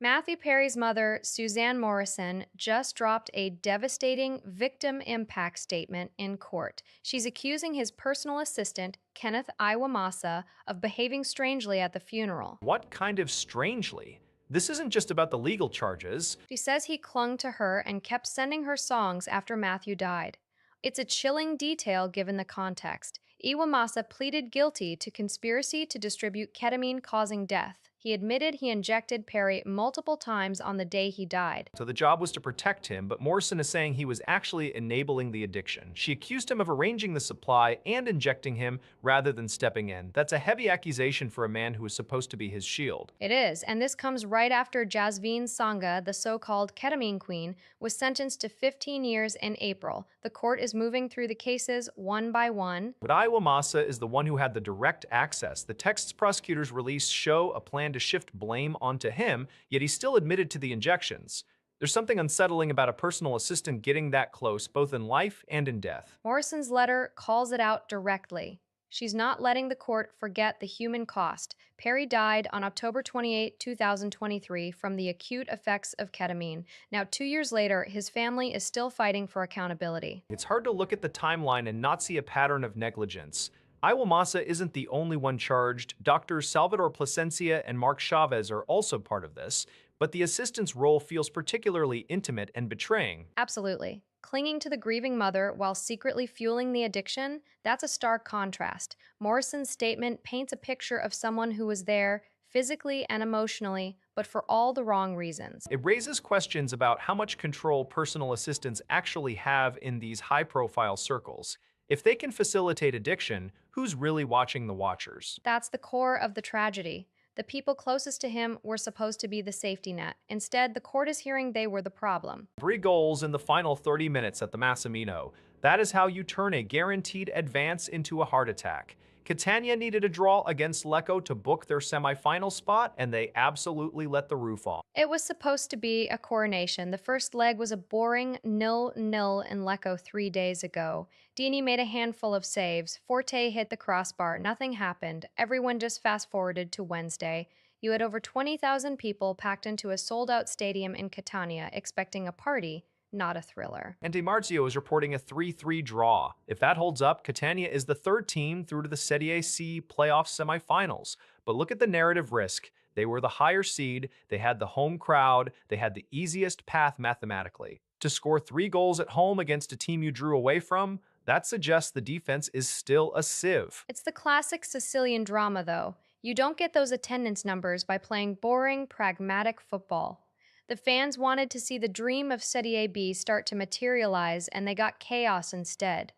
Matthew Perry's mother, Suzanne Morrison, just dropped a devastating victim impact statement in court. She's accusing his personal assistant, Kenneth Iwamasa, of behaving strangely at the funeral. What kind of strangely? This isn't just about the legal charges. She says he clung to her and kept sending her songs after Matthew died. It's a chilling detail given the context. Iwamasa pleaded guilty to conspiracy to distribute ketamine causing death. He admitted he injected Perry multiple times on the day he died. So the job was to protect him, but Morrison is saying he was actually enabling the addiction. She accused him of arranging the supply and injecting him rather than stepping in. That's a heavy accusation for a man who was supposed to be his shield. It is, and this comes right after Jasveen Sangha, the so-called ketamine queen, was sentenced to 15 years in April. The court is moving through the cases one by one. But Iowa Massa is the one who had the direct access. The texts prosecutors released show a plan to shift blame onto him, yet he still admitted to the injections. There's something unsettling about a personal assistant getting that close, both in life and in death. Morrison's letter calls it out directly. She's not letting the court forget the human cost. Perry died on October 28, 2023, from the acute effects of ketamine. Now, 2 years later, his family is still fighting for accountability. It's hard to look at the timeline and not see a pattern of negligence. Iwamasa isn't the only one charged. Doctors Salvador Plasencia and Mark Chavez are also part of this, but the assistant's role feels particularly intimate and betraying. Absolutely. Clinging to the grieving mother while secretly fueling the addiction, that's a stark contrast. Morrison's statement paints a picture of someone who was there physically and emotionally, but for all the wrong reasons. It raises questions about how much control personal assistants actually have in these high-profile circles. If they can facilitate addiction, who's really watching the watchers? That's the core of the tragedy. The people closest to him were supposed to be the safety net. Instead, the court is hearing they were the problem. 3 goals in the final 30 minutes at the Massimino. That is how you turn a guaranteed advance into a heart attack. Catania needed a draw against Lecco to book their semifinal spot, and they absolutely let the roof off. It was supposed to be a coronation. The first leg was a boring 0-0 in Lecco 3 days ago. Dini made a handful of saves. Forte hit the crossbar. Nothing happened. Everyone just fast-forwarded to Wednesday. You had over 20,000 people packed into a sold-out stadium in Catania expecting a party, not a thriller. And DiMarzio is reporting a 3-3 draw. If that holds up, Catania is the third team through to the Serie C playoff semifinals. But look at the narrative risk. They were the higher seed, they had the home crowd, they had the easiest path mathematically. To score 3 goals at home against a team you drew away from, that suggests the defense is still a sieve. It's the classic Sicilian drama, though. You don't get those attendance numbers by playing boring, pragmatic football. The fans wanted to see the dream of Serie B start to materialize, and they got chaos instead.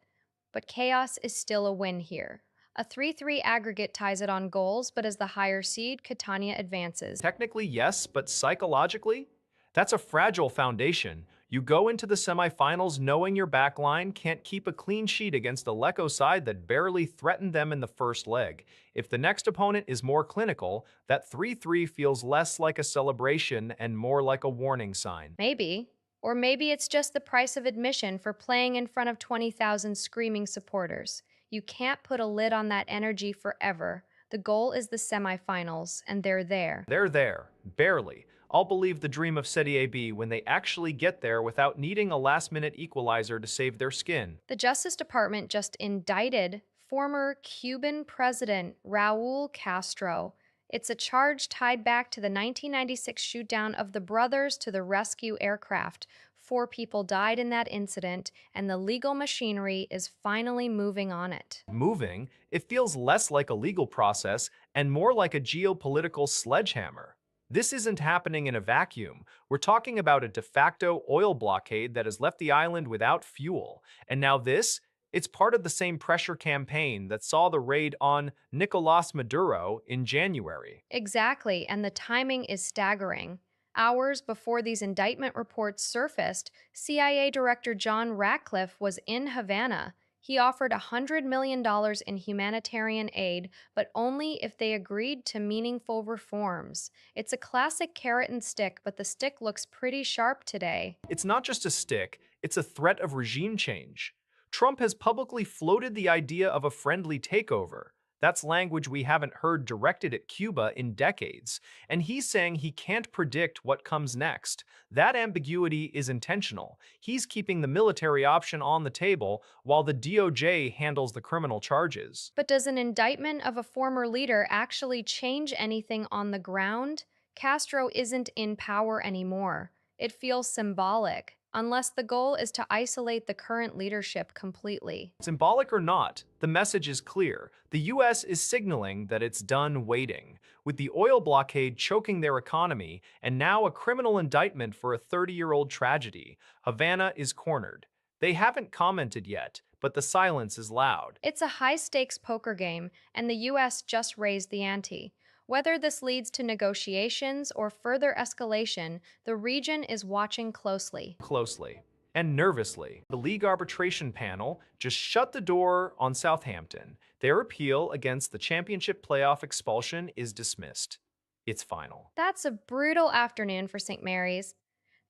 But chaos is still a win here. A 3-3 aggregate ties it on goals, but as the higher seed, Catania advances. Technically, yes, but psychologically? That's a fragile foundation. You go into the semifinals knowing your backline can't keep a clean sheet against a Lecco side that barely threatened them in the first leg. If the next opponent is more clinical, that 3-3 feels less like a celebration and more like a warning sign. Maybe. Or maybe it's just the price of admission for playing in front of 20,000 screaming supporters. You can't put a lid on that energy forever. The goal is the semifinals, and they're there. They're there, barely. I'll believe the dream of Serie B when they actually get there without needing a last-minute equalizer to save their skin. The Justice Department just indicted former Cuban President Raul Castro. It's a charge tied back to the 1996 shootdown of the brothers to the rescue aircraft. 4 people died in that incident, and the legal machinery is finally moving on it. Moving, it feels less like a legal process and more like a geopolitical sledgehammer. This isn't happening in a vacuum. We're talking about a de facto oil blockade that has left the island without fuel. And now this? It's part of the same pressure campaign that saw the raid on Nicolás Maduro in January. Exactly, and the timing is staggering. Hours before these indictment reports surfaced, CIA Director John Ratcliffe was in Havana. He offered $100 million in humanitarian aid, but only if they agreed to meaningful reforms. It's a classic carrot and stick, but the stick looks pretty sharp today. It's not just a stick, it's a threat of regime change. Trump has publicly floated the idea of a friendly takeover. That's language we haven't heard directed at Cuba in decades. And he's saying he can't predict what comes next. That ambiguity is intentional. He's keeping the military option on the table while the DOJ handles the criminal charges. But does an indictment of a former leader actually change anything on the ground? Castro isn't in power anymore. It feels symbolic, unless the goal is to isolate the current leadership completely. Symbolic or not, the message is clear. The US is signaling that it's done waiting. With the oil blockade choking their economy and now a criminal indictment for a 30-year-old tragedy, Havana is cornered. They haven't commented yet, but the silence is loud. It's a high stakes poker game, and the US just raised the ante. Whether this leads to negotiations or further escalation, the region is watching Closely and nervously, the league arbitration panel just shut the door on Southampton. Their appeal against the championship playoff expulsion is dismissed. It's final. That's a brutal afternoon for St. Mary's.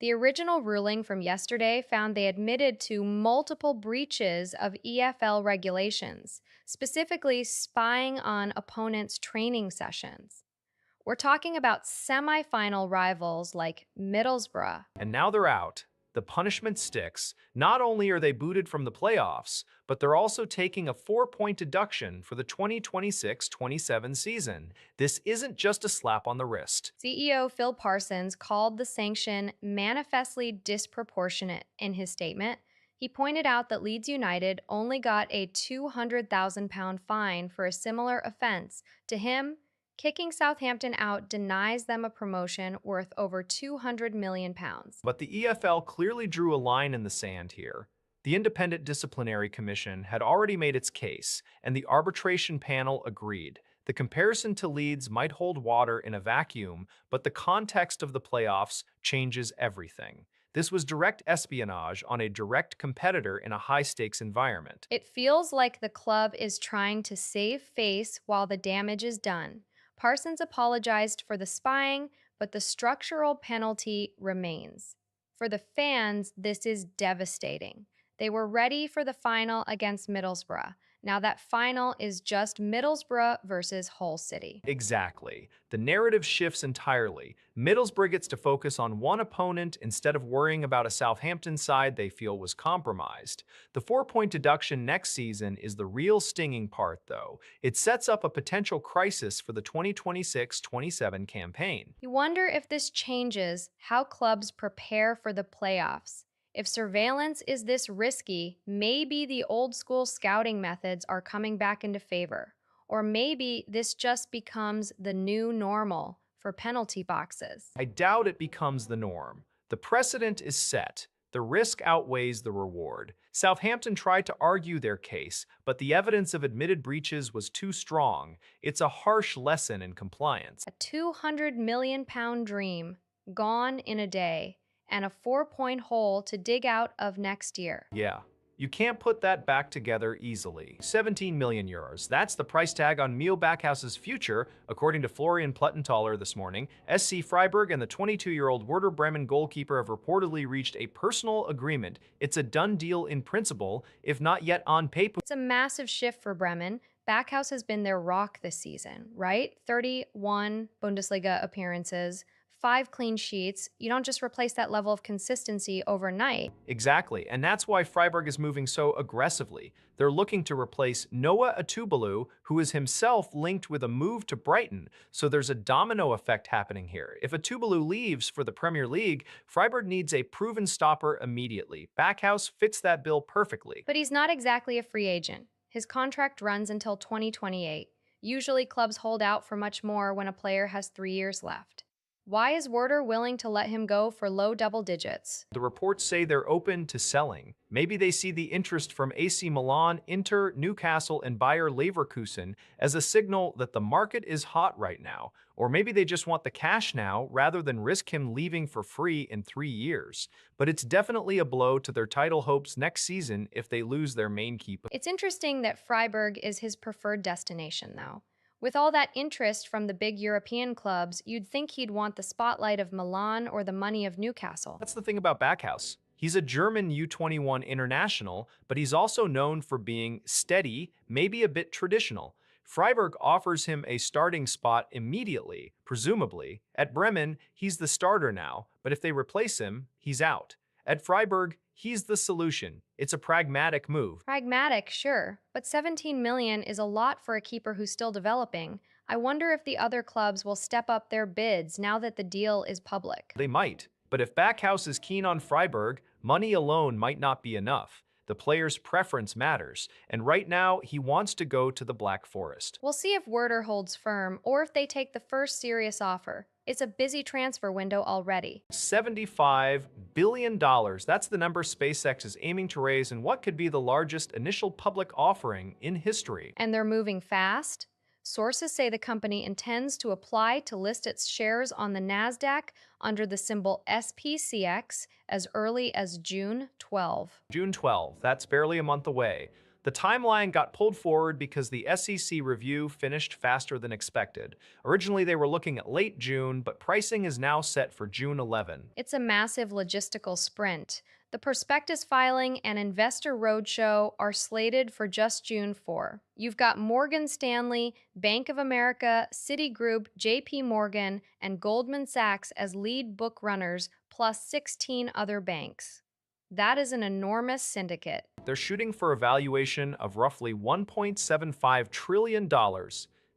The original ruling from yesterday found they admitted to multiple breaches of EFL regulations, specifically spying on opponents' training sessions. We're talking about semi-final rivals like Middlesbrough. And now they're out. The punishment sticks. Not only are they booted from the playoffs, but they're also taking a 4-point deduction for the 2026-27 season. This isn't just a slap on the wrist. CEO Phil Parsons called the sanction manifestly disproportionate in his statement. He pointed out that Leeds United only got a £200,000 fine for a similar offense. To him, kicking Southampton out denies them a promotion worth over £200 million. But the EFL clearly drew a line in the sand here. The Independent Disciplinary Commission had already made its case, and the arbitration panel agreed. The comparison to Leeds might hold water in a vacuum, but the context of the playoffs changes everything. This was direct espionage on a direct competitor in a high-stakes environment. It feels like the club is trying to save face while the damage is done. Parsons apologized for the spying, but the structural penalty remains. For the fans, this is devastating. They were ready for the final against Middlesbrough. Now that final is just Middlesbrough versus Hull City. Exactly. The narrative shifts entirely. Middlesbrough gets to focus on one opponent instead of worrying about a Southampton side they feel was compromised. The 4-point deduction next season is the real stinging part, though. It sets up a potential crisis for the 2026-27 campaign. You wonder if this changes how clubs prepare for the playoffs. If surveillance is this risky, maybe the old school scouting methods are coming back into favor. Or maybe this just becomes the new normal for penalty boxes. I doubt it becomes the norm. The precedent is set. The risk outweighs the reward. Southampton tried to argue their case, but the evidence of admitted breaches was too strong. It's a harsh lesson in compliance. A £200 million dream, gone in a day, and a 4-point hole to dig out of next year. Yeah, you can't put that back together easily. 17 million euros. That's the price tag on Mio Backhouse's future, according to Florian Pluttenthaler this morning. SC Freiburg and the 22-year-old Werder Bremen goalkeeper have reportedly reached a personal agreement. It's a done deal in principle, if not yet on paper. It's a massive shift for Bremen. Backhouse has been their rock this season, right? 31 Bundesliga appearances, 5 clean sheets. You don't just replace that level of consistency overnight. Exactly, and that's why Freiburg is moving so aggressively. They're looking to replace Noah Atubalu, who is himself linked with a move to Brighton, so there's a domino effect happening here. If Atubalu leaves for the Premier League, Freiburg needs a proven stopper immediately. Backhouse fits that bill perfectly. But he's not exactly a free agent. His contract runs until 2028. Usually clubs hold out for much more when a player has 3 years left. Why is Werder willing to let him go for low double digits? The reports say they're open to selling. Maybe they see the interest from AC Milan, Inter, Newcastle, and Bayer Leverkusen as a signal that the market is hot right now. Or maybe they just want the cash now rather than risk him leaving for free in 3 years. But it's definitely a blow to their title hopes next season if they lose their main keeper. It's interesting that Freiburg is his preferred destination, though. With all that interest from the big European clubs, you'd think he'd want the spotlight of Milan or the money of Newcastle. That's the thing about Backhouse. He's a German U21 international, but he's also known for being steady, maybe a bit traditional. Freiburg offers him a starting spot immediately, presumably. At Bremen, he's the starter now, but if they replace him, he's out. At Freiburg, he's the solution. It's a pragmatic move. Pragmatic, sure, but 17 million is a lot for a keeper who's still developing. I wonder if the other clubs will step up their bids now that the deal is public. They might, but if Backhouse is keen on Freiburg, money alone might not be enough. The player's preference matters, and right now he wants to go to the Black Forest. We'll see if Werder holds firm or if they take the first serious offer. It's a busy transfer window already. $75 billion. That's the number SpaceX is aiming to raise in what could be the largest initial public offering in history. And they're moving fast. Sources say the company intends to apply to list its shares on the NASDAQ under the symbol SPCX as early as June 12. June 12, that's barely a month away. The timeline got pulled forward because the SEC review finished faster than expected. Originally, they were looking at late June, but pricing is now set for June 11. It's a massive logistical sprint. The prospectus filing and investor roadshow are slated for just June 4. You've got Morgan Stanley, Bank of America, Citigroup, JP Morgan, and Goldman Sachs as lead book runners, plus 16 other banks. That is an enormous syndicate. They're shooting for a valuation of roughly $1.75 trillion.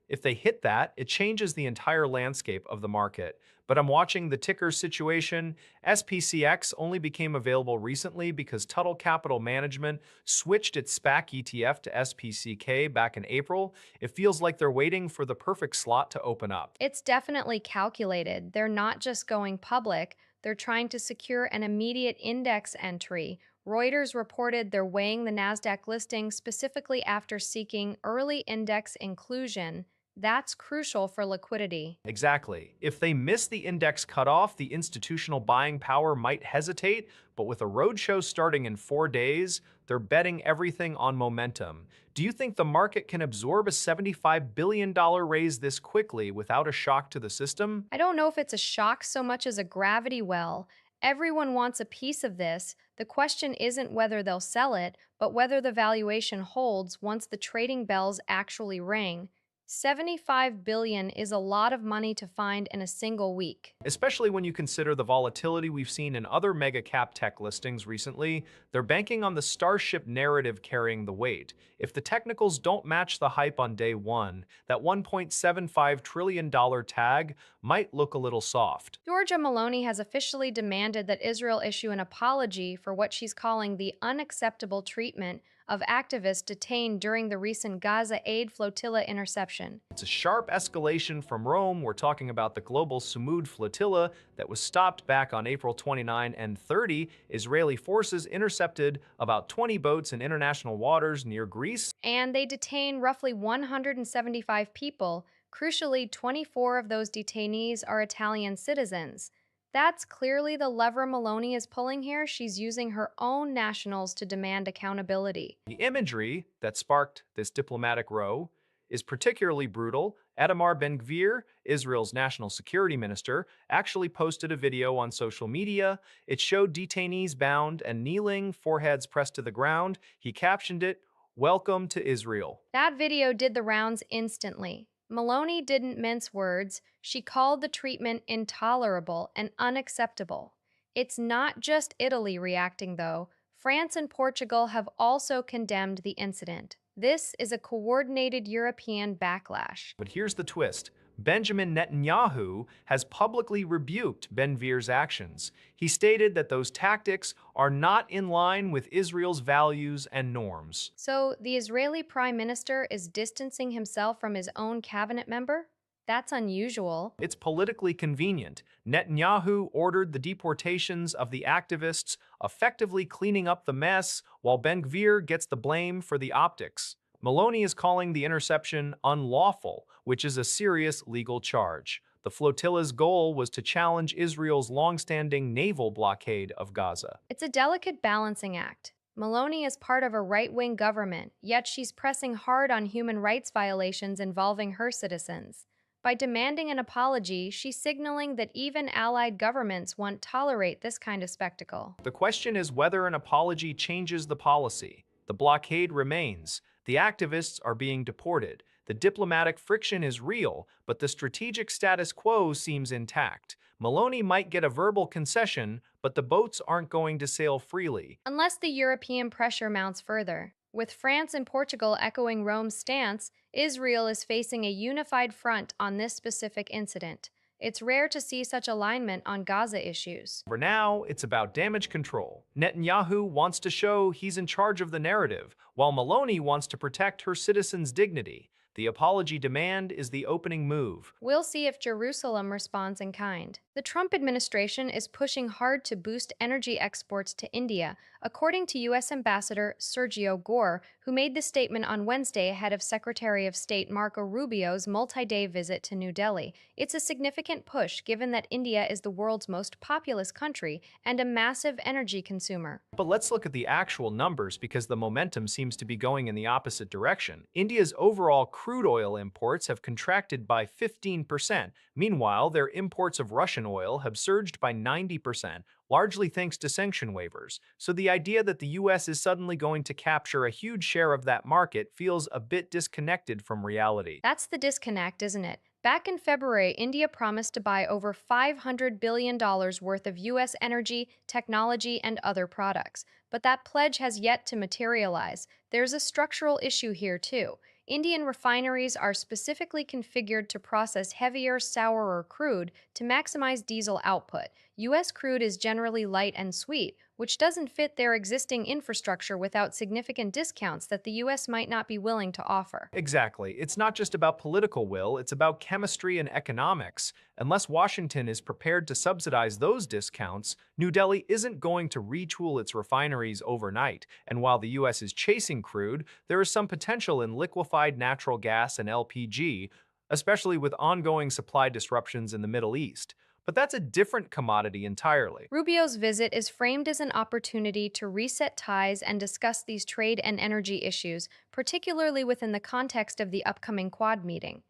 If they hit that, it changes the entire landscape of the market. But I'm watching the ticker situation. SPCX only became available recently because Tuttle Capital Management switched its SPAC ETF to SPCK back in April. It feels like they're waiting for the perfect slot to open up. It's definitely calculated. They're not just going public, they're trying to secure an immediate index entry. Reuters reported they're weighing the NASDAQ listing specifically after seeking early index inclusion. That's crucial for liquidity. Exactly. If they miss the index cutoff, the institutional buying power might hesitate, but with a roadshow starting in 4 days, they're betting everything on momentum. Do you think the market can absorb a $75 billion raise this quickly without a shock to the system? I don't know if it's a shock so much as a gravity well. Everyone wants a piece of this. The question isn't whether they'll sell it, but whether the valuation holds once the trading bells actually ring. 75 billion is a lot of money to find in a single week. Especially when you consider the volatility we've seen in other mega cap tech listings recently, they're banking on the Starship narrative carrying the weight. If the technicals don't match the hype on day one, that $1.75 trillion tag might look a little soft. Giorgia Meloni has officially demanded that Israel issue an apology for what she's calling the unacceptable treatment of activists detained during the recent Gaza aid flotilla interception. It's a sharp escalation from Rome. We're talking about the global Sumud flotilla that was stopped back on April 29 and 30. Israeli forces intercepted about 20 boats in international waters near Greece. And they detain roughly 175 people. Crucially, 24 of those detainees are Italian citizens. That's clearly the lever Meloni is pulling here. She's using her own nationals to demand accountability. The imagery that sparked this diplomatic row is particularly brutal. Itamar Ben-Gvir, Israel's national security minister, actually posted a video on social media. It showed detainees bound and kneeling, foreheads pressed to the ground. He captioned it, "Welcome to Israel." That video did the rounds instantly. Meloni didn't mince words. She called the treatment intolerable and unacceptable. It's not just Italy reacting, though. France and Portugal have also condemned the incident. This is a coordinated European backlash. But here's the twist. Benjamin Netanyahu has publicly rebuked Ben-Gvir's actions. He stated that those tactics are not in line with Israel's values and norms. So the Israeli prime minister is distancing himself from his own cabinet member? That's unusual. It's politically convenient. Netanyahu ordered the deportations of the activists, effectively cleaning up the mess, while Ben-Gvir gets the blame for the optics. Meloni is calling the interception unlawful, which is a serious legal charge. The flotilla's goal was to challenge Israel's long-standing naval blockade of Gaza. It's a delicate balancing act. Meloni is part of a right-wing government, yet she's pressing hard on human rights violations involving her citizens. By demanding an apology, she's signaling that even allied governments won't tolerate this kind of spectacle. The question is whether an apology changes the policy. The blockade remains. The activists are being deported. The diplomatic friction is real, but the strategic status quo seems intact. Maloney might get a verbal concession, but the boats aren't going to sail freely. Unless the European pressure mounts further. With France and Portugal echoing Rome's stance, Israel is facing a unified front on this specific incident. It's rare to see such alignment on Gaza issues. For now, it's about damage control. Netanyahu wants to show he's in charge of the narrative, while Maloney wants to protect her citizens' dignity. The apology demand is the opening move. We'll see if Jerusalem responds in kind. The Trump administration is pushing hard to boost energy exports to India, according to U.S. Ambassador Sergio Gore, who made the statement on Wednesday ahead of Secretary of State Marco Rubio's multi-day visit to New Delhi. It's a significant push given that India is the world's most populous country and a massive energy consumer. But let's look at the actual numbers because the momentum seems to be going in the opposite direction. India's overall crude oil imports have contracted by 15%. Meanwhile, their imports of Russian oil have surged by 90%, largely thanks to sanction waivers. So the idea that the US is suddenly going to capture a huge share of that market feels a bit disconnected from reality. That's the disconnect, isn't it? Back in February, India promised to buy over $500 billion worth of U.S. energy, technology, and other products. But that pledge has yet to materialize. There's a structural issue here, too. Indian refineries are specifically configured to process heavier, sourer crude to maximize diesel output. U.S. crude is generally light and sweet, which doesn't fit their existing infrastructure without significant discounts that the U.S. might not be willing to offer. Exactly. It's not just about political will, it's about chemistry and economics. Unless Washington is prepared to subsidize those discounts, New Delhi isn't going to retool its refineries overnight. And while the US is chasing crude, there is some potential in liquefied natural gas and LPG, especially with ongoing supply disruptions in the Middle East. But that's a different commodity entirely. Rubio's visit is framed as an opportunity to reset ties and discuss these trade and energy issues, particularly within the context of the upcoming Quad meeting.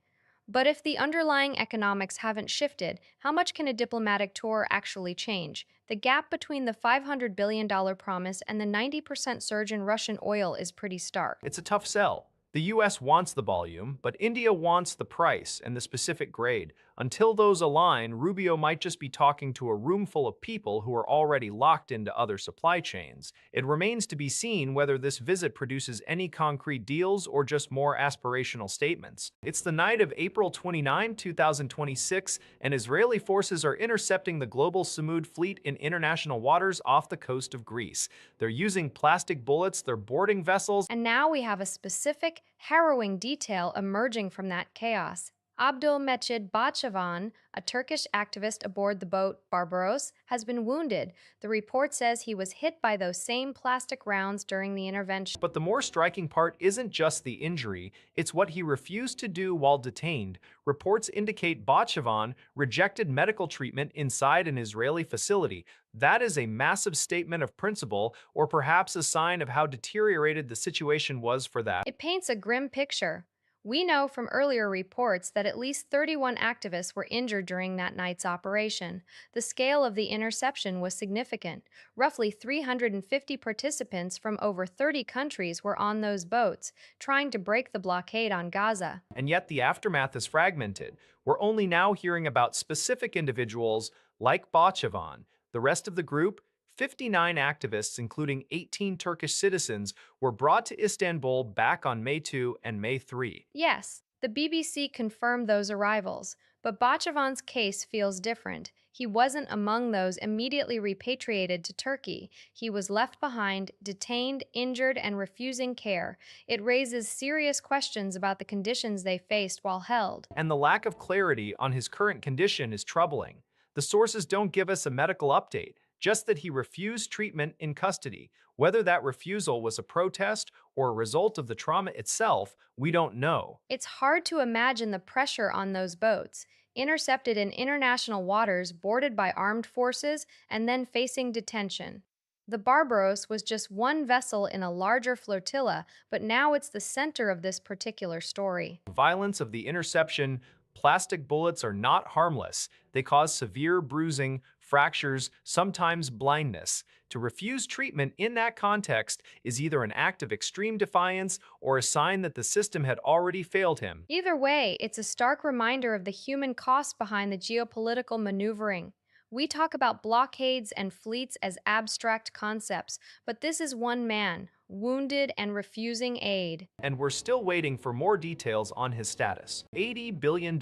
But if the underlying economics haven't shifted, how much can a diplomatic tour actually change? The gap between the $500 billion promise and the 90% surge in Russian oil is pretty stark. It's a tough sell. The US wants the volume, but India wants the price and the specific grade. Until those align, Rubio might just be talking to a room full of people who are already locked into other supply chains. It remains to be seen whether this visit produces any concrete deals or just more aspirational statements. It's the night of April 29, 2026, and Israeli forces are intercepting the global Samud fleet in international waters off the coast of Greece. They're using plastic bullets, they're boarding vessels. And now we have a specific, harrowing detail emerging from that chaos. Abdülmecid Bahçıvan, a Turkish activist aboard the boat Barbaros, has been wounded. The report says he was hit by those same plastic rounds during the intervention. But the more striking part isn't just the injury, it's what he refused to do while detained. Reports indicate Bahçıvan rejected medical treatment inside an Israeli facility. That is a massive statement of principle, or perhaps a sign of how deteriorated the situation was for that. It paints a grim picture. We know from earlier reports that at least 31 activists were injured during that night's operation. The scale of the interception was significant. Roughly 350 participants from over 30 countries were on those boats, trying to break the blockade on Gaza. And yet the aftermath is fragmented. We're only now hearing about specific individuals like Bahçıvan. The rest of the group, 59 activists, including 18 Turkish citizens, were brought to Istanbul back on May 2 and May 3. Yes, the BBC confirmed those arrivals, but Bahçıvan's case feels different. He wasn't among those immediately repatriated to Turkey. He was left behind, detained, injured, and refusing care. It raises serious questions about the conditions they faced while held. And the lack of clarity on his current condition is troubling. The sources don't give us a medical update, just that he refused treatment in custody. Whether that refusal was a protest or a result of the trauma itself, we don't know. It's hard to imagine the pressure on those boats, intercepted in international waters, boarded by armed forces, and then facing detention. The Barbaros was just one vessel in a larger flotilla, but now it's the center of this particular story. The violence of the interception. Plastic bullets are not harmless. They cause severe bruising, fractures, sometimes blindness. To refuse treatment in that context is either an act of extreme defiance or a sign that the system had already failed him. Either way, it's a stark reminder of the human cost behind the geopolitical maneuvering. We talk about blockades and fleets as abstract concepts, but this is one man, wounded and refusing aid. And we're still waiting for more details on his status. $80 billion.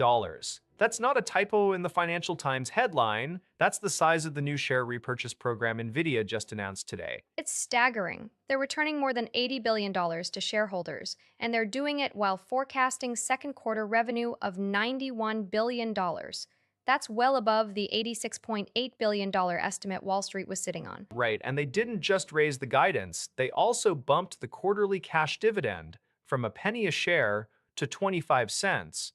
That's not a typo in the Financial Times headline. That's the size of the new share repurchase program Nvidia just announced today. It's staggering. They're returning more than $80 billion to shareholders, and they're doing it while forecasting second quarter revenue of $91 billion. That's well above the $86.8 billion estimate Wall Street was sitting on. Right, and they didn't just raise the guidance, they also bumped the quarterly cash dividend from a penny a share to 25 cents.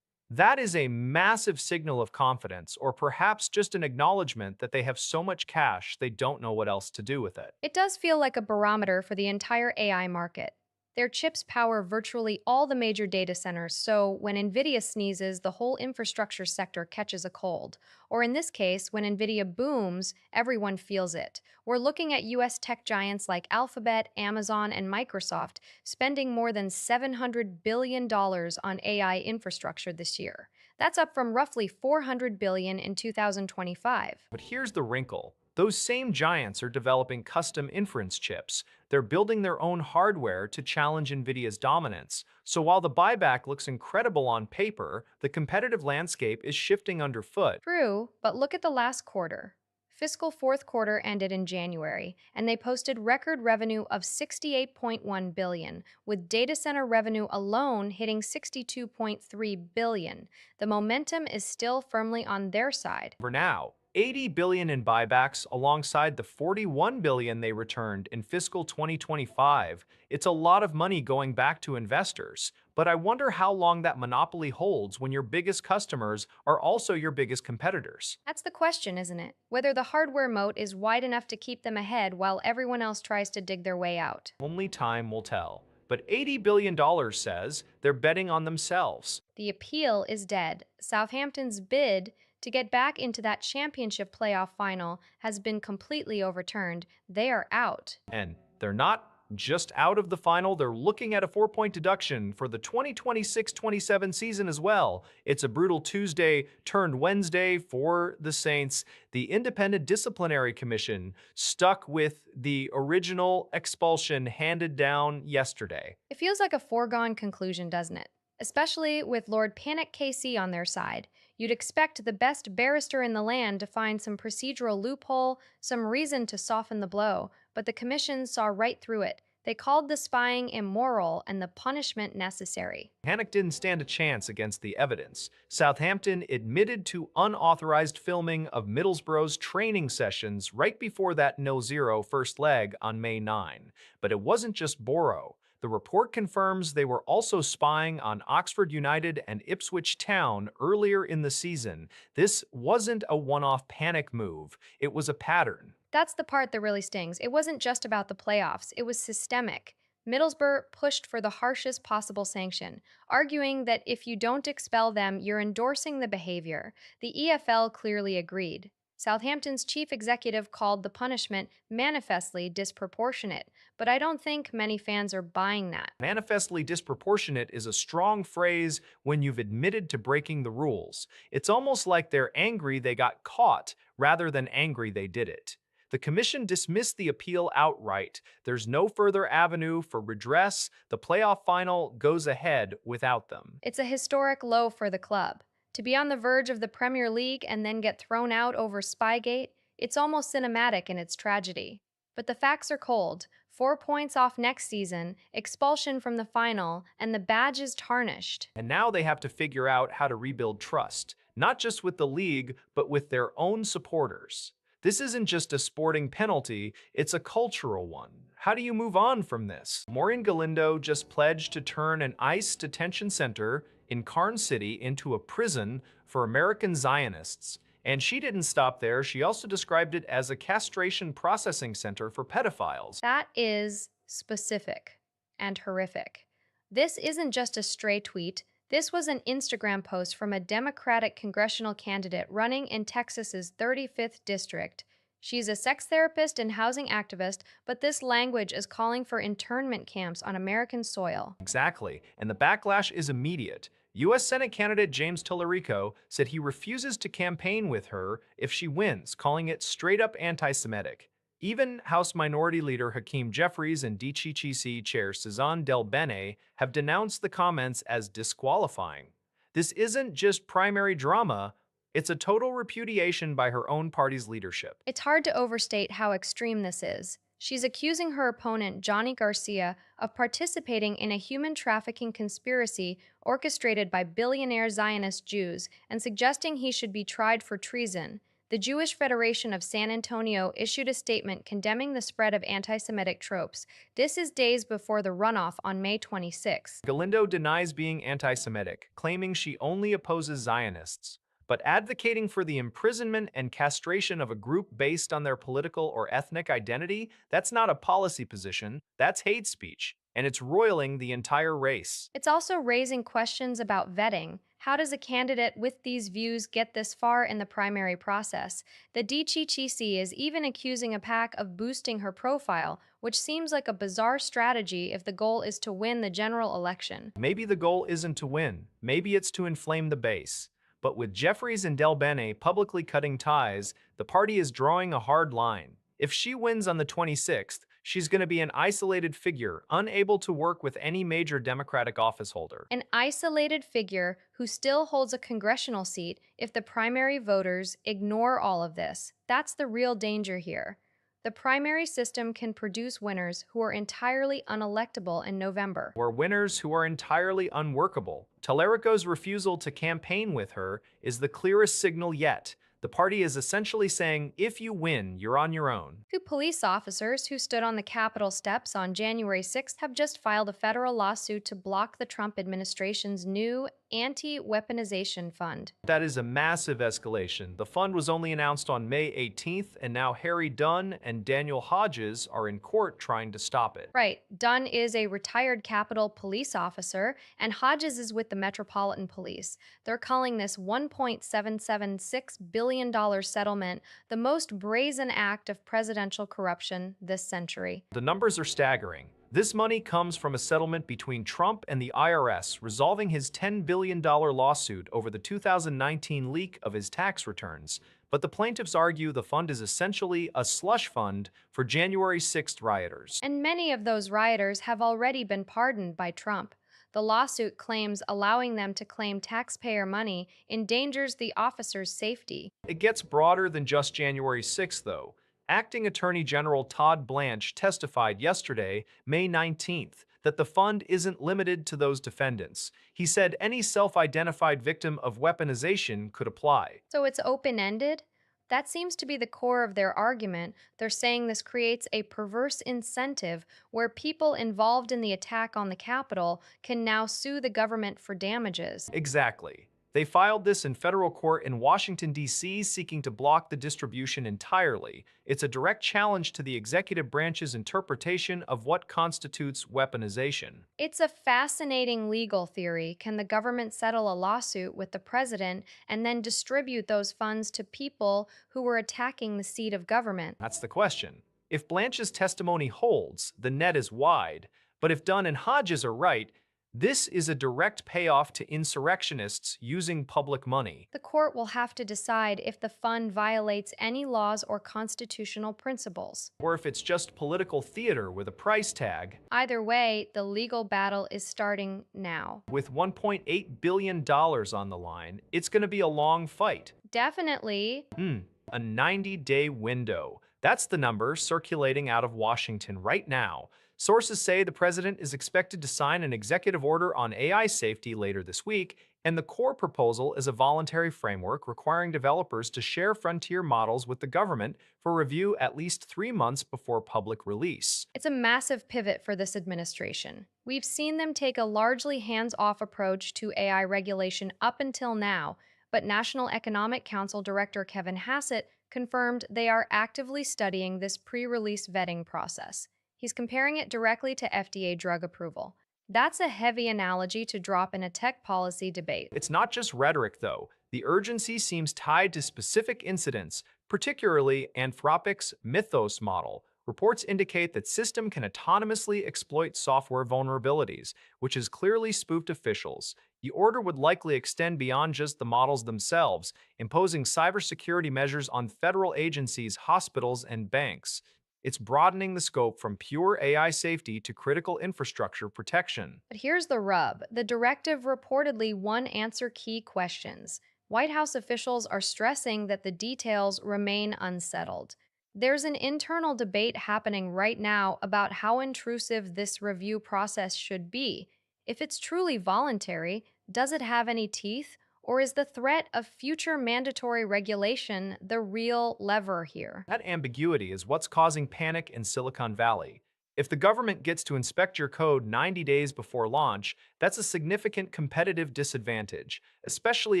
That is a massive signal of confidence, or perhaps just an acknowledgement that they have so much cash they don't know what else to do with it. It does feel like a barometer for the entire AI market. Their chips power virtually all the major data centers, so when NVIDIA sneezes, the whole infrastructure sector catches a cold. Or in this case, when NVIDIA booms, everyone feels it. We're looking at US tech giants like Alphabet, Amazon, and Microsoft spending more than $700 billion on AI infrastructure this year. That's up from roughly $400 billion in 2025. But here's the wrinkle. Those same giants are developing custom inference chips. They're building their own hardware to challenge NVIDIA's dominance. So while the buyback looks incredible on paper, the competitive landscape is shifting underfoot. True, but look at the last quarter. Fiscal fourth quarter ended in January, and they posted record revenue of $68.1 billion, with data center revenue alone hitting $62.3 billion. The momentum is still firmly on their side. For now, 80 billion in buybacks alongside the 41 billion they returned in fiscal 2025. It's a lot of money going back to investors, but I wonder how long that monopoly holds when your biggest customers are also your biggest competitors. That's the question, isn't it? Whether the hardware moat is wide enough to keep them ahead while everyone else tries to dig their way out. Only time will tell. But $80 billion says they're betting on themselves. The appeal is dead. Southampton's bid to get back into that championship playoff final has been completely overturned. They are out. And they're not just out of the final, they're looking at a 4-point deduction for the 2026-27 season as well. It's a brutal Tuesday turned Wednesday for the Saints. The Independent Disciplinary Commission stuck with the original expulsion handed down yesterday. It feels like a foregone conclusion, doesn't it? Especially with Lord Panic KC on their side. You'd expect the best barrister in the land to find some procedural loophole, some reason to soften the blow, but the commission saw right through it. They called the spying immoral and the punishment necessary. Panic didn't stand a chance against the evidence. Southampton admitted to unauthorized filming of Middlesbrough's training sessions right before that 0-0 first leg on May 9. But it wasn't just Borough. The report confirms they were also spying on Oxford United and Ipswich Town earlier in the season. This wasn't a one-off panic move. It was a pattern. That's the part that really stings. It wasn't just about the playoffs, it was systemic. Middlesbrough pushed for the harshest possible sanction, arguing that if you don't expel them, you're endorsing the behavior. The EFL clearly agreed. Southampton's chief executive called the punishment manifestly disproportionate, but I don't think many fans are buying that. Manifestly disproportionate is a strong phrase when you've admitted to breaking the rules. It's almost like they're angry they got caught rather than angry they did it. The commission dismissed the appeal outright. There's no further avenue for redress. The playoff final goes ahead without them. It's a historic low for the club. To be on the verge of the Premier League and then get thrown out over Spygate, it's almost cinematic in its tragedy. But the facts are cold. 4 points off next season, expulsion from the final, and the badge is tarnished. And now they have to figure out how to rebuild trust, not just with the league, but with their own supporters. This isn't just a sporting penalty, it's a cultural one. How do you move on from this? Maureen Galindo just pledged to turn an ICE detention center in Cairn City into a prison for American Zionists. And she didn't stop there, she also described it as a castration processing center for pedophiles. That is specific and horrific. This isn't just a stray tweet. This was an Instagram post from a Democratic congressional candidate running in Texas's 35th district. She's a sex therapist and housing activist, but this language is calling for internment camps on American soil. Exactly, and the backlash is immediate. U.S. Senate candidate James Tallarico said he refuses to campaign with her if she wins, calling it straight up anti Semitic. Even House Minority Leader Hakeem Jeffries and DCCC Chair Cezanne Del Bene have denounced the comments as disqualifying. This isn't just primary drama, it's a total repudiation by her own party's leadership. It's hard to overstate how extreme this is. She's accusing her opponent, Johnny Garcia, of participating in a human trafficking conspiracy orchestrated by billionaire Zionist Jews and suggesting he should be tried for treason. The Jewish Federation of San Antonio issued a statement condemning the spread of anti Semitic tropes. This is days before the runoff on May 26. Galindo denies being anti Semitic, claiming she only opposes Zionists, but advocating for the imprisonment and castration of a group based on their political or ethnic identity, that's not a policy position, that's hate speech, and it's roiling the entire race. It's also raising questions about vetting. How does a candidate with these views get this far in the primary process? The DCCC is even accusing a PAC of boosting her profile, which seems like a bizarre strategy if the goal is to win the general election. Maybe the goal isn't to win, maybe it's to inflame the base. But with Jeffries and Del Bene publicly cutting ties, the party is drawing a hard line. If she wins on the 26th, she's going to be an isolated figure, unable to work with any major Democratic office holder. An isolated figure who still holds a congressional seat if the primary voters ignore all of this. That's the real danger here. The primary system can produce winners who are entirely unelectable in November. Or winners who are entirely unworkable. Tallarico's refusal to campaign with her is the clearest signal yet. The party is essentially saying, if you win, you're on your own. Two police officers who stood on the Capitol steps on January 6th have just filed a federal lawsuit to block the Trump administration's new anti-weaponization fund. That is a massive escalation. The fund was only announced on May 18th, and now Harry Dunn and Daniel Hodges are in court trying to stop it. Right. Dunn is a retired Capitol police officer, and Hodges is with the Metropolitan Police. They're calling this $1.776 billion settlement the most brazen act of presidential corruption this century. The numbers are staggering. This money comes from a settlement between Trump and the IRS, resolving his $10 billion lawsuit over the 2019 leak of his tax returns. But the plaintiffs argue the fund is essentially a slush fund for January 6th rioters. And many of those rioters have already been pardoned by Trump. The lawsuit claims allowing them to claim taxpayer money endangers the officers' safety. It gets broader than just January 6th, though. Acting Attorney General Todd Blanche testified yesterday, May 19th, that the fund isn't limited to those defendants. He said any self-identified victim of weaponization could apply. So it's open-ended? That seems to be the core of their argument. They're saying this creates a perverse incentive where people involved in the attack on the Capitol can now sue the government for damages. Exactly. They filed this in federal court in Washington, D.C., seeking to block the distribution entirely. It's a direct challenge to the executive branch's interpretation of what constitutes weaponization. It's a fascinating legal theory. Can the government settle a lawsuit with the president and then distribute those funds to people who were attacking the seat of government? That's the question. If Blanche's testimony holds, the net is wide. But if Dunn and Hodges are right, this is a direct payoff to insurrectionists using public money. The court will have to decide if the fund violates any laws or constitutional principles. Or if it's just political theater with a price tag. Either way, the legal battle is starting now. With $1.8 billion on the line, it's going to be a long fight. Definitely. A 90-day window. That's the number circulating out of Washington right now. Sources say the president is expected to sign an executive order on AI safety later this week, and the core proposal is a voluntary framework requiring developers to share frontier models with the government for review at least 3 months before public release. It's a massive pivot for this administration. We've seen them take a largely hands-off approach to AI regulation up until now, but National Economic Council Director Kevin Hassett confirmed they are actively studying this pre-release vetting process. He's comparing it directly to FDA drug approval. That's a heavy analogy to drop in a tech policy debate. It's not just rhetoric, though. The urgency seems tied to specific incidents, particularly Anthropic's Mythos model. Reports indicate that system can autonomously exploit software vulnerabilities, which has clearly spooked officials. The order would likely extend beyond just the models themselves, imposing cybersecurity measures on federal agencies, hospitals, and banks. It's broadening the scope from pure AI safety to critical infrastructure protection. But here's the rub: the directive reportedly won't answer key questions. White House officials are stressing that the details remain unsettled. There's an internal debate happening right now about how intrusive this review process should be. If it's truly voluntary, does it have any teeth? Or is the threat of future mandatory regulation the real lever here? That ambiguity is what's causing panic in Silicon Valley. If the government gets to inspect your code 90 days before launch, that's a significant competitive disadvantage, especially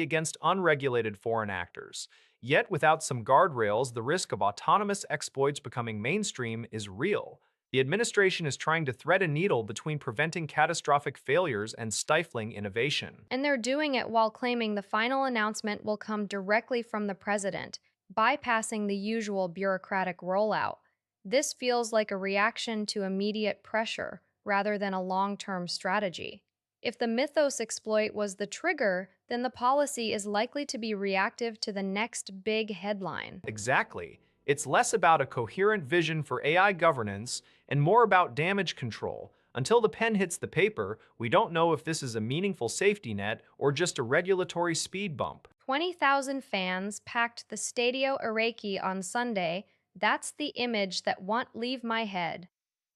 against unregulated foreign actors. Yet, without some guardrails, the risk of autonomous exploits becoming mainstream is real. The administration is trying to thread a needle between preventing catastrophic failures and stifling innovation. And they're doing it while claiming the final announcement will come directly from the president, bypassing the usual bureaucratic rollout. This feels like a reaction to immediate pressure rather than a long term strategy. If the Mythos exploit was the trigger, then the policy is likely to be reactive to the next big headline. Exactly. It's less about a coherent vision for AI governance and more about damage control. Until the pen hits the paper, we don't know if this is a meaningful safety net or just a regulatory speed bump. 20,000 fans packed the Stadio Iraqi on Sunday. That's the image that won't leave my head.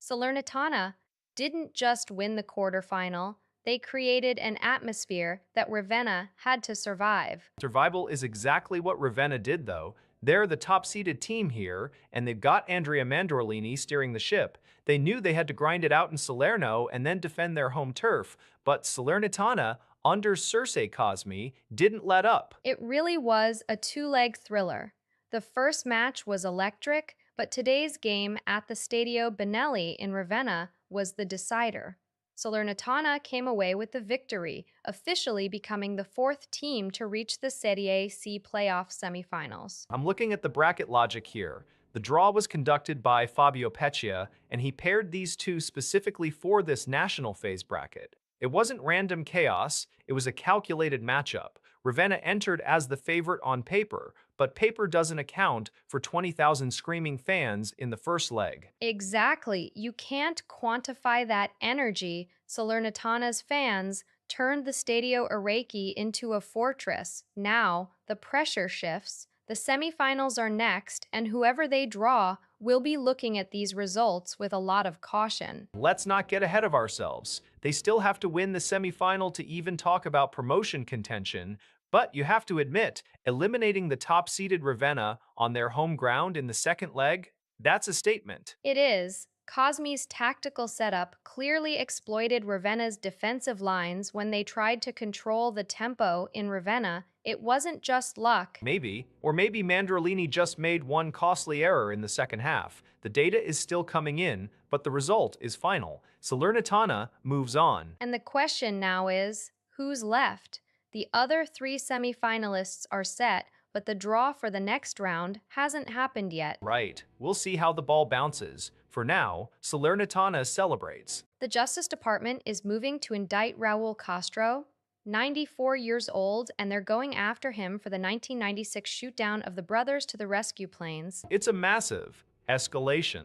Salernitana didn't just win the quarterfinal, they created an atmosphere that Ravenna had to survive. Survival is exactly what Ravenna did, though. They're the top-seeded team here, and they've got Andrea Mandorlini steering the ship. They knew they had to grind it out in Salerno and then defend their home turf, but Salernitana, under Circe Cosmi, didn't let up. It really was a two-leg thriller. The first match was electric, but today's game at the Stadio Benelli in Ravenna was the decider. Salernitana came away with the victory, officially becoming the fourth team to reach the Serie C playoff semifinals. I'm looking at the bracket logic here. The draw was conducted by Fabio Peccia, and he paired these two specifically for this national phase bracket. It wasn't random chaos, it was a calculated matchup. Ravenna entered as the favorite on paper, but paper doesn't account for 20,000 screaming fans in the first leg. Exactly. You can't quantify that energy. Salernitana's fans turned the Stadio Iraqi into a fortress. Now, the pressure shifts. The semifinals are next, and whoever they draw will be looking at these results with a lot of caution. Let's not get ahead of ourselves. They still have to win the semifinal to even talk about promotion contention, but you have to admit, eliminating the top-seeded Ravenna on their home ground in the second leg, that's a statement. It is. Cosmi's tactical setup clearly exploited Ravenna's defensive lines when they tried to control the tempo in Ravenna. It wasn't just luck. Maybe Mandorlini just made one costly error in the second half. The data is still coming in, but the result is final. Salernitana moves on. And the question now is, who's left? The other three semifinalists are set, but the draw for the next round hasn't happened yet. Right. We'll see how the ball bounces. For now, Salernitana celebrates. The Justice Department is moving to indict Raul Castro, 94 years old, and they're going after him for the 1996 shootdown of the brothers to the rescue planes. It's a massive escalation.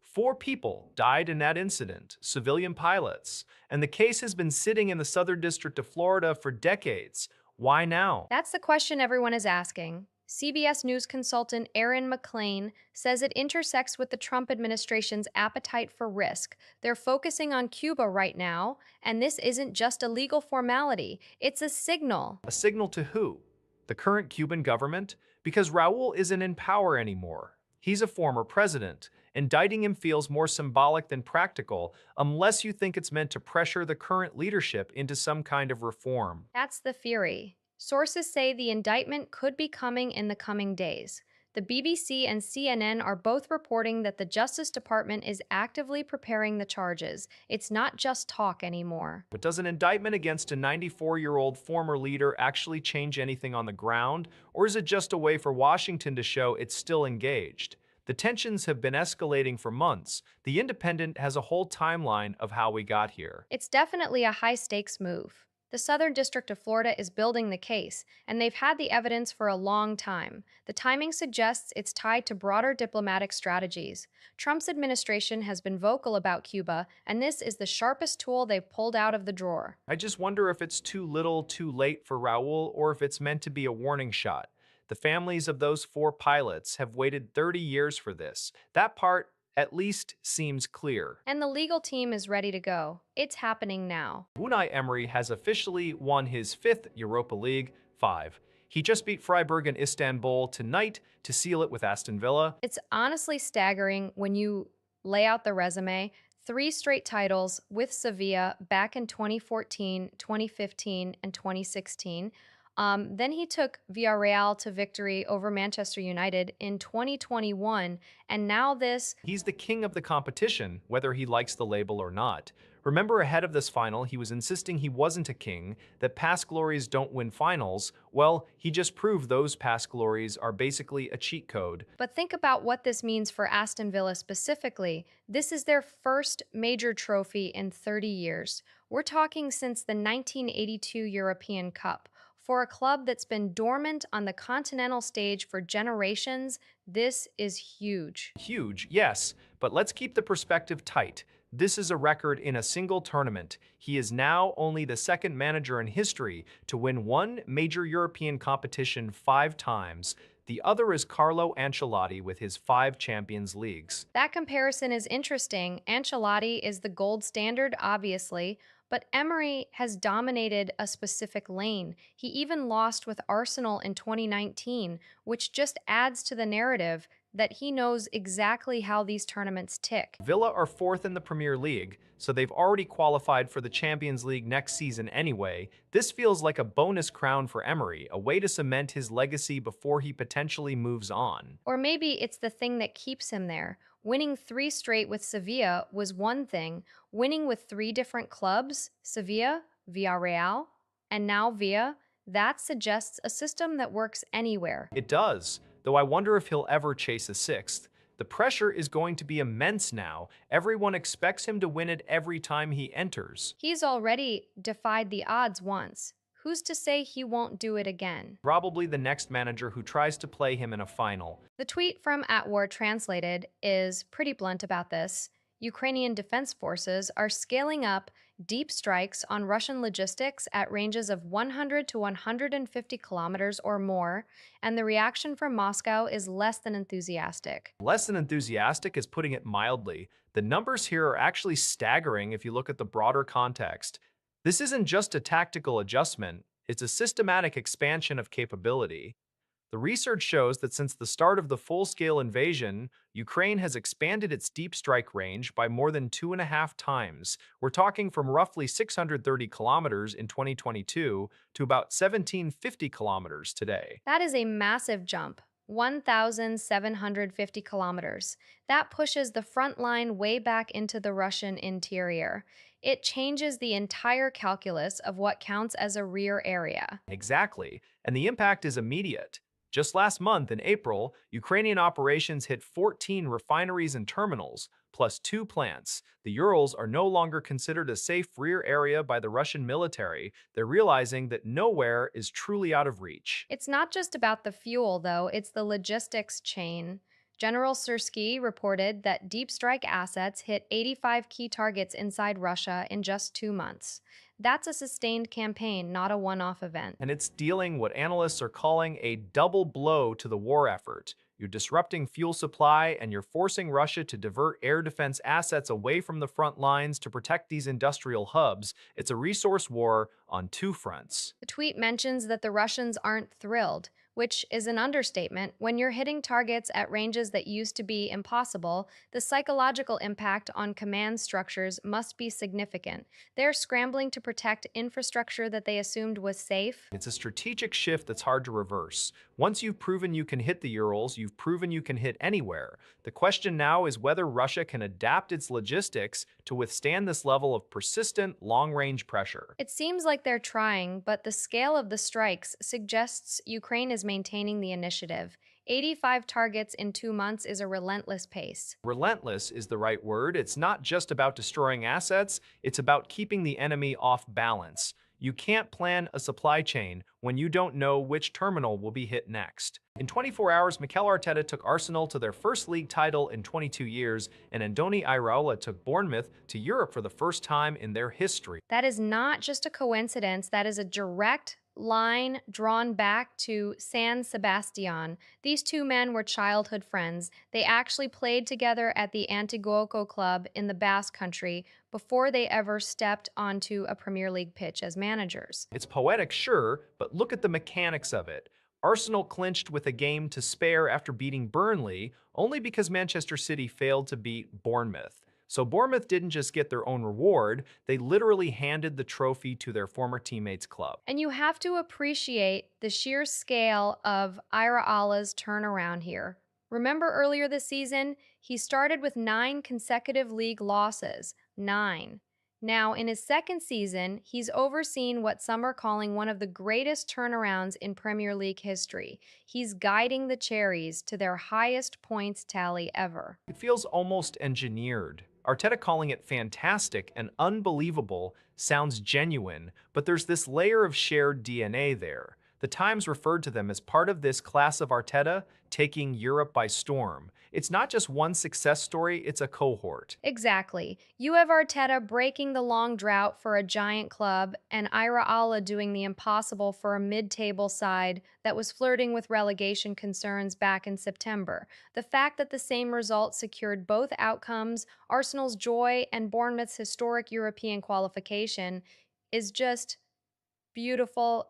4 people died in that incident, civilian pilots, and the case has been sitting in the Southern District of Florida for decades. Why now? That's the question everyone is asking. CBS News consultant Aaron McLean says it intersects with the Trump administration's appetite for risk. They're focusing on Cuba right now, and this isn't just a legal formality, it's a signal. A signal to who? The current Cuban government? Because Raul isn't in power anymore. He's a former president. Indicting him feels more symbolic than practical, unless you think it's meant to pressure the current leadership into some kind of reform. That's the theory. Sources say the indictment could be coming in the coming days. The BBC and CNN are both reporting that the Justice Department is actively preparing the charges. It's not just talk anymore. But does an indictment against a 94-year-old former leader actually change anything on the ground, or is it just a way for Washington to show it's still engaged? The tensions have been escalating for months. The Independent has a whole timeline of how we got here. It's definitely a high stakes move. The Southern District of Florida is building the case, and they've had the evidence for a long time. The timing suggests it's tied to broader diplomatic strategies. Trump's administration has been vocal about Cuba, and this is the sharpest tool they've pulled out of the drawer. I just wonder if it's too little, too late for Raul, or if it's meant to be a warning shot. The families of those four pilots have waited 30 years for this. That part, at least, seems clear. And the legal team is ready to go. It's happening now. Unai Emery has officially won his fifth Europa League, 5. He just beat Freiburg and Istanbul tonight to seal it with Aston Villa. It's honestly staggering when you lay out the resume. 3 straight titles with Sevilla back in 2014, 2015, and 2016. Then he took Villarreal to victory over Manchester United in 2021, and now this. He's the king of the competition, whether he likes the label or not. Remember, ahead of this final, he was insisting he wasn't a king, that past glories don't win finals. Well, he just proved those past glories are basically a cheat code. But think about what this means for Aston Villa specifically. This is their first major trophy in 30 years. We're talking since the 1982 European Cup. For a club that's been dormant on the continental stage for generations, this is huge. Huge, yes, but let's keep the perspective tight. This is a record in a single tournament. He is now only the second manager in history to win one major European competition 5 times. The other is Carlo Ancelotti with his 5 Champions Leagues. That comparison is interesting. Ancelotti is the gold standard, obviously, but Emery has dominated a specific lane. He even lost with Arsenal in 2019, which just adds to the narrative that he knows exactly how these tournaments tick. Villa are 4th in the Premier League, so they've already qualified for the Champions League next season anyway. This feels like a bonus crown for Emery, a way to cement his legacy before he potentially moves on. Or maybe it's the thing that keeps him there. Winning 3 straight with Sevilla was one thing. Winning with 3 different clubs, Sevilla, Villarreal, and now Villa, that suggests a system that works anywhere. It does, though I wonder if he'll ever chase a 6th. The pressure is going to be immense now. Everyone expects him to win it every time he enters. He's already defied the odds once. Who's to say he won't do it again? Probably the next manager who tries to play him in a final. The tweet from At War Translated is pretty blunt about this. Ukrainian defense forces are scaling up deep strikes on Russian logistics at ranges of 100 to 150 kilometers or more, and the reaction from Moscow is less than enthusiastic. Less than enthusiastic is putting it mildly. The numbers here are actually staggering if you look at the broader context. This isn't just a tactical adjustment, it's a systematic expansion of capability. The research shows that since the start of the full-scale invasion, Ukraine has expanded its deep strike range by more than 2.5 times. We're talking from roughly 630 kilometers in 2022 to about 1750 kilometers today. That is a massive jump. 1,750 kilometers. That pushes the front line way back into the Russian interior. It changes the entire calculus of what counts as a rear area. Exactly, and the impact is immediate. Just last month, in April, Ukrainian operations hit 14 refineries and terminals, plus 2 plants. The Urals are no longer considered a safe rear area by the Russian military. They're realizing that nowhere is truly out of reach. It's not just about the fuel, though, it's the logistics chain. General Syrskyi reported that deep strike assets hit 85 key targets inside Russia in just 2 months. That's a sustained campaign, not a one-off event. And it's dealing what analysts are calling a double blow to the war effort. You're disrupting fuel supply and you're forcing Russia to divert air defense assets away from the front lines to protect these industrial hubs. It's a resource war on 2 fronts. The tweet mentions that the Russians aren't thrilled. which is an understatement. When you're hitting targets at ranges that used to be impossible, the psychological impact on command structures must be significant. They're scrambling to protect infrastructure that they assumed was safe. It's a strategic shift that's hard to reverse. Once you've proven you can hit the Urals, you've proven you can hit anywhere. The question now is whether Russia can adapt its logistics to withstand this level of persistent, long range pressure. It seems like they're trying, but the scale of the strikes suggests Ukraine is maintaining the initiative. 85 targets in 2 months is a relentless pace. Relentless is the right word. It's not just about destroying assets, it's about keeping the enemy off balance. You can't plan a supply chain when you don't know which terminal will be hit next. In 24 hours, Mikel Arteta took Arsenal to their first league title in 22 years, and Andoni Iraola took Bournemouth to Europe for the first time in their history. That is not just a coincidence, that is a direct line drawn back to San Sebastian. These two men were childhood friends. They actually played together at the Antiguoco club in the Basque Country before they ever stepped onto a Premier League pitch as managers. It's poetic, sure, but look at the mechanics of it. Arsenal clinched with a game to spare after beating Burnley, only because Manchester City failed to beat Bournemouth. So Bournemouth didn't just get their own reward, they literally handed the trophy to their former teammates' club. And you have to appreciate the sheer scale of Iraola's turnaround here. Remember earlier this season, he started with 9 consecutive league losses. 9. Now, in his second season, he's overseen what some are calling one of the greatest turnarounds in Premier League history. He's guiding the Cherries to their highest points tally ever. It feels almost engineered. Arteta calling it fantastic and unbelievable sounds genuine, but there's this layer of shared DNA there. The Times referred to them as part of this class of Arteta taking Europe by storm. It's not just one success story, it's a cohort. Exactly. You have Arteta breaking the long drought for a giant club, and Iraola doing the impossible for a mid-table side that was flirting with relegation concerns back in September. The fact that the same result secured both outcomes, Arsenal's joy and Bournemouth's historic European qualification, is just beautiful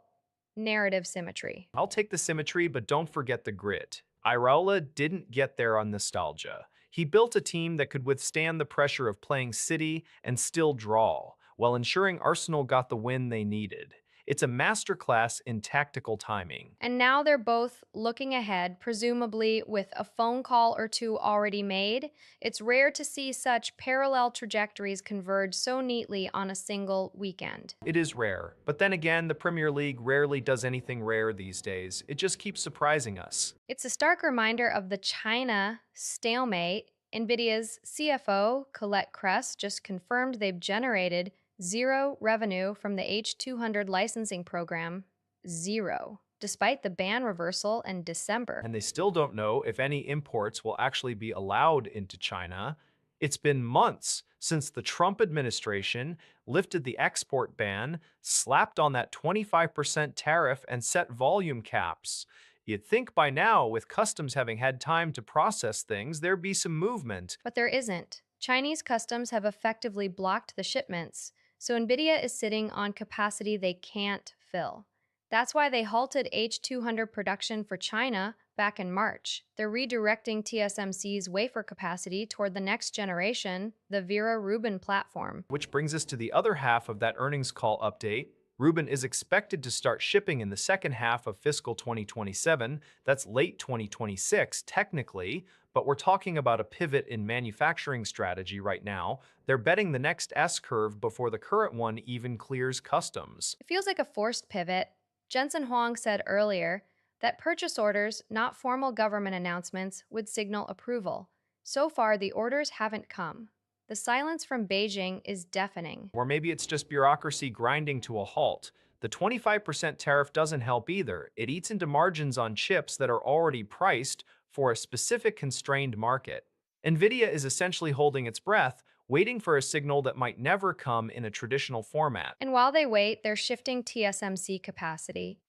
narrative symmetry. I'll take the symmetry, but don't forget the grit. Iraola didn't get there on nostalgia. He built a team that could withstand the pressure of playing City and still draw, while ensuring Arsenal got the win they needed. It's a masterclass in tactical timing. And now they're both looking ahead, presumably with a phone call or two already made. It's rare to see such parallel trajectories converge so neatly on a single weekend. It is rare, but then again, the Premier League rarely does anything rare these days. It just keeps surprising us. It's a stark reminder of the China stalemate. NVIDIA's CFO, Colette Kress, just confirmed they've generated zero revenue from the H200 licensing program. Zero. Despite the ban reversal in December. And they still don't know if any imports will actually be allowed into China. It's been months since the Trump administration lifted the export ban, slapped on that 25% tariff, and set volume caps. You'd think by now, with customs having had time to process things, there'd be some movement. But there isn't. Chinese customs have effectively blocked the shipments, so NVIDIA is sitting on capacity they can't fill. That's why they halted H200 production for China back in March. They're redirecting TSMC's wafer capacity toward the next generation, the Vera Rubin platform. Which brings us to the other half of that earnings call update. Rubin is expected to start shipping in the second half of fiscal 2027. That's late 2026, technically, but we're talking about a pivot in manufacturing strategy right now. They're betting the next S-curve before the current one even clears customs. It feels like a forced pivot. Jensen Huang said earlier that purchase orders, not formal government announcements, would signal approval. So far, the orders haven't come. The silence from Beijing is deafening. Or maybe it's just bureaucracy grinding to a halt. The 25% tariff doesn't help either. It eats into margins on chips that are already priced for a specific constrained market. NVIDIA is essentially holding its breath, waiting for a signal that might never come in a traditional format. And while they wait, they're shifting TSMC capacity.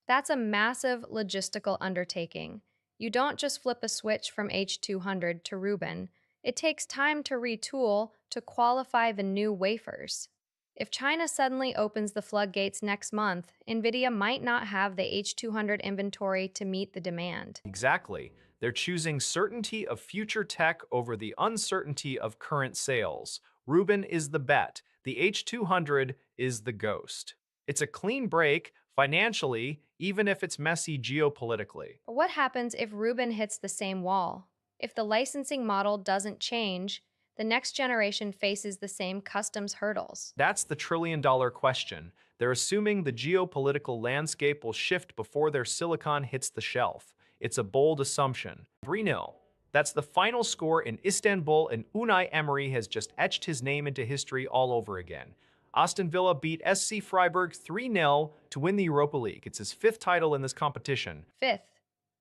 That's a massive logistical undertaking. You don't just flip a switch from H200 to Rubin. It takes time to retool, to qualify the new wafers. If China suddenly opens the floodgates next month, Nvidia might not have the H200 inventory to meet the demand. Exactly. They're choosing certainty of future tech over the uncertainty of current sales. Rubin is the bet. The H200 is the ghost. It's a clean break financially, even if it's messy geopolitically. But what happens if Rubin hits the same wall? If the licensing model doesn't change, the next generation faces the same customs hurdles. That's the trillion-dollar question. They're assuming the geopolitical landscape will shift before their silicon hits the shelf. It's a bold assumption. 3-0. That's the final score in Istanbul, and Unai Emery has just etched his name into history all over again. Aston Villa beat SC Freiburg 3-0 to win the Europa League. It's his fifth title in this competition. Fifth,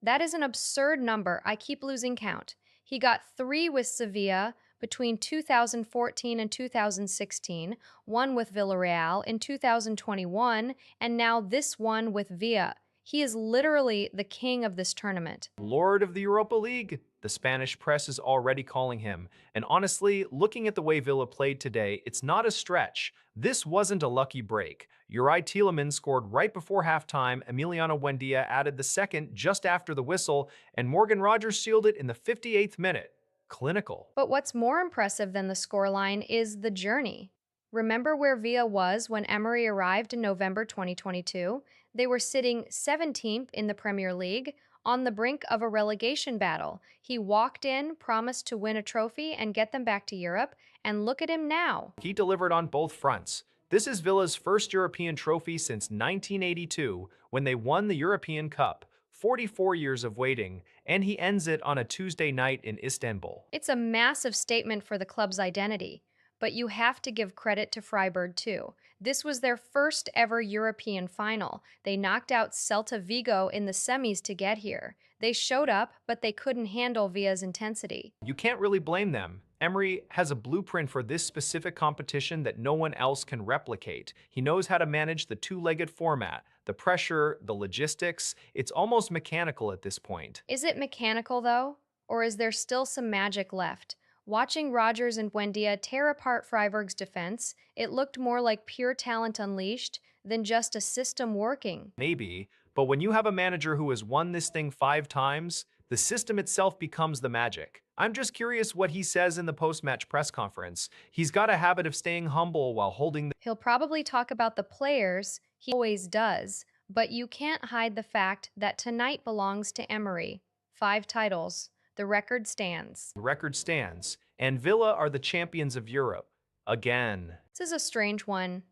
that is an absurd number. I keep losing count. He got three with Sevilla between 2014 and 2016, one with Villarreal in 2021, and now this one with Villa. He is literally the king of this tournament. Lord of the Europa League. The Spanish press is already calling him. And honestly, looking at the way Villa played today, it's not a stretch. This wasn't a lucky break. Uri Tielemans scored right before halftime, Emiliano Buendia added the second just after the whistle, and Morgan Rogers sealed it in the 58th minute. Clinical. But what's more impressive than the scoreline is the journey. Remember where Villa was when Emery arrived in November 2022? They were sitting 17th in the Premier League, on the brink of a relegation battle. He walked in, promised to win a trophy and get them back to Europe, and look at him now. He delivered on both fronts. This is Villa's first European trophy since 1982, when they won the European Cup. 44 years of waiting, and he ends it on a Tuesday night in Istanbul. It's a massive statement for the club's identity, but you have to give credit to Freiburg too. This was their first ever European final. They knocked out Celta Vigo in the semis to get here. They showed up, but they couldn't handle Villa's intensity. You can't really blame them. Emery has a blueprint for this specific competition that no one else can replicate. He knows how to manage the two-legged format, the pressure, the logistics. It's almost mechanical at this point. Is it mechanical though? Or is there still some magic left? Watching Rogers and Buendia tear apart Freiburg's defense, it looked more like pure talent unleashed than just a system working. Maybe, but when you have a manager who has won this thing 5 times, the system itself becomes the magic. I'm just curious what he says in the post-match press conference. He's got a habit of staying humble while holding the He'll probably talk about the players, he always does, but you can't hide the fact that tonight belongs to Emery. 5 titles. The record stands. record stands, and Villa are the champions of Europe. Again. This is a strange one.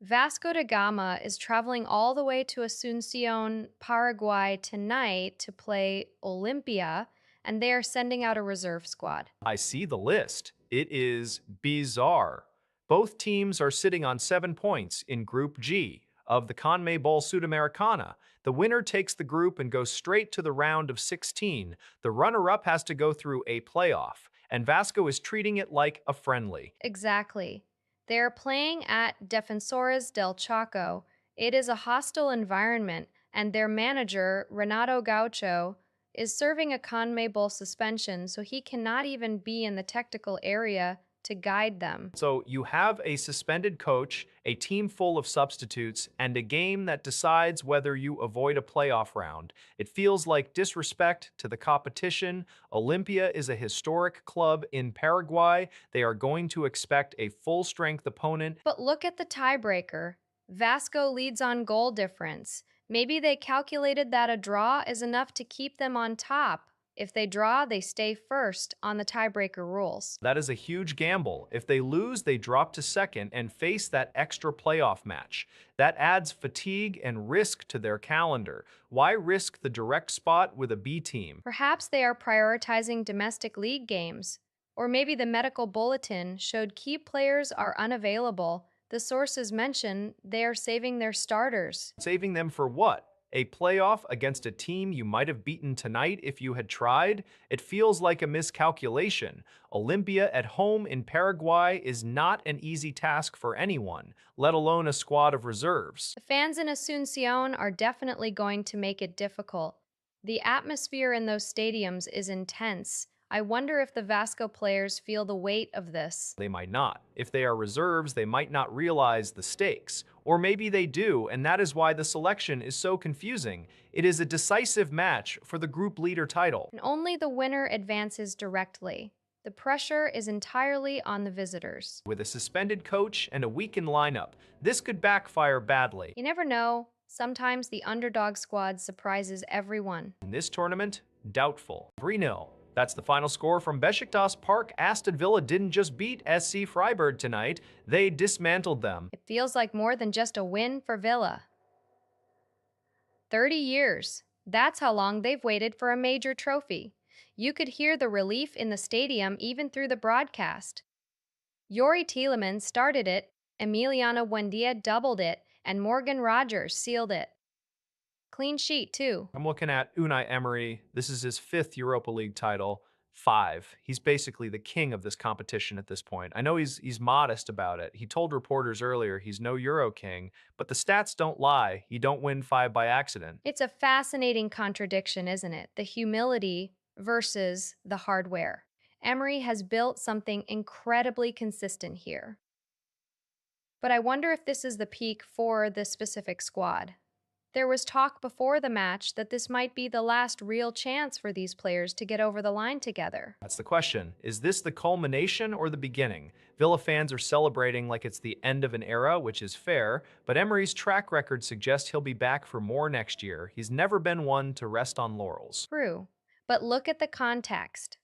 Vasco da Gama is traveling all the way to Asunción, Paraguay tonight to play Olympia, and they are sending out a reserve squad. I see the list. It is bizarre. Both teams are sitting on 7 points in Group G of the CONMEBOL Sudamericana. The winner takes the group and goes straight to the round of 16. The runner-up has to go through a playoff, and Vasco is treating it like a friendly. Exactly. They are playing at Defensores del Chaco. It is a hostile environment, and their manager, Renato Gaucho, is serving a CONMEBOL suspension, so he cannot even be in the technical area to guide them. So you have a suspended coach, a team full of substitutes, and a game that decides whether you avoid a playoff round. It feels like disrespect to the competition. Olympia is a historic club in Paraguay. They are going to expect a full-strength opponent. But look at the tiebreaker. Vasco leads on goal difference. Maybe they calculated that a draw is enough to keep them on top. If they draw, they stay first on the tiebreaker rules. That is a huge gamble. If they lose, they drop to second and face that extra playoff match. That adds fatigue and risk to their calendar. Why risk the direct spot with a B team? Perhaps they are prioritizing domestic league games. Or maybe the medical bulletin showed key players are unavailable. The sources mention they are saving their starters. Saving them for what? A playoff against a team you might have beaten tonight if you had tried? It feels like a miscalculation. Olympia at home in Paraguay is not an easy task for anyone, let alone a squad of reserves. The fans in Asunción are definitely going to make it difficult. The atmosphere in those stadiums is intense. I wonder if the Vasco players feel the weight of this. They might not. If they are reserves, they might not realize the stakes. Or maybe they do, and that is why the selection is so confusing. It is a decisive match for the group leader title. And only the winner advances directly. The pressure is entirely on the visitors. With a suspended coach and a weakened lineup, this could backfire badly. You never know. Sometimes the underdog squad surprises everyone. In this tournament, doubtful. 3-0. That's the final score from Beşiktaş Park. Aston Villa didn't just beat SC Freiburg tonight, they dismantled them. It feels like more than just a win for Villa. 30 years. That's how long they've waited for a major trophy. You could hear the relief in the stadium even through the broadcast. Yori Tielemans started it, Emiliano Buendia doubled it, and Morgan Rogers sealed it. Clean sheet, too. I'm looking at Unai Emery. This is his 5th Europa League title. 5. He's basically the king of this competition at this point. I know he's modest about it. He told reporters earlier he's no Euro king, but the stats don't lie. You don't win 5 by accident. It's a fascinating contradiction, isn't it? The humility versus the hardware. Emery has built something incredibly consistent here. But I wonder if this is the peak for this specific squad. There was talk before the match that this might be the last real chance for these players to get over the line together. That's the question. Is this the culmination or the beginning? Villa fans are celebrating like it's the end of an era, which is fair, but Emery's track record suggests he'll be back for more next year. He's never been one to rest on laurels. True, but look at the context.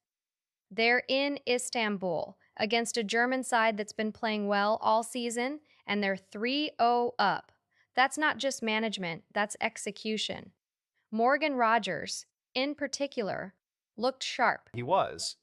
They're in Istanbul against a German side that's been playing well all season, and they're 3-0 up. That's not just management, that's execution. Morgan Rogers, in particular, looked sharp. He was.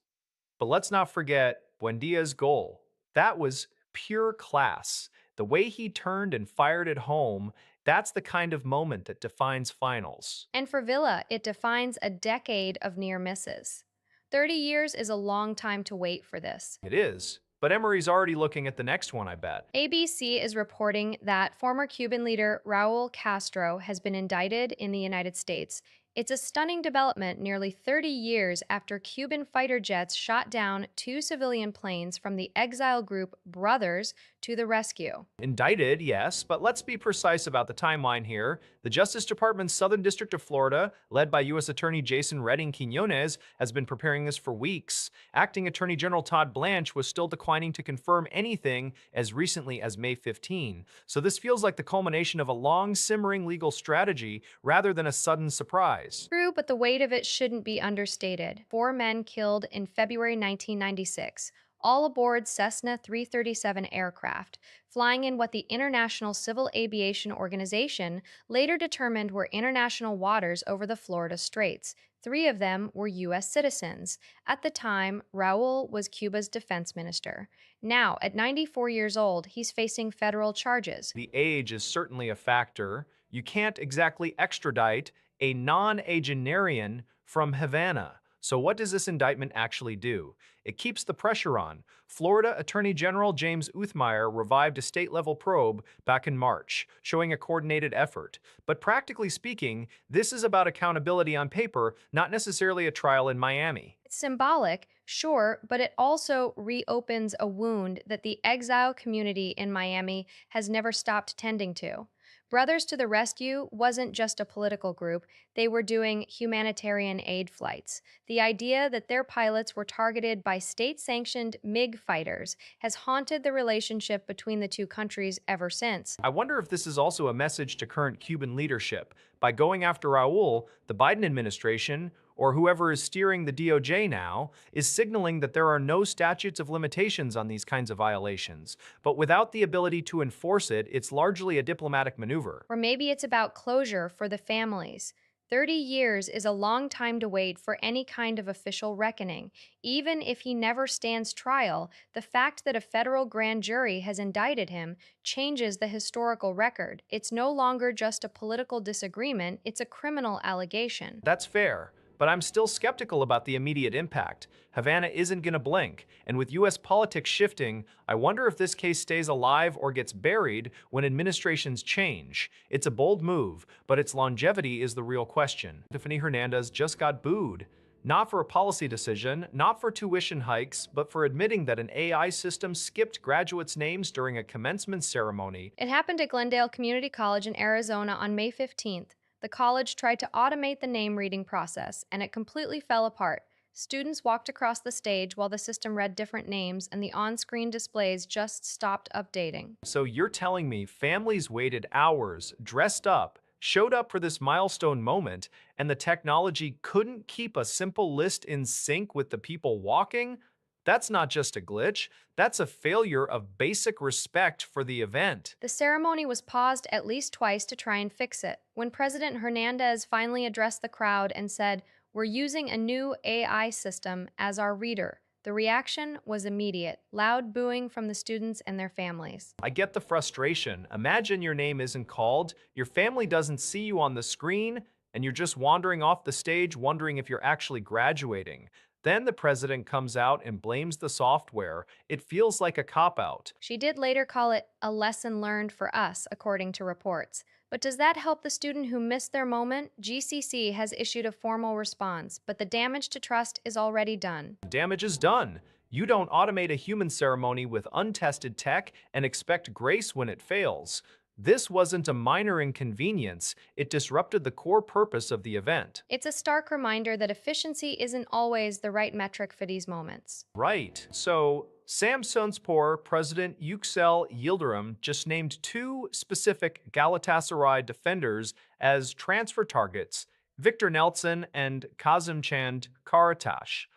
But let's not forget Buendia's goal. That was pure class. The way he turned and fired it home, that's the kind of moment that defines finals. And for Villa, it defines a decade of near misses. 30 years is a long time to wait for this. It is. But Emery's already looking at the next one, I bet. ABC is reporting that former Cuban leader Raul Castro has been indicted in the United States. It's a stunning development nearly 30 years after Cuban fighter jets shot down 2 civilian planes from the exile group Brothers to the rescue. Indicted, yes, but let's be precise about the timeline here. The Justice Department's Southern District of Florida, led by U.S. Attorney Jason Redding Quiñones, has been preparing this for weeks. Acting Attorney General Todd Blanche was still declining to confirm anything as recently as May 15. So this feels like the culmination of a long, simmering legal strategy rather than a sudden surprise. True, but the weight of it shouldn't be understated. 4 men killed in February 1996. All aboard Cessna 337 aircraft, flying in what the International Civil Aviation Organization later determined were international waters over the Florida Straits. 3 of them were U.S. citizens. At the time, Raul was Cuba's defense minister. Now, at 94 years old, he's facing federal charges. The age is certainly a factor. You can't exactly extradite a non-agenarian from Havana. So what does this indictment actually do? It keeps the pressure on. Florida Attorney General James Uthmeier revived a state-level probe back in March, showing a coordinated effort. But practically speaking, this is about accountability on paper, not necessarily a trial in Miami. It's symbolic, sure, but it also reopens a wound that the exile community in Miami has never stopped tending to. Brothers to the Rescue wasn't just a political group, they were doing humanitarian aid flights. The idea that their pilots were targeted by state-sanctioned MiG fighters has haunted the relationship between the two countries ever since. I wonder if this is also a message to current Cuban leadership. By going after Raul, the Biden administration, or whoever is steering the DOJ now, is signaling that there are no statutes of limitations on these kinds of violations. But without the ability to enforce it, it's largely a diplomatic maneuver. Or maybe it's about closure for the families. 30 years is a long time to wait for any kind of official reckoning. Even if he never stands trial, the fact that a federal grand jury has indicted him changes the historical record. It's no longer just a political disagreement, it's a criminal allegation. That's fair. But I'm still skeptical about the immediate impact. Havana isn't going to blink, and with U.S. politics shifting, I wonder if this case stays alive or gets buried when administrations change. It's a bold move, but its longevity is the real question. Tiffany Hernandez just got booed. Not for a policy decision, not for tuition hikes, but for admitting that an AI system skipped graduates' names during a commencement ceremony. It happened at Glendale Community College in Arizona on May 15th. The college tried to automate the name reading process, and it completely fell apart. Students walked across the stage while the system read different names, and the on screen displays just stopped updating. So you're telling me families waited hours, dressed up, showed up for this milestone moment, and the technology couldn't keep a simple list in sync with the people walking? That's not just a glitch, that's a failure of basic respect for the event. The ceremony was paused at least twice to try and fix it. When President Hernandez finally addressed the crowd and said, "We're using a new AI system as our reader," the reaction was immediate, loud booing from the students and their families. I get the frustration. Imagine your name isn't called, your family doesn't see you on the screen, and you're just wandering off the stage wondering if you're actually graduating. Then the president comes out and blames the software. It feels like a cop-out. She did later call it a lesson learned for us, according to reports. But does that help the student who missed their moment? GCC has issued a formal response, but the damage to trust is already done. Damage is done. You don't automate a human ceremony with untested tech and expect grace when it fails. This wasn't a minor inconvenience, it disrupted the core purpose of the event. It's a stark reminder that efficiency isn't always the right metric for these moments. Right. So, Samsunspor president Yüksel Yıldırım just named two specific Galatasaray defenders as transfer targets, Victor Nelson and Kazımcan Karataş.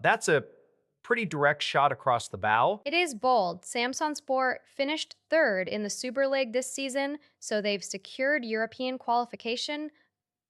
That's a pretty direct shot across the bow. It is bold. Samsunspor finished third in the Super League this season, so they've secured European qualification.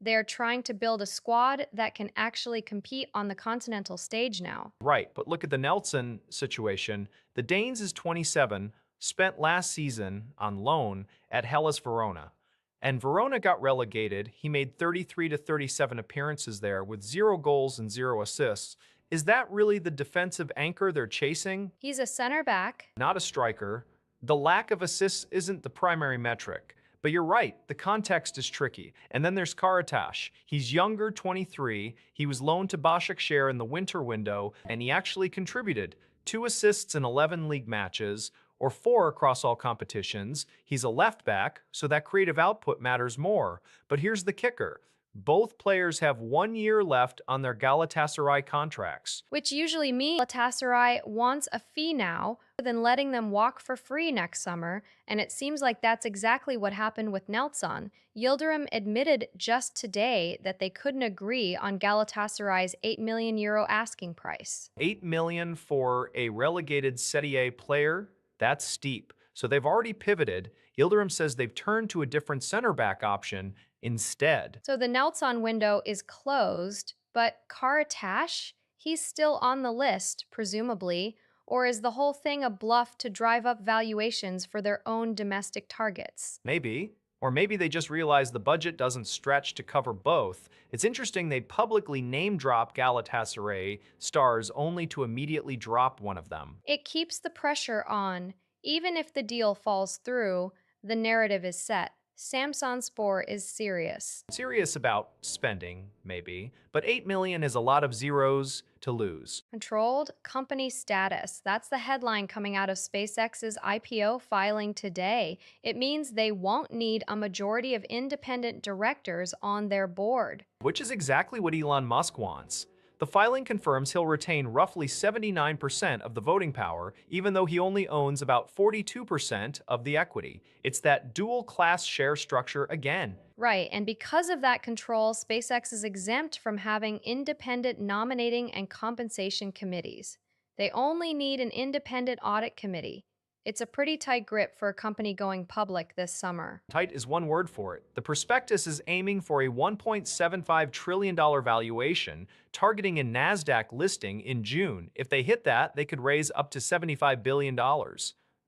They're trying to build a squad that can actually compete on the continental stage now. Right, but look at the Nelson situation. The Danes is 27, spent last season on loan at Hellas Verona. And Verona got relegated. He made 33 to 37 appearances there with 0 goals and 0 assists. Is that really the defensive anchor they're chasing? He's a center back. Not a striker. The lack of assists isn't the primary metric. But you're right, the context is tricky. And then there's Karataş. He's younger, 23. He was loaned to Başakşehir in the winter window, and he actually contributed 2 assists in 11 league matches, or 4 across all competitions. He's a left back, so that creative output matters more. But here's the kicker. Both players have 1 year left on their Galatasaray contracts. Which usually means Galatasaray wants a fee now rather than letting them walk for free next summer, and it seems like that's exactly what happened with Nelson. Yildirim admitted just today that they couldn't agree on Galatasaray's €8 million asking price. 8 million for a relegated Serie A player? That's steep. So they've already pivoted. Yildirim says they've turned to a different center back option instead. So the Nelson window is closed, but Karataş, he's still on the list, presumably, or is the whole thing a bluff to drive up valuations for their own domestic targets? Maybe. Or maybe they just realize the budget doesn't stretch to cover both. It's interesting they publicly name-drop Galatasaray stars only to immediately drop one of them. It keeps the pressure on. Even if the deal falls through, the narrative is set. Samsunspor is serious. Serious about spending, maybe, but 8 million is a lot of zeros to lose. Controlled company status. That's the headline coming out of SpaceX's IPO filing today. It means they won't need a majority of independent directors on their board. Which is exactly what Elon Musk wants. The filing confirms he'll retain roughly 79% of the voting power, even though he only owns about 42% of the equity. It's that dual-class share structure again. Right, and because of that control, SpaceX is exempt from having independent nominating and compensation committees. They only need an independent audit committee. It's a pretty tight grip for a company going public this summer. Tight is one word for it. The prospectus is aiming for a $1.75 trillion valuation, targeting a NASDAQ listing in June. If they hit that, they could raise up to $75 billion.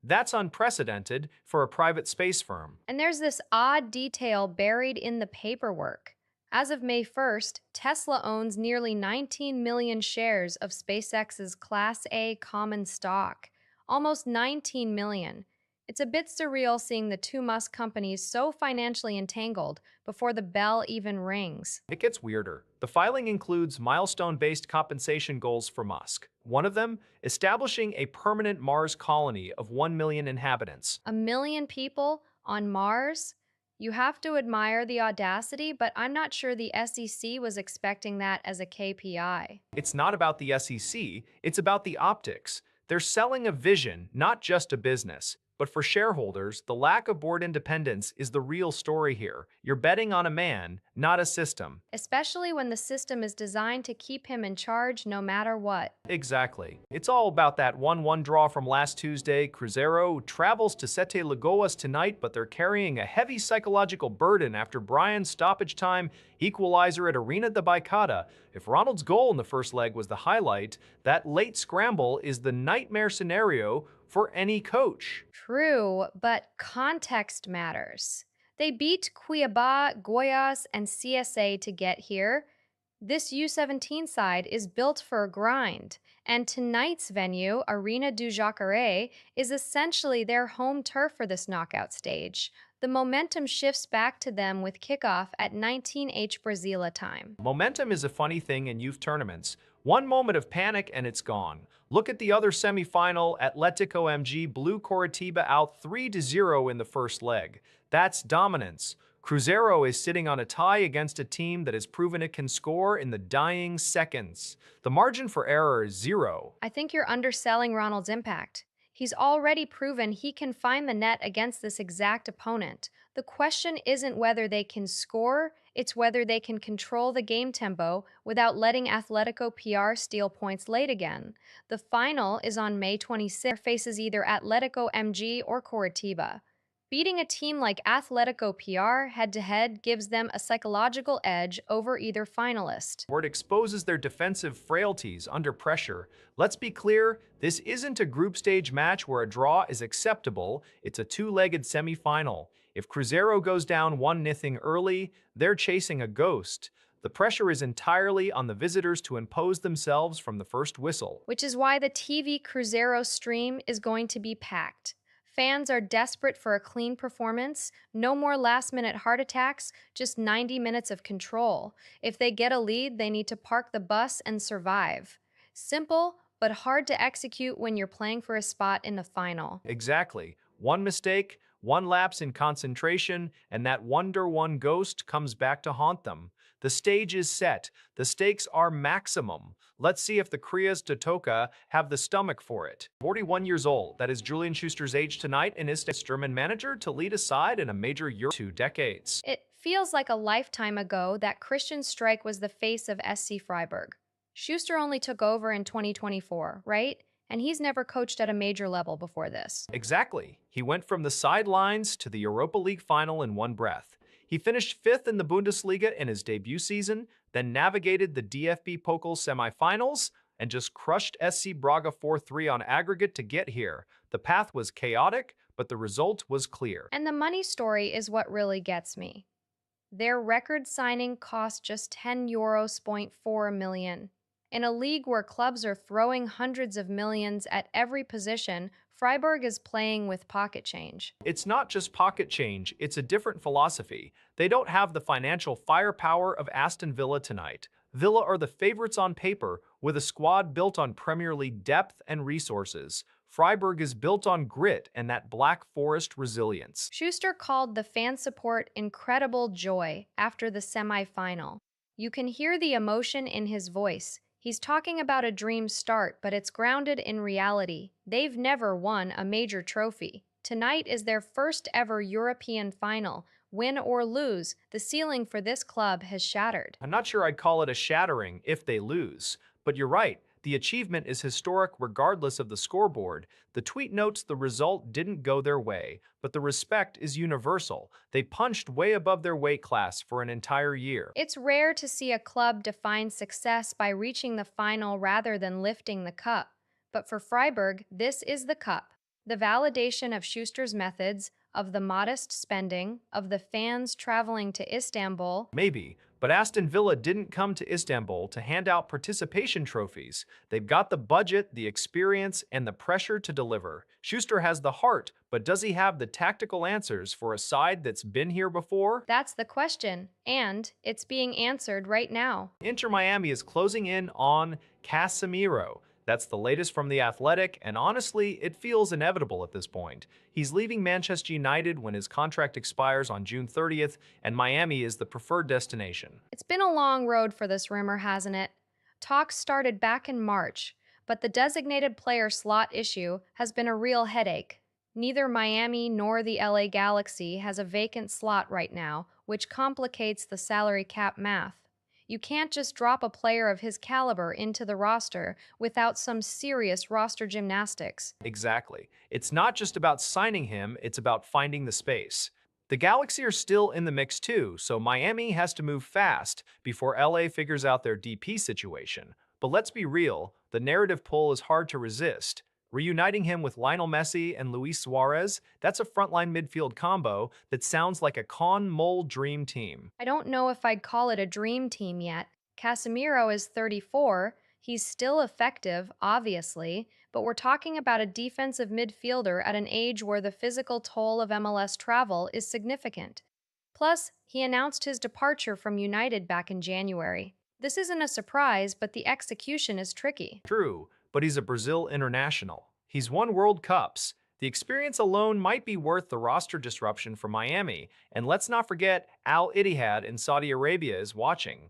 That's unprecedented for a private space firm. And there's this odd detail buried in the paperwork. As of May 1st, Tesla owns nearly 19 million shares of SpaceX's Class A common stock. Almost 19 million. It's a bit surreal seeing the two Musk companies so financially entangled before the bell even rings. It gets weirder. The filing includes milestone-based compensation goals for Musk. One of them, establishing a permanent Mars colony of 1 million inhabitants. A million people on Mars? You have to admire the audacity, but I'm not sure the SEC was expecting that as a KPI. It's not about the SEC, it's about the optics. They're selling a vision, not just a business. But for shareholders, the lack of board independence is the real story here. You're betting on a man, not a system. Especially when the system is designed to keep him in charge no matter what. Exactly. It's all about that 1-1 draw from last Tuesday. Cruzeiro travels to Sete Lagoas tonight, but they're carrying a heavy psychological burden after Brian's stoppage time equalizer at Arena de Baicada. If Ronald's goal in the first leg was the highlight, that late scramble is the nightmare scenario for any coach. True, but context matters. They beat Cuiabá, Goiás, and CSA to get here. This U17 side is built for a grind, and tonight's venue, Arena do Jacaré, is essentially their home turf for this knockout stage. The momentum shifts back to them with kickoff at 19H Brasília time. Momentum is a funny thing in youth tournaments. One moment of panic and it's gone. Look at the other semifinal. Atlético MG blew Coritiba out 3-0 in the first leg. That's dominance. Cruzeiro is sitting on a tie against a team that has proven it can score in the dying seconds. The margin for error is zero. I think you're underselling Ronald's impact. He's already proven he can find the net against this exact opponent. The question isn't whether they can score, it's whether they can control the game tempo without letting Atletico PR steal points late again. The final is on May 26th, faces either Atletico MG or Coritiba. Beating a team like Atletico PR head-to-head gives them a psychological edge over either finalist. Where it exposes their defensive frailties under pressure. Let's be clear, this isn't a group stage match where a draw is acceptable. It's a two-legged semifinal. If Cruzeiro goes down 1-0 early, they're chasing a ghost. The pressure is entirely on the visitors to impose themselves from the first whistle. Which is why the TV Cruzeiro stream is going to be packed. Fans are desperate for a clean performance, no more last-minute heart attacks, just 90 minutes of control. If they get a lead, they need to park the bus and survive. Simple, but hard to execute when you're playing for a spot in the final. Exactly. One mistake, one lapse in concentration, and that Wonder One ghost comes back to haunt them. The stage is set. The stakes are maximum. Let's see if the Crias de Toca have the stomach for it. 41 years old, that is Julian Schuster's age tonight, and is German manager to lead a side in a major Euro 2 decades. It feels like a lifetime ago that Christian Streich was the face of SC Freiburg. Schuster only took over in 2024, right? And he's never coached at a major level before this. Exactly. He went from the sidelines to the Europa League final in one breath. He finished fifth in the Bundesliga in his debut season, then navigated the DFB Pokal semifinals, and just crushed SC Braga 4-3 on aggregate to get here. The path was chaotic, but the result was clear. And the money story is what really gets me. Their record signing cost just €10.4 million. In a league where clubs are throwing hundreds of millions at every position, Freiburg is playing with pocket change. It's not just pocket change, it's a different philosophy. They don't have the financial firepower of Aston Villa tonight. Villa are the favorites on paper, with a squad built on Premier League depth and resources. Freiburg is built on grit and that Black Forest resilience. Schuster called the fan support incredible joy after the semi-final. You can hear the emotion in his voice. He's talking about a dream start, but it's grounded in reality. They've never won a major trophy. Tonight is their first ever European final. Win or lose, the ceiling for this club has shattered. I'm not sure I'd call it a shattering if they lose, but you're right. The achievement is historic regardless of the scoreboard. The tweet notes the result didn't go their way, but the respect is universal. They punched way above their weight class for an entire year. It's rare to see a club define success by reaching the final rather than lifting the cup. But for Freiburg, this is the cup. The validation of Schuster's methods, of the modest spending, of the fans traveling to Istanbul. Maybe, But Aston Villa didn't come to Istanbul to hand out participation trophies. They've got the budget, the experience, and the pressure to deliver. Schuster has the heart, but does he have the tactical answers for a side that's been here before? That's the question, and it's being answered right now. Inter Miami is closing in on Casemiro. That's the latest from The Athletic, and honestly, it feels inevitable at this point. He's leaving Manchester United when his contract expires on June 30th, and Miami is the preferred destination. It's been a long road for this rumor, hasn't it? Talks started back in March, but the designated player slot issue has been a real headache. Neither Miami nor the LA Galaxy has a vacant slot right now, which complicates the salary cap math. You can't just drop a player of his caliber into the roster without some serious roster gymnastics. Exactly. It's not just about signing him, it's about finding the space. The Galaxy are still in the mix too, so Miami has to move fast before LA figures out their DP situation. But let's be real, the narrative pull is hard to resist. Reuniting him with Lionel Messi and Luis Suarez, that's a frontline midfield combo that sounds like a con mole dream team. I don't know if I'd call it a dream team yet. Casemiro is 34. He's still effective, obviously, but we're talking about a defensive midfielder at an age where the physical toll of MLS travel is significant. Plus, he announced his departure from United back in January. This isn't a surprise, but the execution is tricky. True, but he's a Brazil international. He's won World Cups. The experience alone might be worth the roster disruption for Miami. And let's not forget Al Ittihad in Saudi Arabia is watching.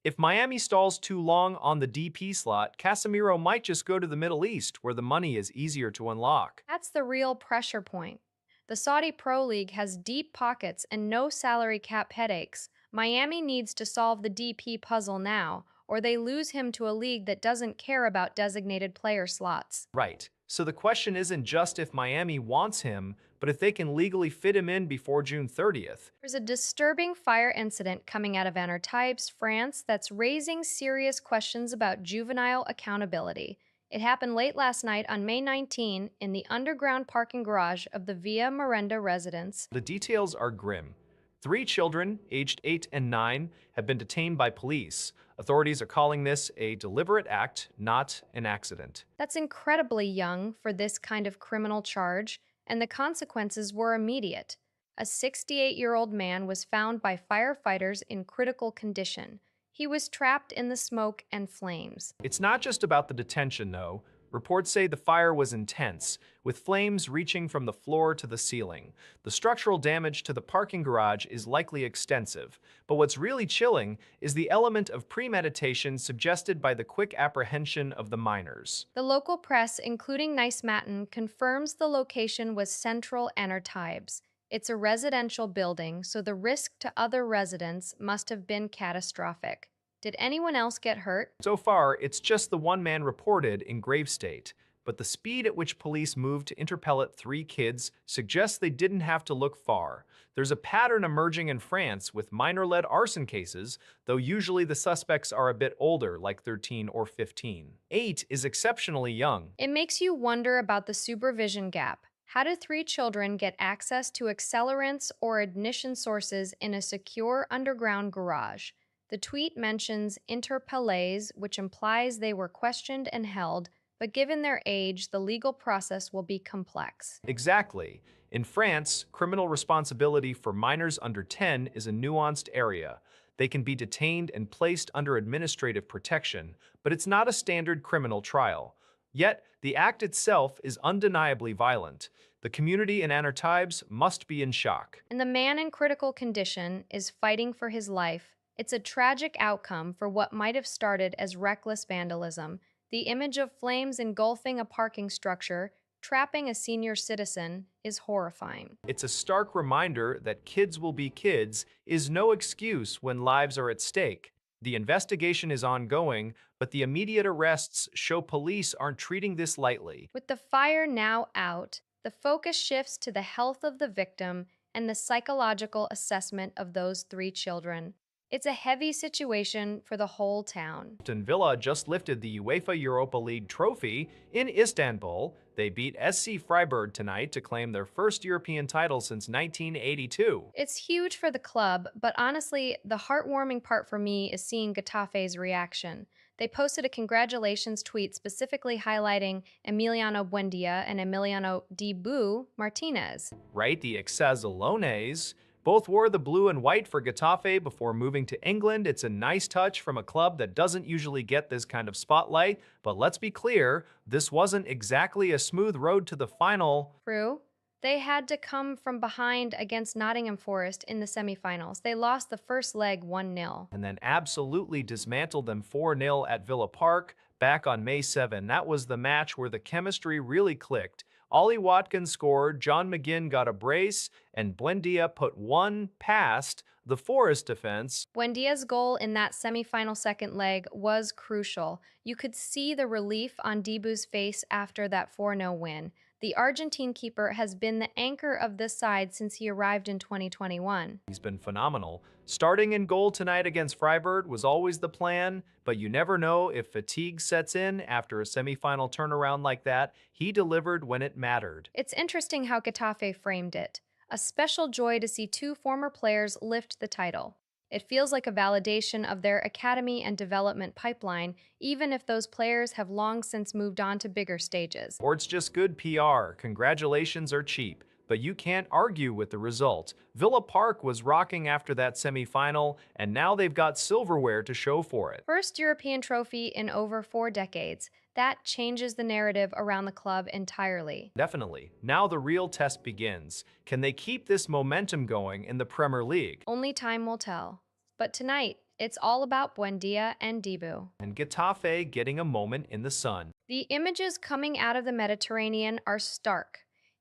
If Miami stalls too long on the DP slot, Casemiro might just go to the Middle East, where the money is easier to unlock. That's the real pressure point. The Saudi Pro League has deep pockets and no salary cap headaches. Miami needs to solve the DP puzzle now, or they lose him to a league that doesn't care about designated player slots. Right. So the question isn't just if Miami wants him, but if they can legally fit him in before June 30th. There's a disturbing fire incident coming out of Antibes, France, that's raising serious questions about juvenile accountability. It happened late last night on May 19 in the underground parking garage of the Via Miranda residence. The details are grim. 3 children, aged 8 and 9, have been detained by police. Authorities are calling this a deliberate act, not an accident. That's incredibly young for this kind of criminal charge, and the consequences were immediate. A 68-year-old man was found by firefighters in critical condition. He was trapped in the smoke and flames. It's not just about the detention, though. Reports say the fire was intense, with flames reaching from the floor to the ceiling. The structural damage to the parking garage is likely extensive, but what's really chilling is the element of premeditation suggested by the quick apprehension of the minors. The local press, including Nice Matin, confirms the location was central Antibes. It's a residential building, so the risk to other residents must have been catastrophic. Did anyone else get hurt? So far, it's just the one man reported in grave state, but the speed at which police moved to interpellate 3 kids suggests they didn't have to look far. There's a pattern emerging in France with minor-led arson cases, though usually the suspects are a bit older, like 13 or 15. 8 is exceptionally young. It makes you wonder about the supervision gap. How do 3 children get access to accelerants or ignition sources in a secure underground garage? The tweet mentions interpellés, which implies they were questioned and held, but given their age, the legal process will be complex. Exactly. In France, criminal responsibility for minors under 10 is a nuanced area. They can be detained and placed under administrative protection, but it's not a standard criminal trial. Yet, the act itself is undeniably violent. The community in Antibes must be in shock. And the man in critical condition is fighting for his life. It's a tragic outcome for what might have started as reckless vandalism. The image of flames engulfing a parking structure, trapping a senior citizen, is horrifying. It's a stark reminder that kids will be kids is no excuse when lives are at stake. The investigation is ongoing, but the immediate arrests show police aren't treating this lightly. With the fire now out, the focus shifts to the health of the victim and the psychological assessment of those 3 children. It's a heavy situation for the whole town. Aston Villa just lifted the UEFA Europa League trophy in Istanbul. They beat SC Freiburg tonight to claim their first European title since 1982. It's huge for the club, but honestly, the heartwarming part for me is seeing Getafe's reaction. They posted a congratulations tweet specifically highlighting Emiliano Buendia and Emiliano Dibu Martinez. Right, the Exazalones both wore the blue and white for Getafe before moving to England. It's a nice touch from a club that doesn't usually get this kind of spotlight, but let's be clear, this wasn't exactly a smooth road to the final. True. They had to come from behind against Nottingham Forest in the semifinals. They lost the first leg 1-0. And then absolutely dismantled them 4-0 at Villa Park back on May 7. That was the match where the chemistry really clicked. Ollie Watkins scored, John McGinn got a brace, and Buendia put one past the Forest defense. Buendia's goal in that semifinal second leg was crucial. You could see the relief on Dibu's face after that 4-0 win. The Argentine keeper has been the anchor of this side since he arrived in 2021. He's been phenomenal. Starting in goal tonight against Freiburg was always the plan, but you never know if fatigue sets in after a semifinal turnaround like that. He delivered when it mattered. It's interesting how Getafe framed it. A special joy to see two former players lift the title. It feels like a validation of their academy and development pipeline, even if those players have long since moved on to bigger stages. Or it's just good PR. Congratulations are cheap, but you can't argue with the result. Villa Park was rocking after that semifinal, and now they've got silverware to show for it. First European trophy in over 4 decades. That changes the narrative around the club entirely. Definitely. Now the real test begins. Can they keep this momentum going in the Premier League? Only time will tell. But tonight, it's all about Buendia and Dibu. And Getafe getting a moment in the sun. The images coming out of the Mediterranean are stark.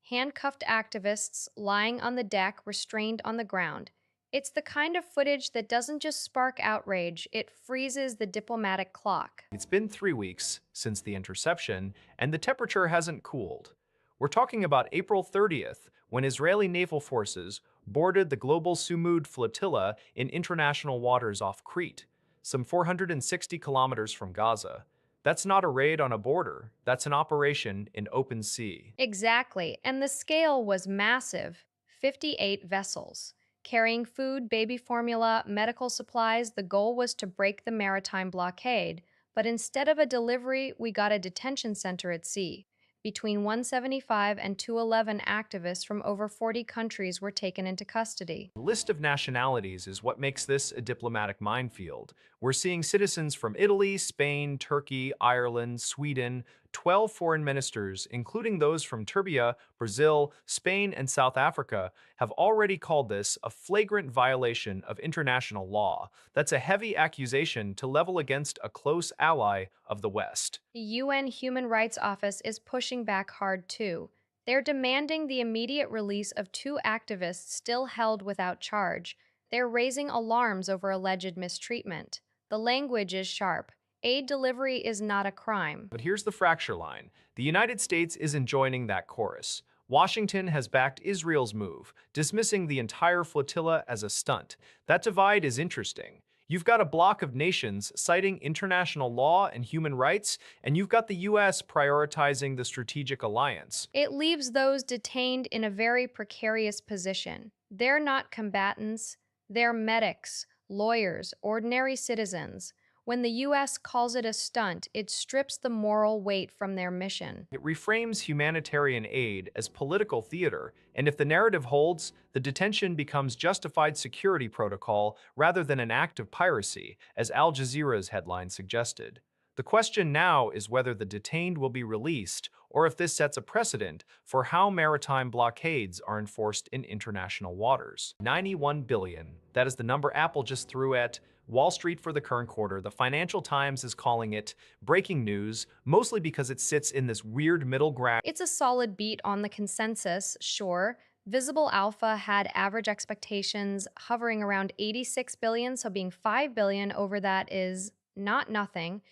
Handcuffed activists lying on the deck, restrained on the ground. It's the kind of footage that doesn't just spark outrage, it freezes the diplomatic clock. It's been 3 weeks since the interception, and the temperature hasn't cooled. We're talking about April 30th, when Israeli naval forces boarded the global Sumud flotilla in international waters off Crete, some 460 kilometers from Gaza. That's not a raid on a border, that's an operation in open sea. Exactly, and the scale was massive. 58 vessels. Carrying food, baby formula, medical supplies, the goal was to break the maritime blockade. But instead of a delivery, we got a detention center at sea. Between 175 and 211 activists from over 40 countries were taken into custody. The list of nationalities is what makes this a diplomatic minefield. We're seeing citizens from Italy, Spain, Turkey, Ireland, Sweden, 12 foreign ministers, including those from Serbia, Brazil, Spain, and South Africa, have already called this a flagrant violation of international law. That's a heavy accusation to level against a close ally of the West. The UN Human Rights Office is pushing back hard too. They're demanding the immediate release of 2 activists still held without charge. They're raising alarms over alleged mistreatment. The language is sharp. Aid delivery is not a crime. But here's the fracture line. The United States isn't joining that chorus. Washington has backed Israel's move, dismissing the entire flotilla as a stunt. That divide is interesting. You've got a block of nations citing international law and human rights, and you've got the US prioritizing the strategic alliance. It leaves those detained in a very precarious position. They're not combatants, they're medics, lawyers, ordinary citizens. When the US calls it a stunt, it strips the moral weight from their mission. It reframes humanitarian aid as political theater, and if the narrative holds, the detention becomes justified security protocol rather than an act of piracy, as Al Jazeera's headline suggested. The question now is whether the detained will be released, or if this sets a precedent for how maritime blockades are enforced in international waters. 91 billion. That is the number Apple just threw at Wall Street for the current quarter. The Financial Times is calling it breaking news, mostly because it sits in this weird middle ground. It's a solid beat on the consensus, sure. Visible Alpha had average expectations hovering around 86 billion, so being 5 billion over that is not nothing.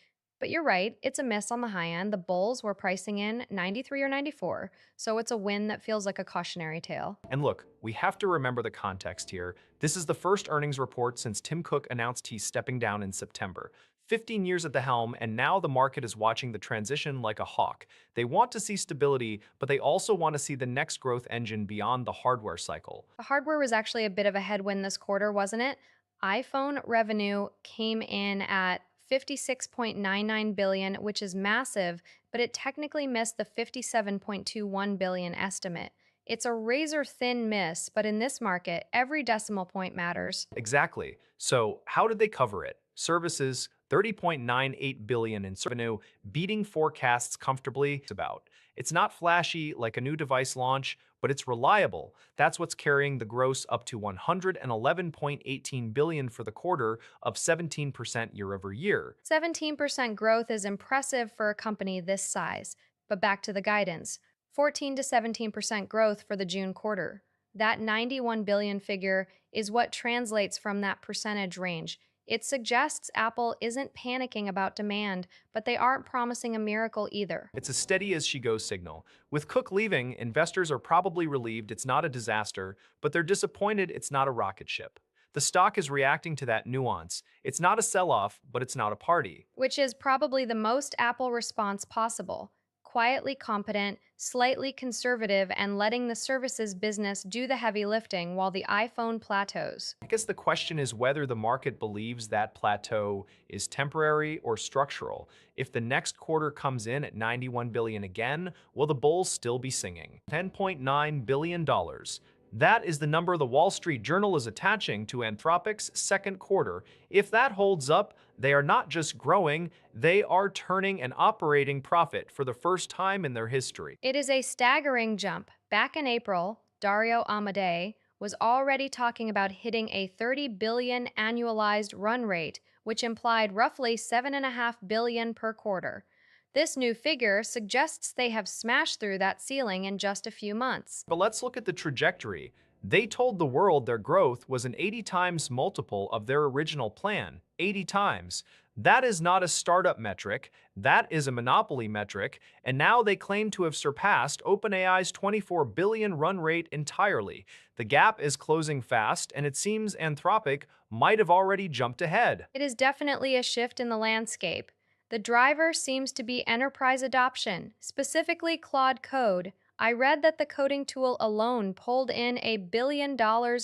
But you're right, it's a miss on the high end. The bulls were pricing in 93 or 94, so it's a win that feels like a cautionary tale. And look, we have to remember the context here. This is the first earnings report since Tim Cook announced he's stepping down in September. 15 years at the helm, and now the market is watching the transition like a hawk. They want to see stability, but they also want to see the next growth engine beyond the hardware cycle. The hardware was actually a bit of a headwind this quarter, wasn't it? iPhone revenue came in at 56.99 billion, which is massive, but it technically missed the 57.21 billion estimate. It's a razor thin miss, but in this market, every decimal point matters. Exactly. So, how did they cover it? Services, 30.98 billion in revenue, beating forecasts comfortably. It's about. It's not flashy like a new device launch, but it's reliable. That's what's carrying the gross up to 111.18 billion for the quarter, of 17% year over year. 17% growth is impressive for a company this size, but back to the guidance, 14 to 17% growth for the June quarter. That 91 billion figure is what translates from that percentage range. It suggests Apple isn't panicking about demand, but they aren't promising a miracle either. It's a steady as she goes signal. With Cook leaving, investors are probably relieved it's not a disaster, but they're disappointed it's not a rocket ship. The stock is reacting to that nuance. It's not a sell off, but it's not a party. Which is probably the most Apple response possible. Quietly competent, slightly conservative, and letting the services business do the heavy lifting while the iPhone plateaus. I guess the question is whether the market believes that plateau is temporary or structural. If the next quarter comes in at 91 billion again, will the bulls still be singing? $10.9 billion. That is the number the Wall Street Journal is attaching to Anthropic's second quarter. If that holds up, they are not just growing, they are turning an operating profit for the first time in their history. It is a staggering jump. Back in April, Dario Amodei was already talking about hitting a 30 billion annualized run rate, which implied roughly 7.5 billion per quarter. This new figure suggests they have smashed through that ceiling in just a few months. But let's look at the trajectory. They told the world their growth was an 80 times multiple of their original plan. 80 times. That is not a startup metric, that is a monopoly metric, and now they claim to have surpassed OpenAI's 24 billion run rate entirely. The gap is closing fast, and it seems Anthropic might have already jumped ahead. It is definitely a shift in the landscape. The driver seems to be enterprise adoption, specifically Claude Code. I read that the coding tool alone pulled in $1 billion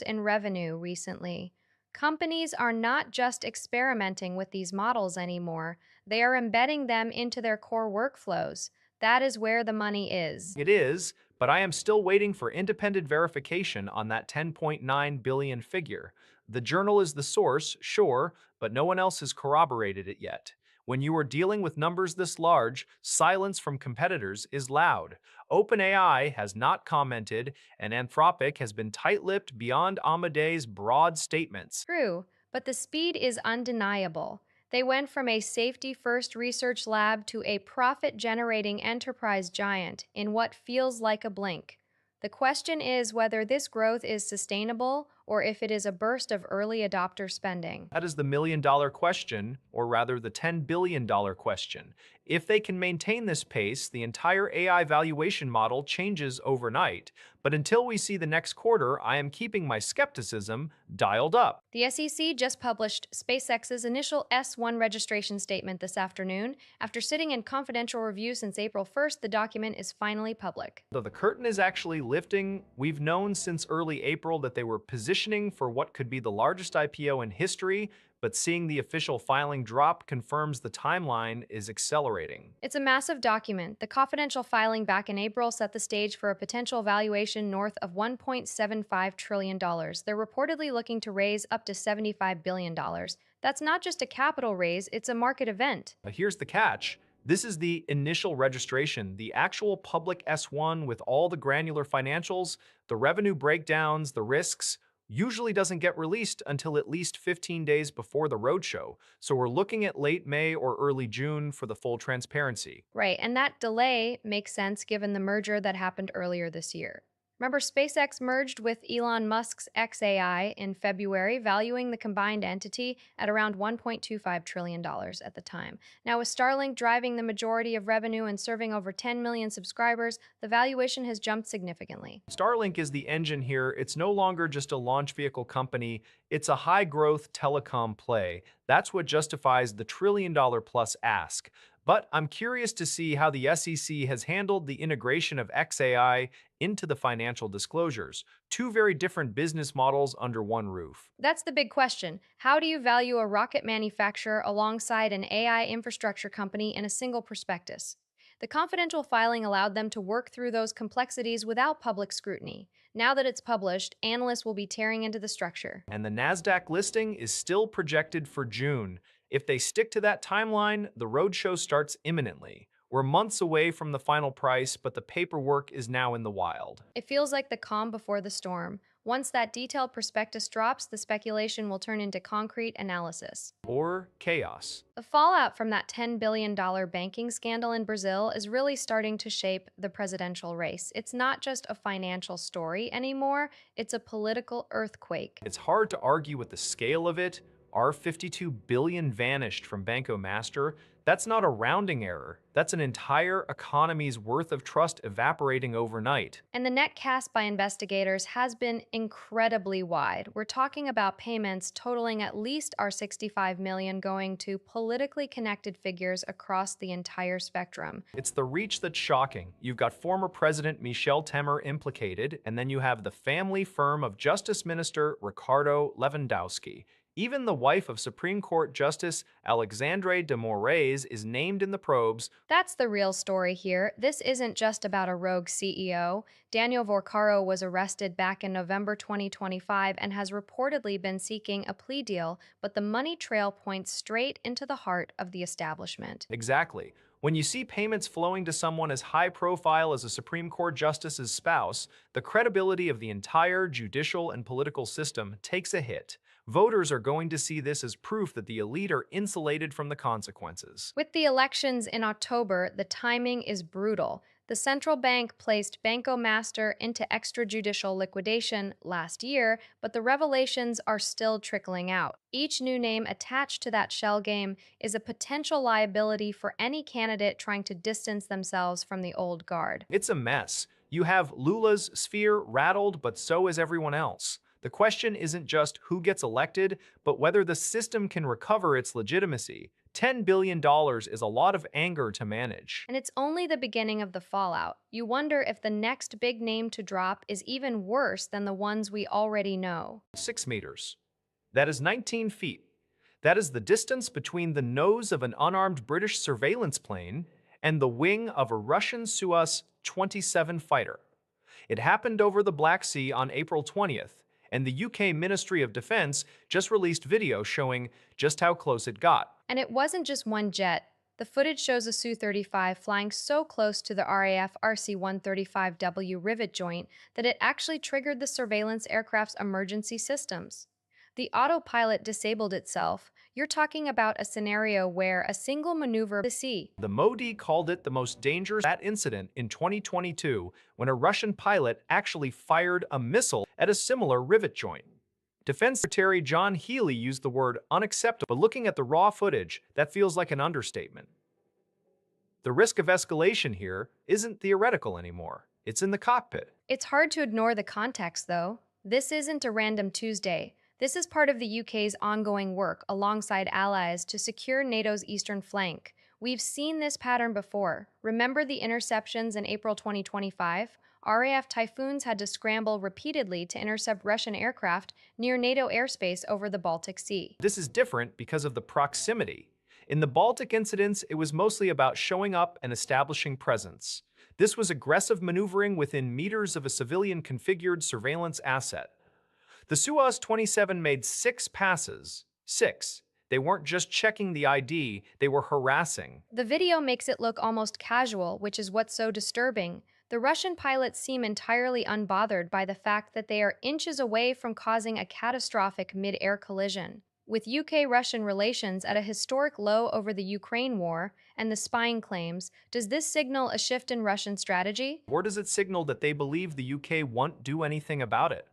in revenue recently. Companies are not just experimenting with these models anymore, they are embedding them into their core workflows. That is where the money is. It is, but I am still waiting for independent verification on that 10.9 billion figure. The journal is the source, sure, but no one else has corroborated it yet. When you are dealing with numbers this large, silence from competitors is loud. OpenAI has not commented, and Anthropic has been tight-lipped beyond Amadei's broad statements. True, but the speed is undeniable. They went from a safety first research lab to a profit generating enterprise giant in what feels like a blink. The question is whether this growth is sustainable or if it is a burst of early adopter spending. That is the million-dollar question, or rather the $10 billion question. If they can maintain this pace, the entire AI valuation model changes overnight. But until we see the next quarter, I am keeping my skepticism dialed up. The SEC just published SpaceX's initial S-1 registration statement this afternoon. After sitting in confidential review since April 1st, the document is finally public. Though the curtain is actually lifting, we've known since early April that they were positioning for what could be the largest IPO in history, but seeing the official filing drop confirms the timeline is accelerating. It's a massive document. The confidential filing back in April set the stage for a potential valuation north of $1.75 trillion. They're reportedly looking to raise up to $75 billion. That's not just a capital raise, it's a market event. Here's the catch. This is the initial registration, the actual public S1 with all the granular financials, the revenue breakdowns, the risks, usually doesn't get released until at least 15 days before the roadshow. So we're looking at late May or early June for the full transparency. Right, and that delay makes sense given the merger that happened earlier this year. Remember, SpaceX merged with Elon Musk's XAI in February, valuing the combined entity at around $1.25 trillion at the time. Now, with Starlink driving the majority of revenue and serving over 10 million subscribers, the valuation has jumped significantly. Starlink is the engine here. It's no longer just a launch vehicle company, it's a high growth telecom play. That's what justifies the $1 trillion plus ask. But I'm curious to see how the SEC has handled the integration of XAI into the financial disclosures. Two very different business models under one roof. That's the big question. How do you value a rocket manufacturer alongside an AI infrastructure company in a single prospectus? The confidential filing allowed them to work through those complexities without public scrutiny. Now that it's published, analysts will be tearing into the structure. And the NASDAQ listing is still projected for June. If they stick to that timeline, the roadshow starts imminently. We're months away from the final price, but the paperwork is now in the wild. It feels like the calm before the storm. Once that detailed prospectus drops, the speculation will turn into concrete analysis. Or chaos. The fallout from that $10 billion banking scandal in Brazil is really starting to shape the presidential race. It's not just a financial story anymore, it's a political earthquake. It's hard to argue with the scale of it. Our 52 billion vanished from Banco Master. That's not a rounding error. That's an entire economy's worth of trust evaporating overnight. And the net cast by investigators has been incredibly wide. We're talking about payments totaling at least our 65 million going to politically connected figures across the entire spectrum. It's the reach that's shocking. You've got former President Michel Temer implicated, and then you have the family firm of Justice Minister Ricardo Lewandowski. Even the wife of Supreme Court Justice Alexandre de Moraes is named in the probes. That's the real story here. This isn't just about a rogue CEO. Daniel Vorcaro was arrested back in November 2025 and has reportedly been seeking a plea deal, but the money trail points straight into the heart of the establishment. Exactly. When you see payments flowing to someone as high profile as a Supreme Court justice's spouse, the credibility of the entire judicial and political system takes a hit. Voters are going to see this as proof that the elite are insulated from the consequences. With the elections in October, the timing is brutal. The central bank placed Banco Master into extrajudicial liquidation last year, but the revelations are still trickling out. Each new name attached to that shell game is a potential liability for any candidate trying to distance themselves from the old guard. It's a mess. You have Lula's sphere rattled, but so is everyone else. The question isn't just who gets elected, but whether the system can recover its legitimacy. $10 billion is a lot of anger to manage. And it's only the beginning of the fallout. You wonder if the next big name to drop is even worse than the ones we already know. 6 meters. That is 19 feet. That is the distance between the nose of an unarmed British surveillance plane and the wing of a Russian Su-27 fighter. It happened over the Black Sea on April 20th, and the UK Ministry of Defense just released video showing just how close it got. And it wasn't just one jet. The footage shows a Su-35 flying so close to the RAF RC-135W rivet joint that it actually triggered the surveillance aircraft's emergency systems. The autopilot disabled itself. You're talking about a scenario where a single maneuver the sea. The Modi called it the most dangerous incident in 2022 when a Russian pilot actually fired a missile at a similar rivet joint. Defense Secretary John Healey used the word unacceptable, but looking at the raw footage, that feels like an understatement. The risk of escalation here isn't theoretical anymore. It's in the cockpit. It's hard to ignore the context, though. This isn't a random Tuesday. This is part of the UK's ongoing work alongside allies to secure NATO's eastern flank. We've seen this pattern before. Remember the interceptions in April 2025? RAF Typhoons had to scramble repeatedly to intercept Russian aircraft near NATO airspace over the Baltic Sea. This is different because of the proximity. In the Baltic incidents, it was mostly about showing up and establishing presence. This was aggressive maneuvering within meters of a civilian-configured surveillance asset. The Su-27 made 6 passes. 6. They weren't just checking the ID, they were harassing. The video makes it look almost casual, which is what's so disturbing. The Russian pilots seem entirely unbothered by the fact that they are inches away from causing a catastrophic mid-air collision. With UK Russian relations at a historic low over the Ukraine war and the spying claims, does this signal a shift in Russian strategy? Or does it signal that they believe the UK won't do anything about it?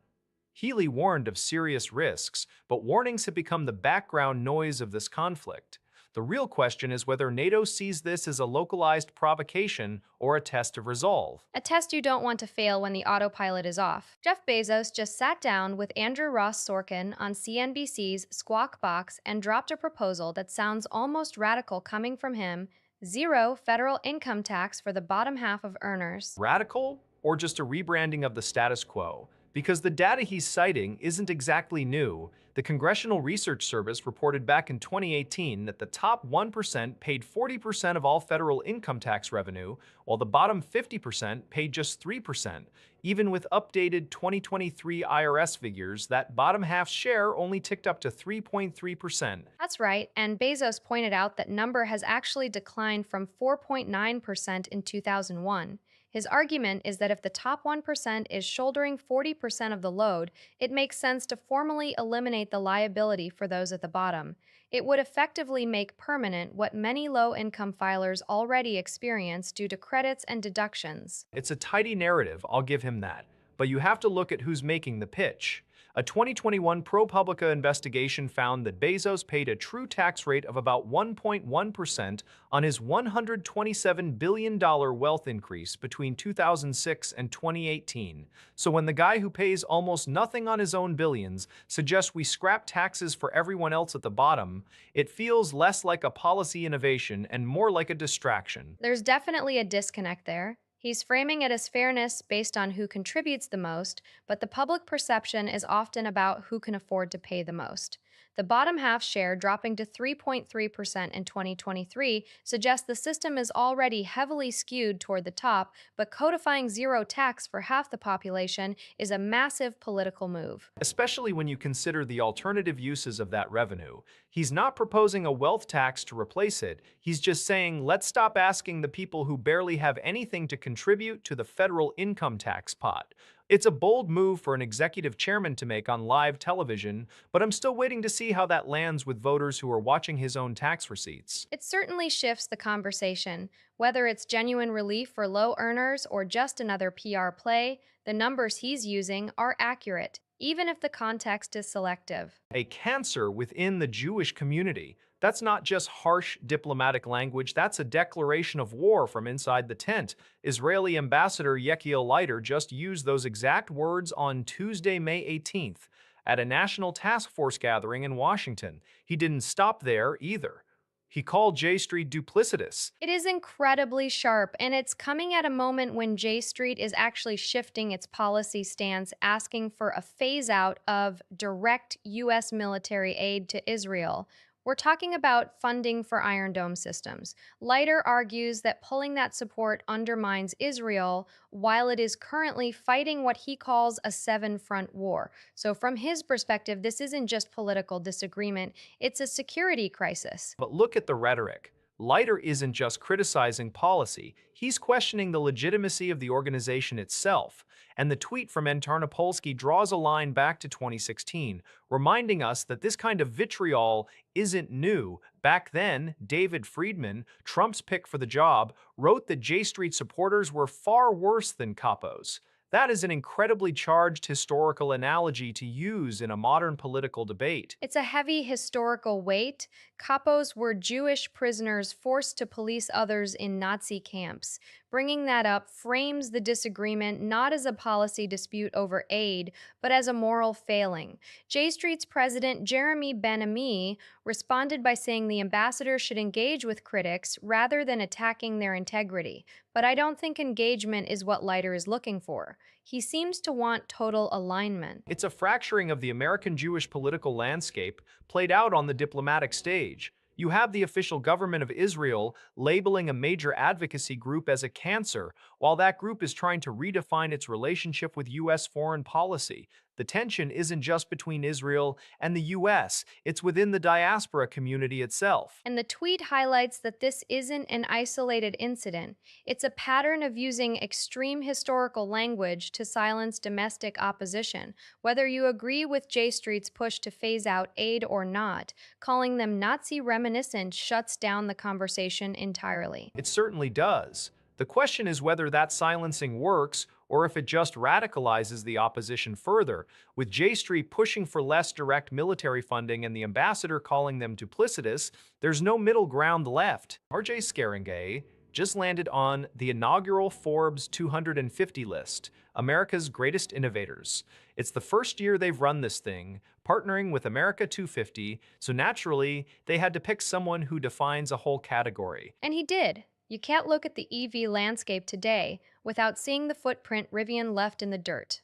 Healy warned of serious risks, but warnings have become the background noise of this conflict. The real question is whether NATO sees this as a localized provocation or a test of resolve. A test you don't want to fail when the autopilot is off. Jeff Bezos just sat down with Andrew Ross Sorkin on CNBC's Squawk Box and dropped a proposal that sounds almost radical coming from him: zero federal income tax for the bottom half of earners. Radical or just a rebranding of the status quo? Because the data he's citing isn't exactly new. The Congressional Research Service reported back in 2018 that the top 1% paid 40% of all federal income tax revenue, while the bottom 50% paid just 3%. Even with updated 2023 IRS figures, that bottom half share only ticked up to 3.3%. That's right, and Bezos pointed out that number has actually declined from 4.9% in 2001. His argument is that if the top 1% is shouldering 40% of the load, it makes sense to formally eliminate the liability for those at the bottom. It would effectively make permanent what many low-income filers already experience due to credits and deductions. It's a tidy narrative, I'll give him that. But you have to look at who's making the pitch. A 2021 ProPublica investigation found that Bezos paid a true tax rate of about 1.1% on his $127 billion wealth increase between 2006 and 2018. So when the guy who pays almost nothing on his own billions suggests we scrap taxes for everyone else at the bottom, it feels less like a policy innovation and more like a distraction. There's definitely a disconnect there. He's framing it as fairness based on who contributes the most, but the public perception is often about who can afford to pay the most. The bottom half share dropping to 3.3% in 2023 suggests the system is already heavily skewed toward the top, but codifying zero tax for half the population is a massive political move. Especially when you consider the alternative uses of that revenue. He's not proposing a wealth tax to replace it. He's just saying, let's stop asking the people who barely have anything to contribute to the federal income tax pot. It's a bold move for an executive chairman to make on live television, but I'm still waiting to see how that lands with voters who are watching his own tax receipts. It certainly shifts the conversation. Whether it's genuine relief for low earners or just another PR play, the numbers he's using are accurate, even if the context is selective. A cancer within the Jewish community. That's not just harsh diplomatic language, that's a declaration of war from inside the tent. Israeli Ambassador Yechiel Leiter just used those exact words on Tuesday, May 18th, at a national task force gathering in Washington. He didn't stop there either. He called J Street duplicitous. It is incredibly sharp, and it's coming at a moment when J Street is actually shifting its policy stance, asking for a phase out of direct U.S. military aid to Israel. We're talking about funding for Iron Dome systems. Leiter argues that pulling that support undermines Israel while it is currently fighting what he calls a seven-front war. So from his perspective, this isn't just political disagreement, it's a security crisis. But look at the rhetoric. Leiter isn't just criticizing policy, he's questioning the legitimacy of the organization itself. And the tweet from N. Tarnopolsky draws a line back to 2016, reminding us that this kind of vitriol isn't new. Back then, David Friedman, Trump's pick for the job, wrote that J Street supporters were far worse than capos. That is an incredibly charged historical analogy to use in a modern political debate. It's a heavy historical weight. Capos were Jewish prisoners forced to police others in Nazi camps. Bringing that up frames the disagreement not as a policy dispute over aid, but as a moral failing. J Street's president, Jeremy Ben-Ami, responded by saying the ambassador should engage with critics rather than attacking their integrity. But I don't think engagement is what Leiter is looking for. He seems to want total alignment. It's a fracturing of the American Jewish political landscape played out on the diplomatic stage. You have the official government of Israel labeling a major advocacy group as a cancer, while that group is trying to redefine its relationship with U.S. foreign policy. The tension isn't just between Israel and the US, it's within the diaspora community itself. And the tweet highlights that this isn't an isolated incident. It's a pattern of using extreme historical language to silence domestic opposition. Whether you agree with J Street's push to phase out aid or not, calling them Nazi reminiscent shuts down the conversation entirely. It certainly does. The question is whether that silencing works or if it just radicalizes the opposition further, with J Street pushing for less direct military funding and the ambassador calling them duplicitous. There's no middle ground left. RJ Scaringay just landed on the inaugural Forbes 250 list, America's Greatest Innovators. It's the first year they've run this thing, partnering with America 250, so naturally, they had to pick someone who defines a whole category. And he did. You can't look at the EV landscape today without seeing the footprint Rivian left in the dirt.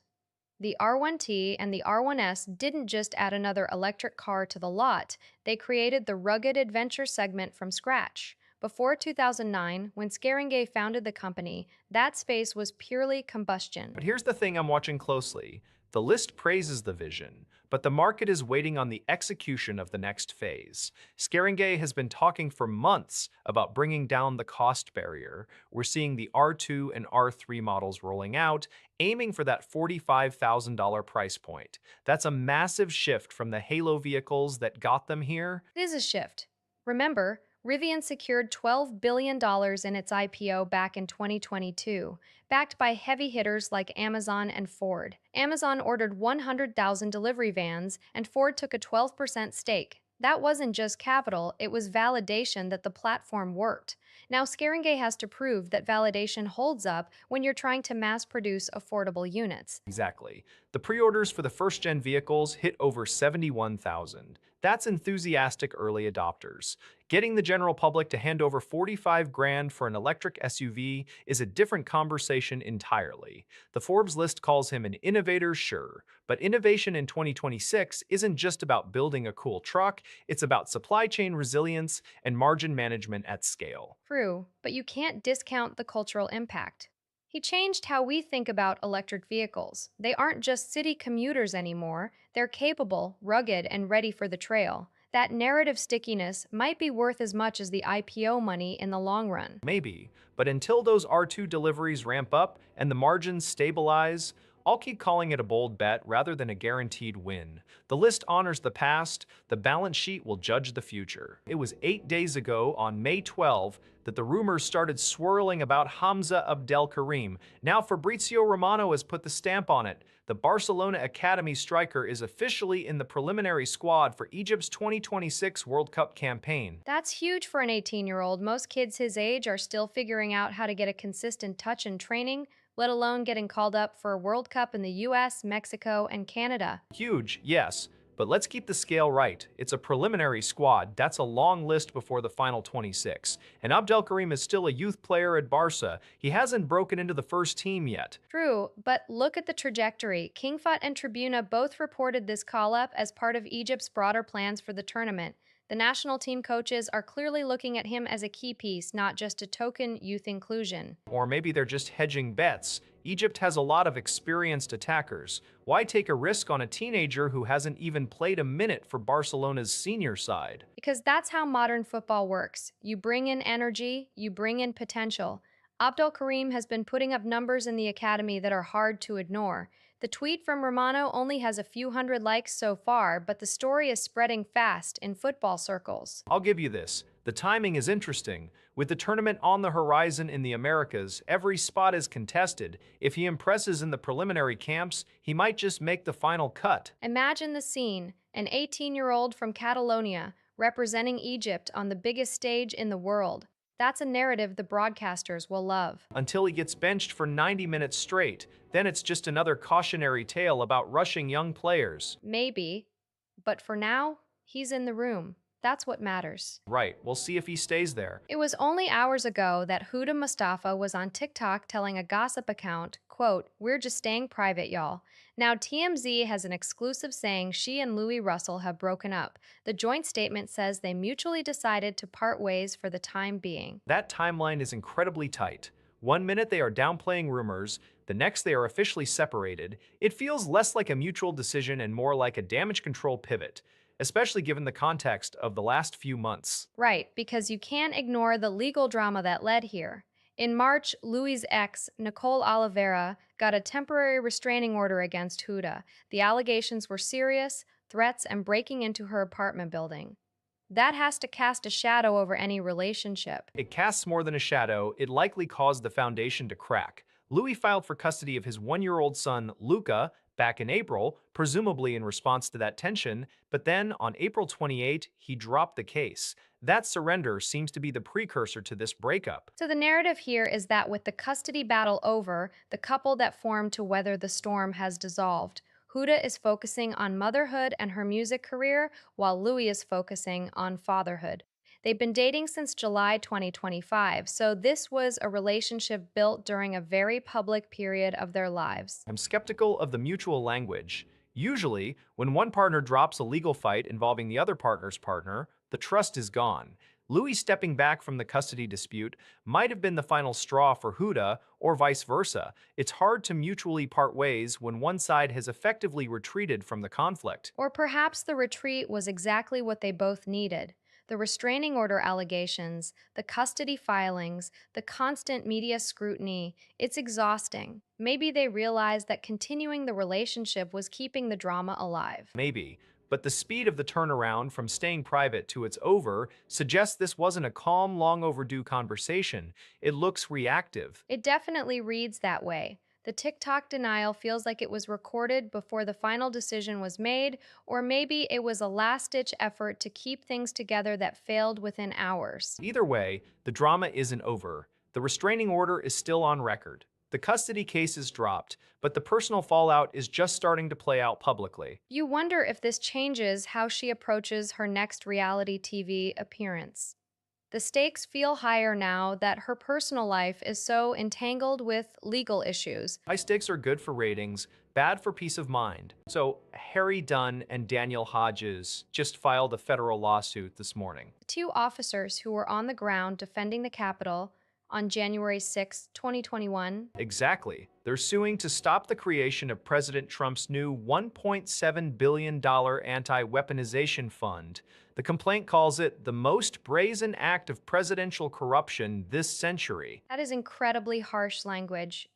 The R1T and the R1S didn't just add another electric car to the lot, they created the rugged adventure segment from scratch. Before 2009, when Scaringay founded the company, that space was purely combustion. But here's the thing I'm watching closely. The list praises the vision, but the market is waiting on the execution of the next phase. Scaringay has been talking for months about bringing down the cost barrier. We're seeing the R2 and R3 models rolling out, aiming for that $45,000 price point. That's a massive shift from the Halo vehicles that got them here. It is a shift. Remember, Rivian secured $12 billion in its IPO back in 2022, backed by heavy hitters like Amazon and Ford. Amazon ordered 100,000 delivery vans, and Ford took a 12% stake. That wasn't just capital, it was validation that the platform worked. Now, Scaringay has to prove that validation holds up when you're trying to mass produce affordable units. Exactly. The pre-orders for the first-gen vehicles hit over 71,000. That's enthusiastic early adopters. Getting the general public to hand over 45 grand for an electric SUV is a different conversation entirely. The Forbes list calls him an innovator, sure, but innovation in 2026 isn't just about building a cool truck, it's about supply chain resilience and margin management at scale. True, but you can't discount the cultural impact. He changed how we think about electric vehicles. They aren't just city commuters anymore, they're capable, rugged, and ready for the trail. That narrative stickiness might be worth as much as the IPO money in the long run. Maybe, but until those R2 deliveries ramp up and the margins stabilize, I'll keep calling it a bold bet rather than a guaranteed win. The list honors the past, the balance sheet will judge the future. It was 8 days ago, on May 12, that the rumors started swirling about Hamza Abdelkarim. Now Fabrizio Romano has put the stamp on it. The Barcelona Academy striker is officially in the preliminary squad for Egypt's 2026 World Cup campaign. That's huge for an 18-year-old. Most kids his age are still figuring out how to get a consistent touch in training, let alone getting called up for a World Cup in the US, Mexico, and Canada. Huge, yes, but let's keep the scale right. It's a preliminary squad. That's a long list before the final 26. And Abdelkarim is still a youth player at Barca. He hasn't broken into the first team yet. True, but look at the trajectory. Kingfut and Tribuna both reported this call-up as part of Egypt's broader plans for the tournament. The national team coaches are clearly looking at him as a key piece, not just a token youth inclusion. Or maybe they're just hedging bets. Egypt has a lot of experienced attackers. Why take a risk on a teenager who hasn't even played a minute for Barcelona's senior side? Because that's how modern football works. You bring in energy, you bring in potential. Abdul Karim has been putting up numbers in the academy that are hard to ignore. The tweet from Romano only has a few hundred likes so far, but the story is spreading fast in football circles. I'll give you this. The timing is interesting. With the tournament on the horizon in the Americas, every spot is contested. If he impresses in the preliminary camps, he might just make the final cut. Imagine the scene, an 18-year-old from Catalonia representing Egypt on the biggest stage in the world. That's a narrative the broadcasters will love. Until he gets benched for 90 minutes straight, then it's just another cautionary tale about rushing young players. Maybe, but for now, he's in the room. That's what matters. Right, we'll see if he stays there. It was only hours ago that Huda Mustafa was on TikTok telling a gossip account, quote, "We're just staying private, y'all." Now, TMZ has an exclusive saying she and Louis Russell have broken up. The joint statement says they mutually decided to part ways for the time being. That timeline is incredibly tight. 1 minute they are downplaying rumors, The next they are officially separated, it feels less like a mutual decision and more like a damage control pivot, especially given the context of the last few months. Right, because you can't ignore the legal drama that led here. In March, Louis' ex, Nicole Oliveira, got a temporary restraining order against Huda. The allegations were serious threats and breaking into her apartment building. That has to cast a shadow over any relationship. It casts more than a shadow, it likely caused the foundation to crack. Louis filed for custody of his 1-year-old son, Luca, back in April, presumably in response to that tension, but then on April 28, he dropped the case. That surrender seems to be the precursor to this breakup. So the narrative here is that with the custody battle over, the couple that formed to weather the storm has dissolved. Huda is focusing on motherhood and her music career, while Louis is focusing on fatherhood. They've been dating since July 2025, so this was a relationship built during a very public period of their lives. I'm skeptical of the mutual language. Usually, when one partner drops a legal fight involving the other partner's partner, the trust is gone. Louis stepping back from the custody dispute might have been the final straw for Huda, or vice versa. It's hard to mutually part ways when one side has effectively retreated from the conflict. Or perhaps the retreat was exactly what they both needed. The restraining order allegations, the custody filings, the constant media scrutiny, it's exhausting. Maybe they realized that continuing the relationship was keeping the drama alive. Maybe. But the speed of the turnaround from staying private to it's over suggests this wasn't a calm, long overdue conversation. It looks reactive. It definitely reads that way. The TikTok denial feels like it was recorded before the final decision was made, or maybe it was a last ditch effort to keep things together that failed within hours. Either way, the drama isn't over. The restraining order is still on record. The custody case is dropped, but the personal fallout is just starting to play out publicly. You wonder if this changes how she approaches her next reality TV appearance. The stakes feel higher now that her personal life is so entangled with legal issues. High stakes are good for ratings, bad for peace of mind. So, Harry Dunn and Daniel Hodges just filed a federal lawsuit this morning. The two officers who were on the ground defending the Capitol on January 6, 2021. Exactly. They're suing to stop the creation of President Trump's new $1.7 billion anti-weaponization fund. The complaint calls it the most brazen act of presidential corruption this century. That is incredibly harsh language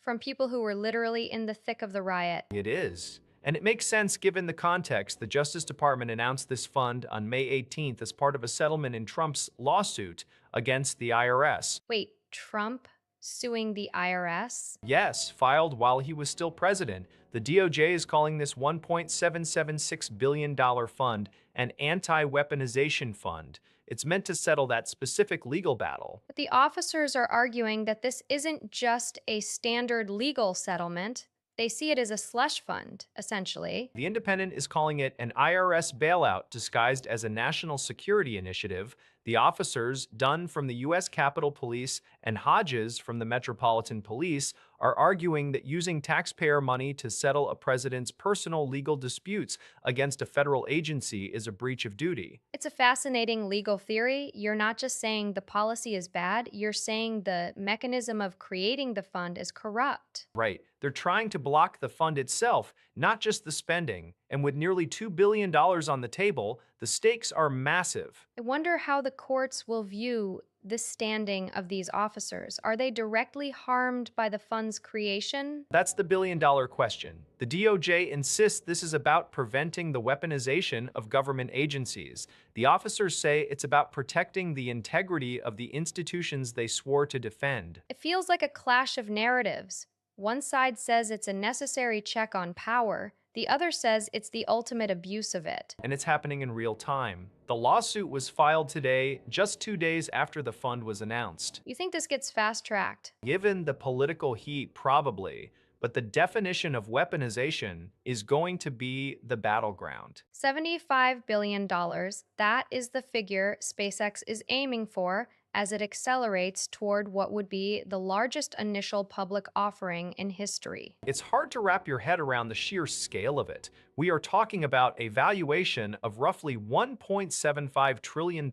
from people who were literally in the thick of the riot. It is. And it makes sense given the context. The Justice Department announced this fund on May 18th as part of a settlement in Trump's lawsuit against the IRS. Wait, Trump suing the IRS? Yes, filed while he was still president. The DOJ is calling this $1.776 billion fund an anti-weaponization fund. It's meant to settle that specific legal battle. But the officers are arguing that this isn't just a standard legal settlement. They see it as a slush fund, essentially. The Independent is calling it an IRS bailout disguised as a national security initiative. The officers, Dunn from the U.S. Capitol Police and Hodges from the Metropolitan Police, are arguing that using taxpayer money to settle a president's personal legal disputes against a federal agency is a breach of duty. It's a fascinating legal theory. You're not just saying the policy is bad, you're saying the mechanism of creating the fund is corrupt. Right. They're trying to block the fund itself, not just the spending. And with nearly $2 billion on the table, the stakes are massive. I wonder how the courts will view this standing of these officers. Are they directly harmed by the fund's creation? That's the billion-dollar question. The DOJ insists this is about preventing the weaponization of government agencies. The officers say it's about protecting the integrity of the institutions they swore to defend. It feels like a clash of narratives. One side says it's a necessary check on power. The other says it's the ultimate abuse of it. And it's happening in real time. The lawsuit was filed today, just 2 days after the fund was announced. You think this gets fast-tracked? Given the political heat, probably. But the definition of weaponization is going to be the battleground. $75 billion. That is the figure SpaceX is aiming for as it accelerates toward what would be the largest initial public offering in history. It's hard to wrap your head around the sheer scale of it. We are talking about a valuation of roughly $1.75 trillion.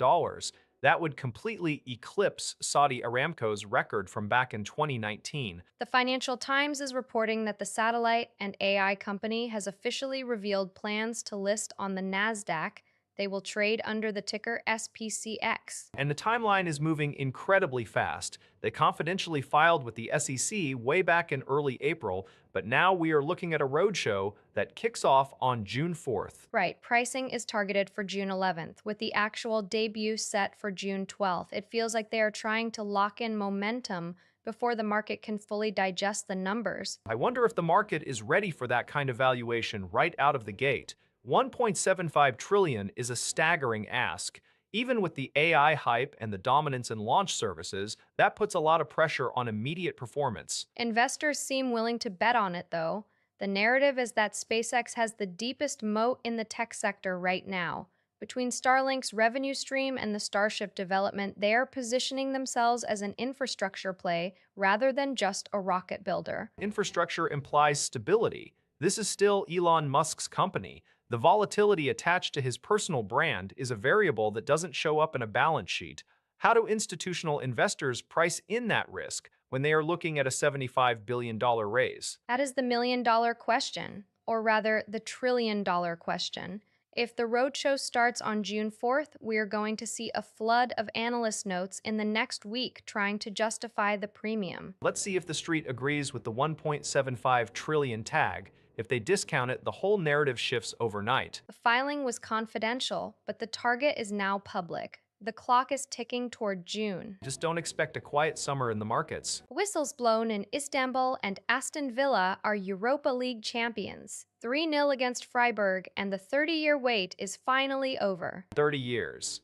That would completely eclipse Saudi Aramco's record from back in 2019. The Financial Times is reporting that the satellite and AI company has officially revealed plans to list on the NASDAQ. They will trade under the ticker SPCX. And the timeline is moving incredibly fast. They confidentially filed with the SEC way back in early April, but now we are looking at a roadshow that kicks off on June 4th. Right, pricing is targeted for June 11th, with the actual debut set for June 12th. It feels like they are trying to lock in momentum before the market can fully digest the numbers. I wonder if the market is ready for that kind of valuation right out of the gate. 1.75 trillion is a staggering ask. Even with the AI hype and the dominance in launch services, that puts a lot of pressure on immediate performance. Investors seem willing to bet on it, though. The narrative is that SpaceX has the deepest moat in the tech sector right now. Between Starlink's revenue stream and the Starship development, they are positioning themselves as an infrastructure play rather than just a rocket builder. Infrastructure implies stability. This is still Elon Musk's company. The volatility attached to his personal brand is a variable that doesn't show up in a balance sheet. How do institutional investors price in that risk when they are looking at a $75 billion raise? That is the million-dollar question, or rather, the trillion-dollar question. If the roadshow starts on June 4th, we are going to see a flood of analyst notes in the next week trying to justify the premium. Let's see if the street agrees with the 1.75 trillion tag. If they discount it, the whole narrative shifts overnight. The filing was confidential, but the target is now public. The clock is ticking toward June. Just don't expect a quiet summer in the markets. Whistles blown in Istanbul, and Aston Villa are Europa League champions. 3-0 against Freiburg, and the 30-year wait is finally over. 30 years.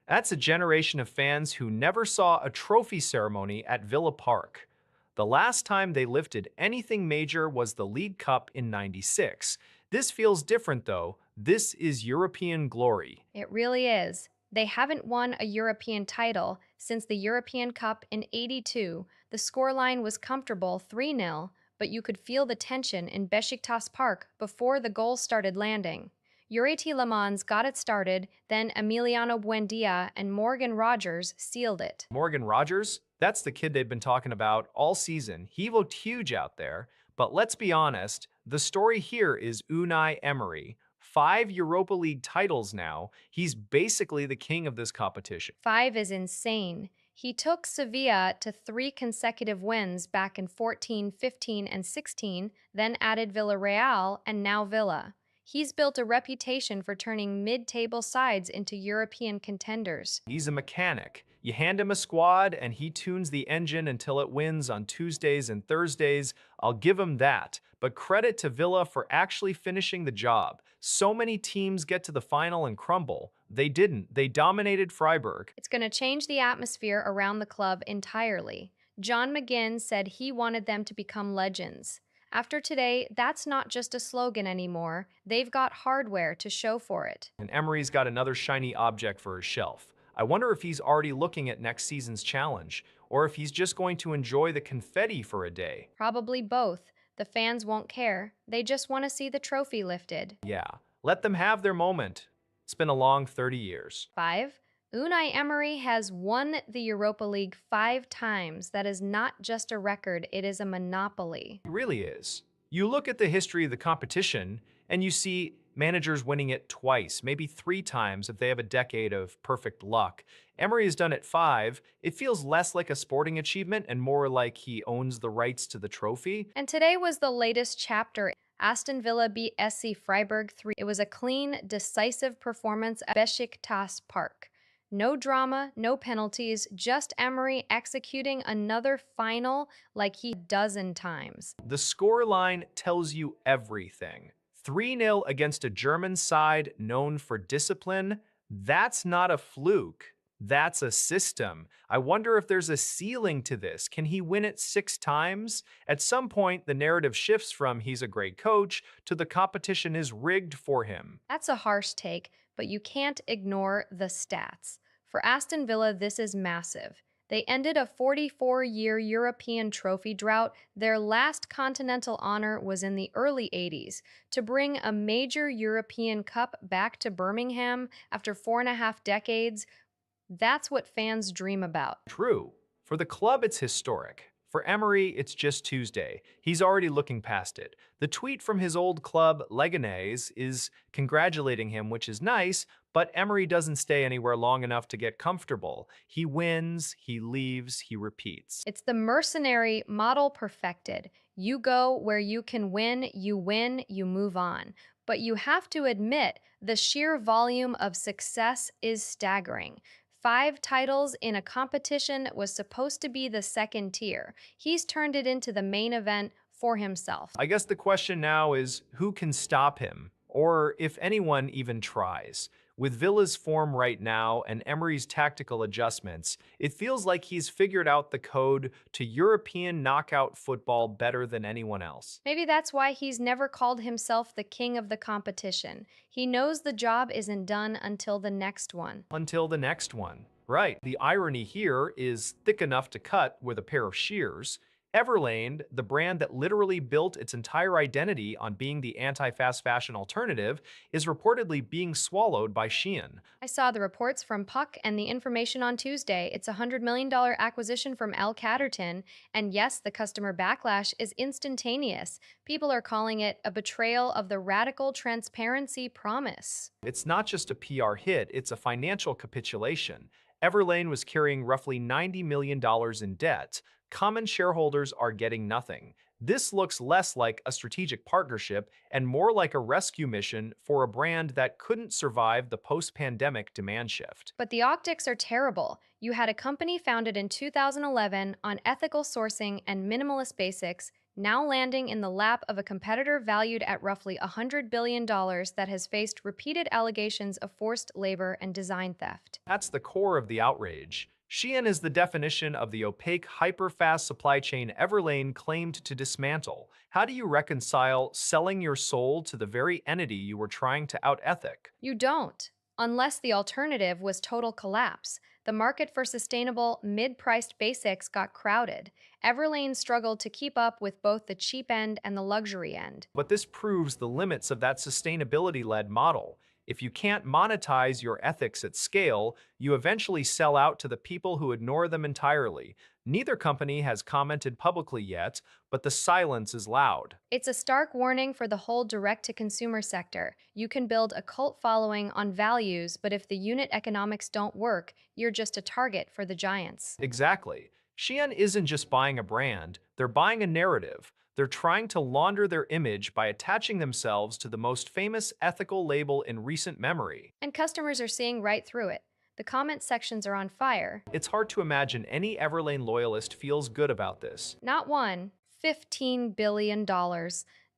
That's a generation of fans who never saw a trophy ceremony at Villa Park. The last time they lifted anything major was the League Cup in '96. This feels different though. This is European glory. It really is. They haven't won a European title since the European Cup in '82. The scoreline was comfortable 3-0, but you could feel the tension in Beşiktaş Park before the goals started landing. Yuri Tillemans got it started, then Emiliano Buendia and Morgan Rogers sealed it. Morgan Rogers? That's the kid they've been talking about all season. He looked huge out there. But let's be honest, the story here is Unai Emery. 5 Europa League titles now. He's basically the king of this competition. 5 is insane. He took Sevilla to 3 consecutive wins back in 14, 15, and 16, then added Villarreal and now Villa. He's built a reputation for turning mid-table sides into European contenders. He's a mechanic. You hand him a squad and he tunes the engine until it wins on Tuesdays and Thursdays. I'll give him that. But credit to Villa for actually finishing the job. So many teams get to the final and crumble. They didn't. They dominated Freiburg. It's going to change the atmosphere around the club entirely. John McGinn said he wanted them to become legends. After today, that's not just a slogan anymore. They've got hardware to show for it. And Emery's got another shiny object for his shelf. I wonder if he's already looking at next season's challenge, or if he's just going to enjoy the confetti for a day. Probably both. The fans won't care. They just want to see the trophy lifted. Yeah, let them have their moment. It's been a long 30 years. 5. Unai Emery has won the Europa League 5 times. That is not just a record, it is a monopoly. It really is. You look at the history of the competition, and you see managers winning it twice, maybe 3 times if they have a decade of perfect luck. Emery has done it 5. It feels less like a sporting achievement and more like he owns the rights to the trophy. And today was the latest chapter. Aston Villa beat SC Freiburg 3. It was a clean, decisive performance at Beşiktaş Park. No drama, no penalties, just Emery executing another final like he dozen times. The scoreline tells you everything. 3-0 against a German side known for discipline. That's not a fluke. That's a system. I wonder if there's a ceiling to this. Can he win it 6 times? At some point, the narrative shifts from he's a great coach to the competition is rigged for him. That's a harsh take, but you can't ignore the stats. For Aston Villa, this is massive. They ended a 44-year European trophy drought. Their last continental honor was in the early 80s. To bring a major European cup back to Birmingham after 4.5 decades That's what fans dream about. True. For the club, it's historic. For Emery, it's just Tuesday. He's already looking past it. The tweet from his old club, Leganés, is congratulating him, which is nice, but Emery doesn't stay anywhere long enough to get comfortable. He wins, he leaves, he repeats. It's the mercenary model perfected. You go where you can win, you move on. But you have to admit, the sheer volume of success is staggering. 5 titles in a competition was supposed to be the second tier. He's turned it into the main event for himself. I guess the question now is who can stop him, or if anyone even tries. With Villa's form right now and Emery's tactical adjustments, it feels like he's figured out the code to European knockout football better than anyone else. Maybe that's why he's never called himself the king of the competition. He knows the job isn't done until the next one. Until the next one. Right. The irony here is thick enough to cut with a pair of shears. Everlane, the brand that literally built its entire identity on being the anti-fast fashion alternative, is reportedly being swallowed by Shein. I saw the reports from Puck and the information on Tuesday. It's a $100 million acquisition from L. Catterton, and yes, the customer backlash is instantaneous. People are calling it a betrayal of the radical transparency promise. It's not just a PR hit, it's a financial capitulation. Everlane was carrying roughly $90 million in debt. Common shareholders are getting nothing. This looks less like a strategic partnership and more like a rescue mission for a brand that couldn't survive the post-pandemic demand shift. But the optics are terrible. You had a company founded in 2011 on ethical sourcing and minimalist basics, now landing in the lap of a competitor valued at roughly $100 billion that has faced repeated allegations of forced labor and design theft. That's the core of the outrage. Shein is the definition of the opaque, hyper-fast supply chain Everlane claimed to dismantle. How do you reconcile selling your soul to the very entity you were trying to out-ethic? You don't, unless the alternative was total collapse. The market for sustainable, mid-priced basics got crowded. Everlane struggled to keep up with both the cheap end and the luxury end. But this proves the limits of that sustainability-led model. If you can't monetize your ethics at scale, you eventually sell out to the people who ignore them entirely. Neither company has commented publicly yet, but the silence is loud. It's a stark warning for the whole direct-to-consumer sector. You can build a cult following on values, but if the unit economics don't work, you're just a target for the giants. Exactly. Shein isn't just buying a brand, they're buying a narrative. They're trying to launder their image by attaching themselves to the most famous ethical label in recent memory. And customers are seeing right through it. The comment sections are on fire. It's hard to imagine any Everlane loyalist feels good about this. Not one, $15 billion.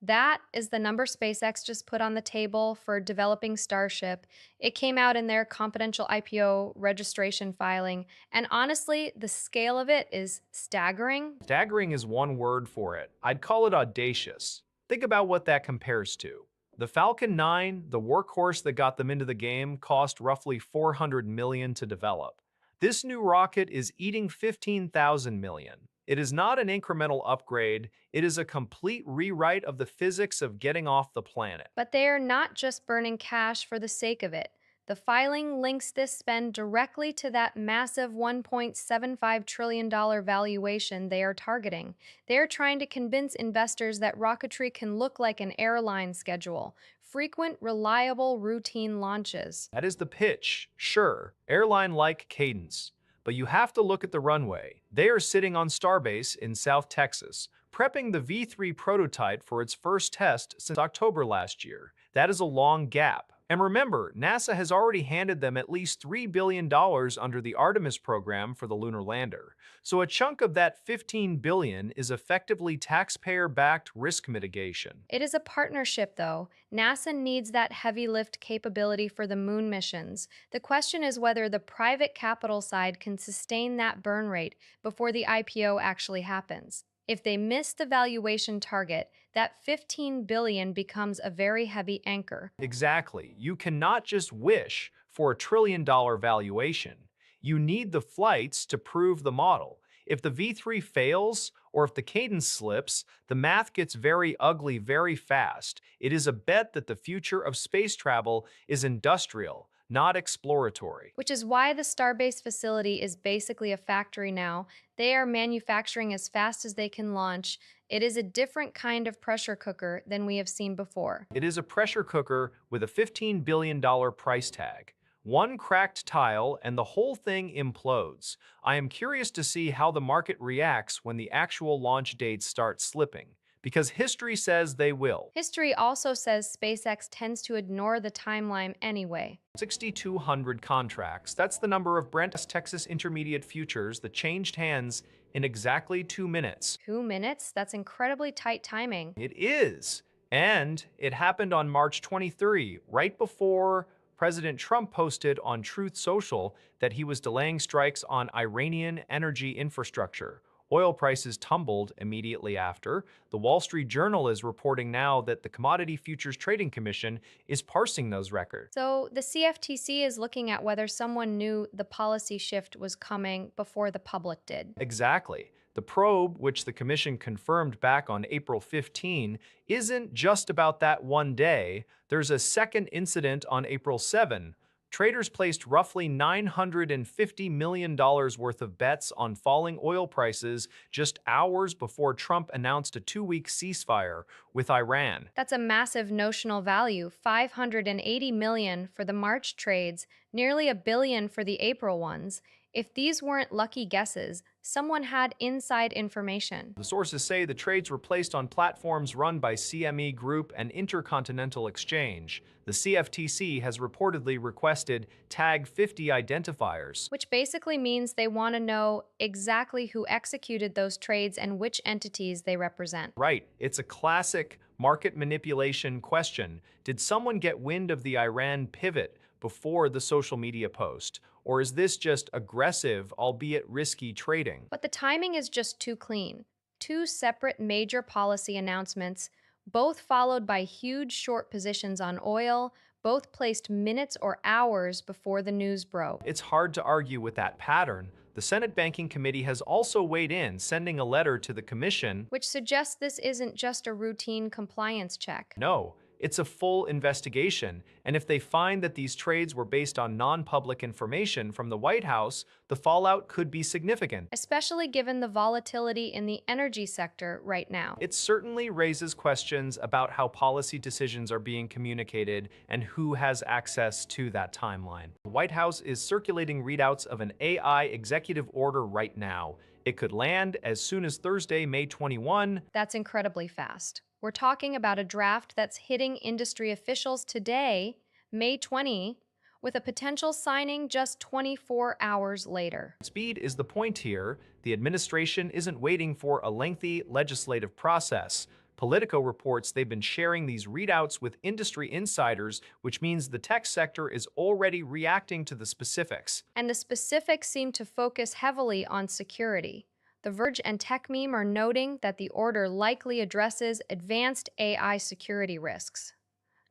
That is the number SpaceX just put on the table for developing Starship. It came out in their confidential IPO registration filing, and honestly, the scale of it is staggering. Staggering is one word for it. I'd call it audacious. Think about what that compares to. The Falcon 9, the workhorse that got them into the game, cost roughly $400 million to develop. This new rocket is eating $15,000 million. It is not an incremental upgrade, it is a complete rewrite of the physics of getting off the planet. But they are not just burning cash for the sake of it. The filing links this spend directly to that massive $1.75 trillion valuation they are targeting. They are trying to convince investors that rocketry can look like an airline schedule. Frequent, reliable, routine launches. That is the pitch, sure, airline-like cadence. But you have to look at the runway. They are sitting on Starbase in South Texas, prepping the V3 prototype for its first test since October last year. That is a long gap. And remember, NASA has already handed them at least $3 billion under the Artemis program for the lunar lander. So a chunk of that $15 billion is effectively taxpayer-backed risk mitigation. It is a partnership, though. NASA needs that heavy lift capability for the moon missions. The question is whether the private capital side can sustain that burn rate before the IPO actually happens. If they miss the valuation target, that $15 billion becomes a very heavy anchor. Exactly. You cannot just wish for a trillion-dollar valuation. You need the flights to prove the model. If the V3 fails, or if the cadence slips, the math gets very ugly very fast. It is a bet that the future of space travel is industrial, not exploratory. Which is why the Starbase facility is basically a factory now. They are manufacturing as fast as they can launch. It is a different kind of pressure cooker than we have seen before. It is a pressure cooker with a $15 billion price tag. One cracked tile and the whole thing implodes. I am curious to see how the market reacts when the actual launch dates start slipping, because history says they will. History also says SpaceX tends to ignore the timeline anyway. 6,200 contracts. That's the number of Brent Texas Intermediate futures that changed hands in exactly 2 minutes. 2 minutes? That's incredibly tight timing. It is. And it happened on March 23, right before President Trump posted on Truth Social that he was delaying strikes on Iranian energy infrastructure. Oil prices tumbled immediately after. The Wall Street Journal is reporting now that the Commodity Futures Trading Commission is parsing those records. So the CFTC is looking at whether someone knew the policy shift was coming before the public did. Exactly. The probe, which the commission confirmed back on April 15, isn't just about that one day. There's a second incident on April 7. Traders placed roughly $950 million worth of bets on falling oil prices just hours before Trump announced a 2-week ceasefire with Iran. That's a massive notional value, 580 million for the March trades, nearly a billion for the April ones. If these weren't lucky guesses, someone had inside information. The sources say the trades were placed on platforms run by CME Group and Intercontinental Exchange. The CFTC has reportedly requested Tag 50 identifiers, Which basically means they want to know exactly who executed those trades and which entities they represent. Right, it's a classic market manipulation question. Did someone get wind of the Iran pivot before the social media post? Or is this just aggressive, albeit risky trading? But the timing is just too clean. Two separate major policy announcements, both followed by huge short positions on oil, both placed minutes or hours before the news broke. It's hard to argue with that pattern. The Senate Banking Committee has also weighed in, sending a letter to the commission. Which suggests this isn't just a routine compliance check. No, it's a full investigation, and if they find that these trades were based on non-public information from the White House, the fallout could be significant. Especially given the volatility in the energy sector right now. It certainly raises questions about how policy decisions are being communicated and who has access to that timeline. The White House is circulating readouts of an AI executive order right now. It could land as soon as Thursday, May 21. That's incredibly fast. We're talking about a draft that's hitting industry officials today, May 20, with a potential signing just 24 hours later. Speed is the point here. The administration isn't waiting for a lengthy legislative process. Politico reports they've been sharing these readouts with industry insiders, which means the tech sector is already reacting to the specifics. And the specifics seem to focus heavily on security. The Verge and TechMeme are noting that the order likely addresses advanced AI security risks.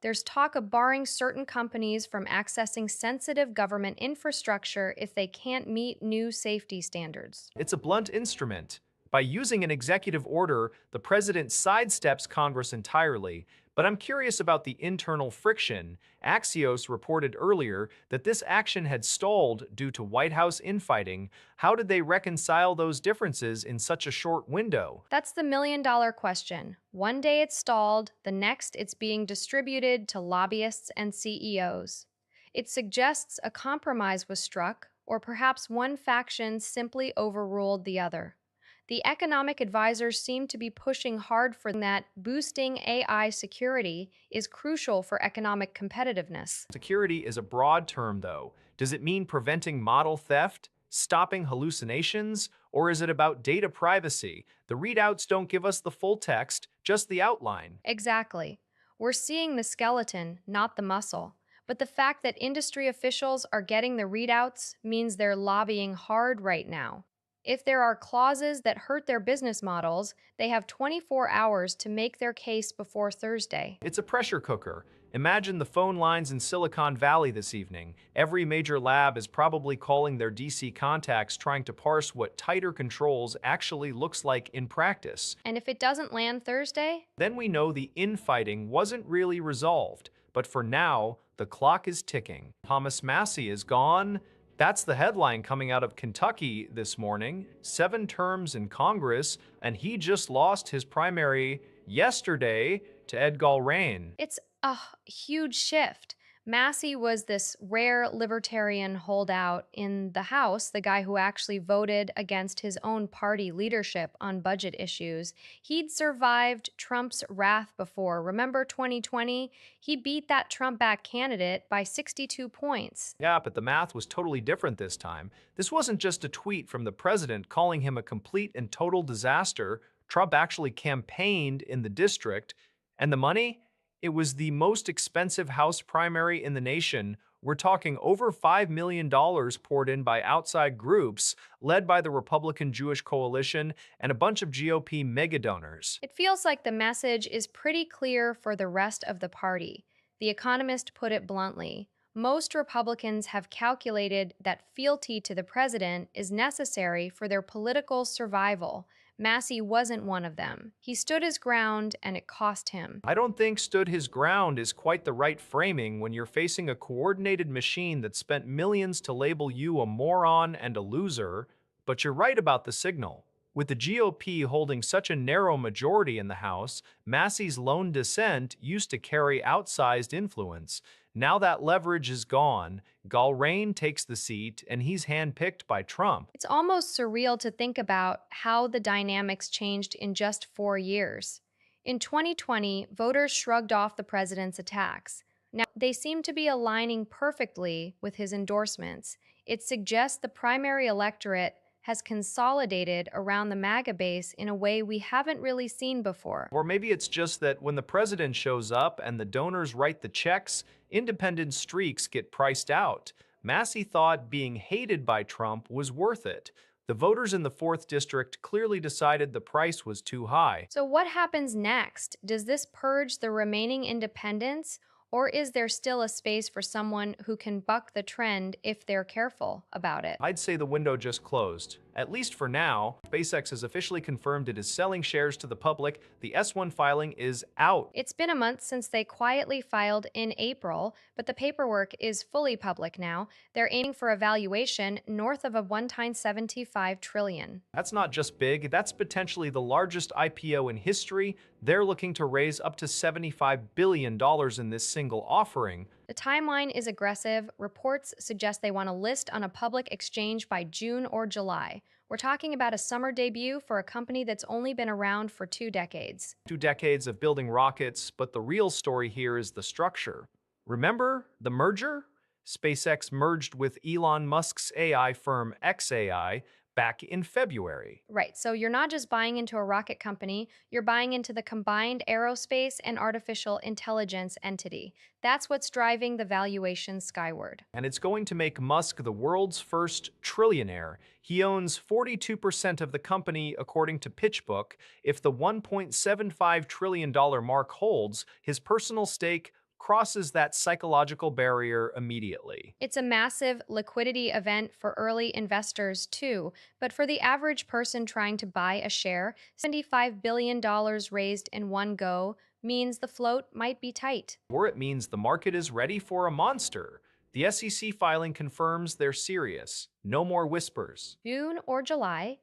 There's talk of barring certain companies from accessing sensitive government infrastructure if they can't meet new safety standards. It's a blunt instrument. By using an executive order, the president sidesteps Congress entirely. But I'm curious about the internal friction. Axios reported earlier that this action had stalled due to White House infighting. How did they reconcile those differences in such a short window? That's the million-dollar question. One day it's stalled, the next it's being distributed to lobbyists and CEOs. It suggests a compromise was struck, or perhaps one faction simply overruled the other. The economic advisors seem to be pushing hard for that. Boosting AI security is crucial for economic competitiveness. Security is a broad term, though. Does it mean preventing model theft, stopping hallucinations, or is it about data privacy? The readouts don't give us the full text, just the outline. Exactly. We're seeing the skeleton, not the muscle. But the fact that industry officials are getting the readouts means they're lobbying hard right now. If there are clauses that hurt their business models, they have 24 hours to make their case before Thursday. It's a pressure cooker. Imagine the phone lines in Silicon Valley this evening. Every major lab is probably calling their DC contacts trying to parse what tighter controls actually looks like in practice. And if it doesn't land Thursday? Then we know the infighting wasn't really resolved. But for now, The clock is ticking. Thomas Massey is gone. That's the headline coming out of Kentucky this morning. 7 terms in Congress, and he just lost his primary yesterday to Ed Galrain. It's a huge shift. Massey was this rare libertarian holdout in the House, the guy who actually voted against his own party leadership on budget issues. He'd survived Trump's wrath before. Remember 2020? He beat that Trump backed candidate by 62 points. Yeah, but the math was totally different this time. This wasn't just a tweet from the president calling him a complete and total disaster. Trump actually campaigned in the district. And the money? It was the most expensive House primary in the nation. We're talking over $5 million poured in by outside groups led by the Republican Jewish Coalition and a bunch of GOP mega donors. It feels like the message is pretty clear for the rest of the party. The Economist put it bluntly. Most Republicans have calculated that fealty to the president is necessary for their political survival. Massey wasn't one of them. He stood his ground, and it cost him. I don't think stood his ground is quite the right framing when you're facing a coordinated machine that spent millions to label you a moron and a loser, but you're right about the signal. With the GOP holding such a narrow majority in the House, Massey's lone dissent used to carry outsized influence. Now that leverage is gone, Galrain takes the seat, and he's handpicked by Trump. It's almost surreal to think about how the dynamics changed in just 4 years. In 2020, voters shrugged off the president's attacks. Now, they seem to be aligning perfectly with his endorsements. It suggests the primary electorate has consolidated around the MAGA base in a way we haven't really seen before. Or maybe it's just that when the president shows up and the donors write the checks, independent streaks get priced out. Massey thought being hated by Trump was worth it. The voters in the 4th District clearly decided the price was too high. So, what happens next? Does this purge the remaining independents, or is there still a space for someone who can buck the trend if they're careful about it? I'd say the window just closed. At least for now, SpaceX has officially confirmed it is selling shares to the public. The S-1 filing is out. It's been a month since they quietly filed in April, but the paperwork is fully public now. They're aiming for a valuation north of a one-time $75 trillion. That's not just big, that's potentially the largest IPO in history. They're looking to raise up to $75 billion in this single offering. The timeline is aggressive. Reports suggest they want to list on a public exchange by June or July. We're talking about a summer debut for a company that's only been around for 2 decades. 2 decades of building rockets, but the real story here is the structure. Remember the merger? SpaceX merged with Elon Musk's AI firm xAI back in February. Right, so you're not just buying into a rocket company, you're buying into the combined aerospace and artificial intelligence entity. That's what's driving the valuation skyward. And it's going to make Musk the world's first trillionaire. He owns 42% of the company, according to PitchBook. If the $1.75 trillion mark holds, his personal stake crosses that psychological barrier immediately. It's a massive liquidity event for early investors too, but for the average person trying to buy a share, $75 billion raised in one go means the float might be tight. Or it means the market is ready for a monster. The SEC filing confirms they're serious. No more whispers. June or July,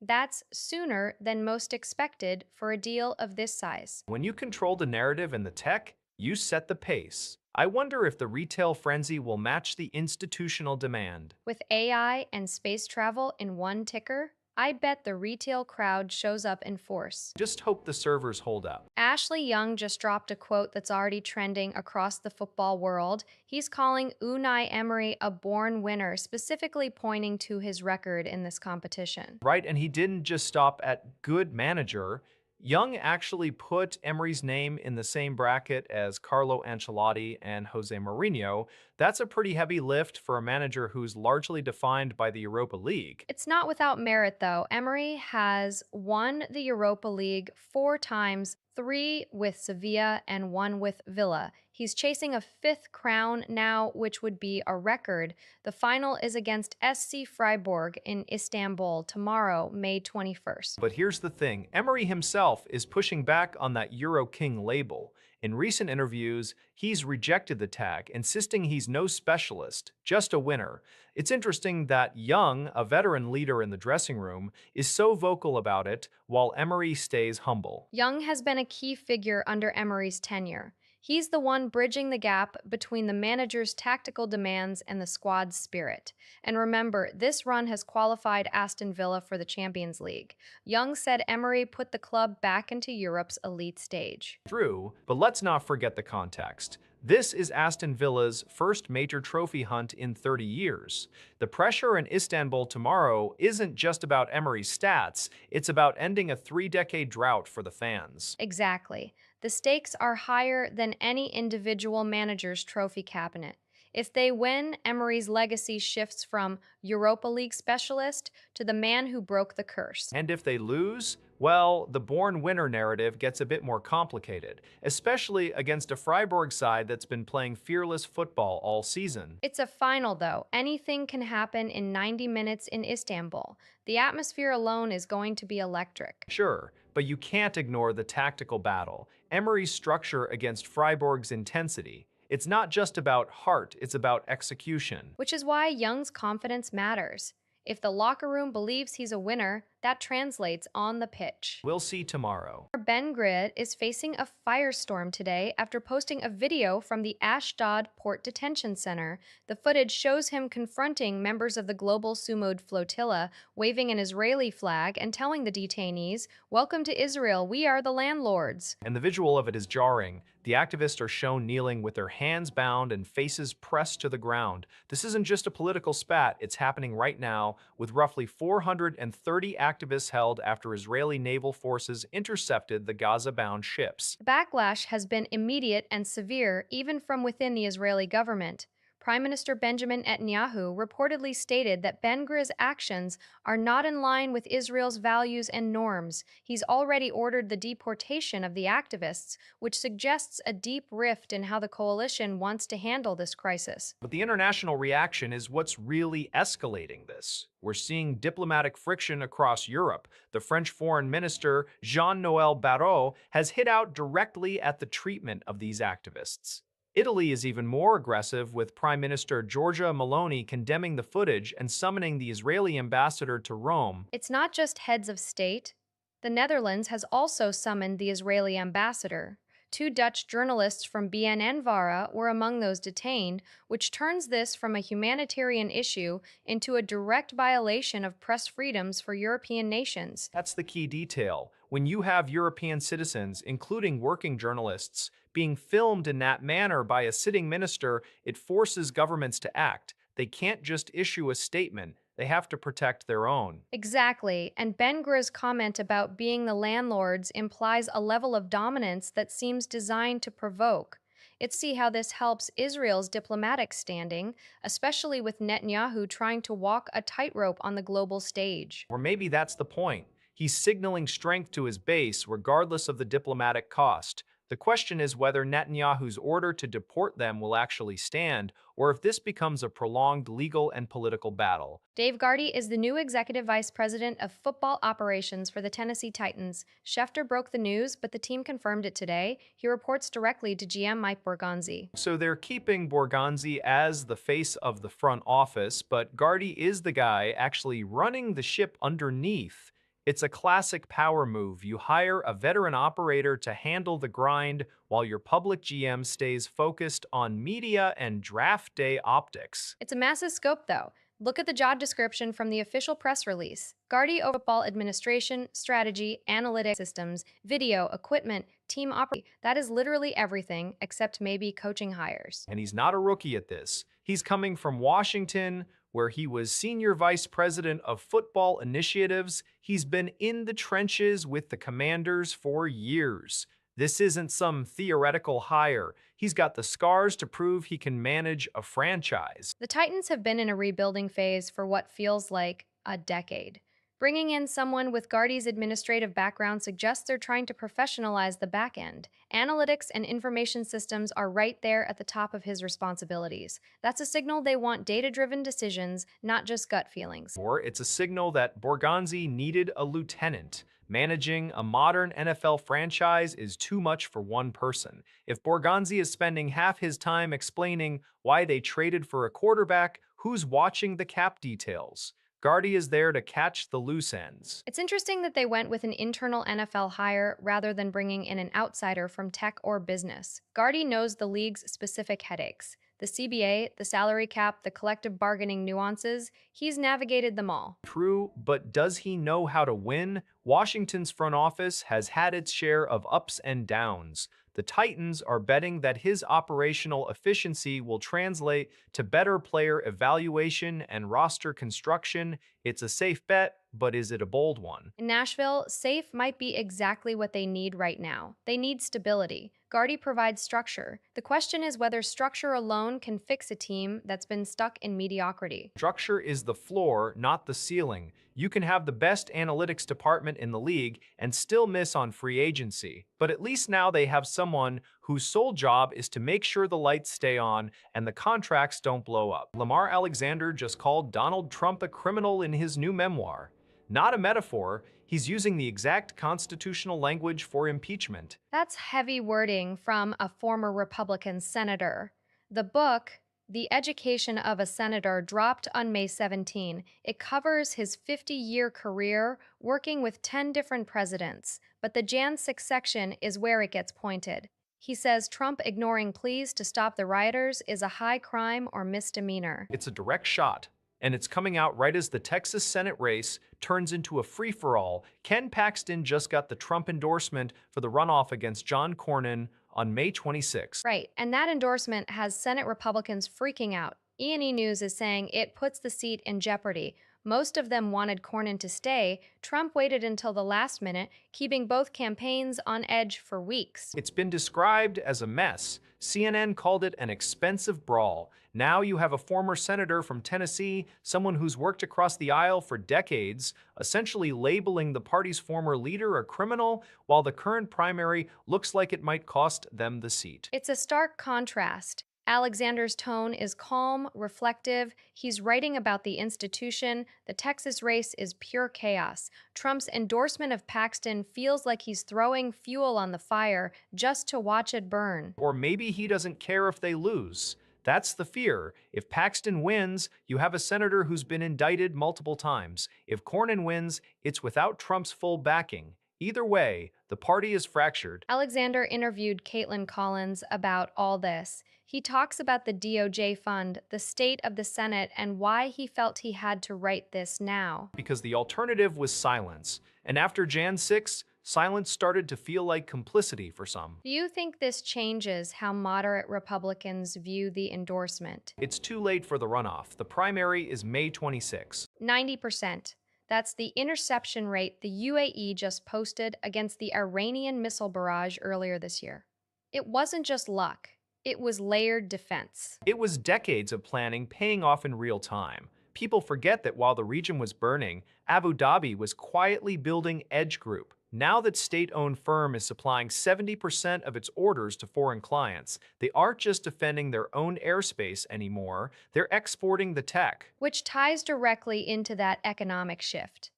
that's sooner than most expected for a deal of this size. When you control the narrative and the tech, you set the pace. I wonder if the retail frenzy will match the institutional demand. With AI and space travel in one ticker, I bet the retail crowd shows up in force. Just hope the servers hold up. Ashley Young just dropped a quote that's already trending across the football world. He's calling Unai Emery a born winner, specifically pointing to his record in this competition. Right, and he didn't just stop at good manager. Young actually put Emery's name in the same bracket as Carlo Ancelotti and Jose Mourinho. That's a pretty heavy lift for a manager who's largely defined by the Europa League. It's not without merit, though. Emery has won the Europa League 4 times, 3 with Sevilla and 1 with Villa. He's chasing a fifth crown now, which would be a record. The final is against SC Freiburg in Istanbul tomorrow, May 21st. But here's the thing, Emery himself is pushing back on that Euro King label. In recent interviews, he's rejected the tag, insisting he's no specialist, just a winner. It's interesting that Young, a veteran leader in the dressing room, is so vocal about it, while Emery stays humble. Young has been a key figure under Emery's tenure. He's the one bridging the gap between the manager's tactical demands and the squad's spirit. And remember, this run has qualified Aston Villa for the Champions League. Young said Emery put the club back into Europe's elite stage. True, but let's not forget the context. This is Aston Villa's first major trophy hunt in 30 years. The pressure in Istanbul tomorrow isn't just about Emery's stats, it's about ending a three-decade drought for the fans. Exactly. The stakes are higher than any individual manager's trophy cabinet. If they win, Emery's legacy shifts from Europa League specialist to the man who broke the curse. And if they lose, well, the born winner narrative gets a bit more complicated, especially against a Freiburg side that's been playing fearless football all season. It's a final, though. Anything can happen in 90 minutes in Istanbul. The atmosphere alone is going to be electric. Sure, but you can't ignore the tactical battle, Emery's structure against Freiburg's intensity. It's not just about heart, it's about execution. Which is why Young's confidence matters. If the locker room believes he's a winner, that translates on the pitch. We'll see tomorrow. Ben Grid is facing a firestorm today after posting a video from the Ashdod Port Detention Center. The footage shows him confronting members of the Global Sumud Flotilla, waving an Israeli flag and telling the detainees, "Welcome to Israel, we are the landlords." And the visual of it is jarring. The activists are shown kneeling with their hands bound and faces pressed to the ground. This isn't just a political spat, it's happening right now, with roughly 430 activists held after Israeli naval forces intercepted the Gaza-bound ships. The backlash has been immediate and severe, even from within the Israeli government. Prime Minister Benjamin Netanyahu reportedly stated that Ben Gvir's actions are not in line with Israel's values and norms. He's already ordered the deportation of the activists, which suggests a deep rift in how the coalition wants to handle this crisis. But the international reaction is what's really escalating this. We're seeing diplomatic friction across Europe. The French Foreign Minister, Jean-Noël Barrot, has hit out directly at the treatment of these activists. Italy is even more aggressive, with Prime Minister Giorgia Meloni condemning the footage and summoning the Israeli ambassador to Rome. It's not just heads of state. The Netherlands has also summoned the Israeli ambassador. 2 Dutch journalists from BNN-Vara were among those detained, which turns this from a humanitarian issue into a direct violation of press freedoms for European nations. That's the key detail. When you have European citizens, including working journalists, being filmed in that manner by a sitting minister, it forces governments to act. They can't just issue a statement. They have to protect their own. Exactly, and Ben Gvir's comment about being the landlords implies a level of dominance that seems designed to provoke. Let's see how this helps Israel's diplomatic standing, especially with Netanyahu trying to walk a tightrope on the global stage. Or maybe that's the point. He's signaling strength to his base regardless of the diplomatic cost. The question is whether Netanyahu's order to deport them will actually stand, or if this becomes a prolonged legal and political battle. Dave Gardy is the new executive vice president of football operations for the Tennessee Titans. Schefter broke the news, but the team confirmed it today. He reports directly to GM Mike Borgonzi. So they're keeping Borgonzi as the face of the front office, but Gardy is the guy actually running the ship underneath. It's a classic power move. You hire a veteran operator to handle the grind while your public GM stays focused on media and draft day optics. It's a massive scope, though. Look at the job description from the official press release. Gardy over football administration, strategy, analytics systems, video, equipment, team operation. That is literally everything except maybe coaching hires. And he's not a rookie at this. He's coming from Washington, where he was senior vice president of football initiatives. He's been in the trenches with the Commanders for years. This isn't some theoretical hire. He's got the scars to prove he can manage a franchise. The Titans have been in a rebuilding phase for what feels like a decade. Bringing in someone with Gardy's administrative background suggests they're trying to professionalize the back end. Analytics and information systems are right there at the top of his responsibilities. That's a signal they want data driven decisions, not just gut feelings. Or it's a signal that Borgonzi needed a lieutenant. Managing a modern NFL franchise is too much for one person. If Borgonzi is spending half his time explaining why they traded for a quarterback, who's watching the cap details? Gardy is there to catch the loose ends. It's interesting that they went with an internal NFL hire rather than bringing in an outsider from tech or business. Gardy knows the league's specific headaches. The CBA, the salary cap, the collective bargaining nuances, he's navigated them all. True, but does he know how to win? Washington's front office has had its share of ups and downs. The Titans are betting that his operational efficiency will translate to better player evaluation and roster construction. It's a safe bet, but is it a bold one? In Nashville, safe might be exactly what they need right now. They need stability. Gardy provides structure. The question is whether structure alone can fix a team that's been stuck in mediocrity. Structure is the floor, not the ceiling. You can have the best analytics department in the league and still miss on free agency. But at least now they have someone whose sole job is to make sure the lights stay on and the contracts don't blow up. Lamar Alexander just called Donald Trump a criminal in his new memoir. Not a metaphor, he's using the exact constitutional language for impeachment. That's heavy wording from a former Republican senator. The book, The Education of a Senator, dropped on May 17. It covers his 50-year career working with 10 different presidents, but the Jan 6 section is where it gets pointed. He says Trump ignoring pleas to stop the rioters is a high crime or misdemeanor. It's a direct shot, and it's coming out right as the Texas Senate race turns into a free-for-all. Ken Paxton just got the Trump endorsement for the runoff against John Cornyn on May 26. Right, and that endorsement has Senate Republicans freaking out. E&E News is saying it puts the seat in jeopardy. Most of them wanted Cornyn to stay. Trump waited until the last minute, keeping both campaigns on edge for weeks. It's been described as a mess. CNN called it an expensive brawl. Now you have a former senator from Tennessee, someone who's worked across the aisle for decades, essentially labeling the party's former leader a criminal, while the current primary looks like it might cost them the seat. It's a stark contrast. Alexander's tone is calm, reflective. He's writing about the institution. The Texas race is pure chaos. Trump's endorsement of Paxton feels like he's throwing fuel on the fire just to watch it burn. Or maybe he doesn't care if they lose. That's the fear. If Paxton wins, you have a senator who's been indicted multiple times. If Cornyn wins, it's without Trump's full backing. Either way, the party is fractured. Alexander interviewed Caitlin Collins about all this. He talks about the DOJ fund, the state of the Senate, and why he felt he had to write this now. Because the alternative was silence. And after Jan 6, silence started to feel like complicity for some. Do you think this changes how moderate Republicans view the endorsement? It's too late for the runoff. The primary is May 26. 90%. That's the interception rate the UAE just posted against the Iranian missile barrage earlier this year. It wasn't just luck, it was layered defense. It was decades of planning paying off in real time. People forget that while the region was burning, Abu Dhabi was quietly building Edge Group. Now that state-owned firm is supplying 70% of its orders to foreign clients, they aren't just defending their own airspace anymore, they're exporting the tech. Which ties directly into that economic shift.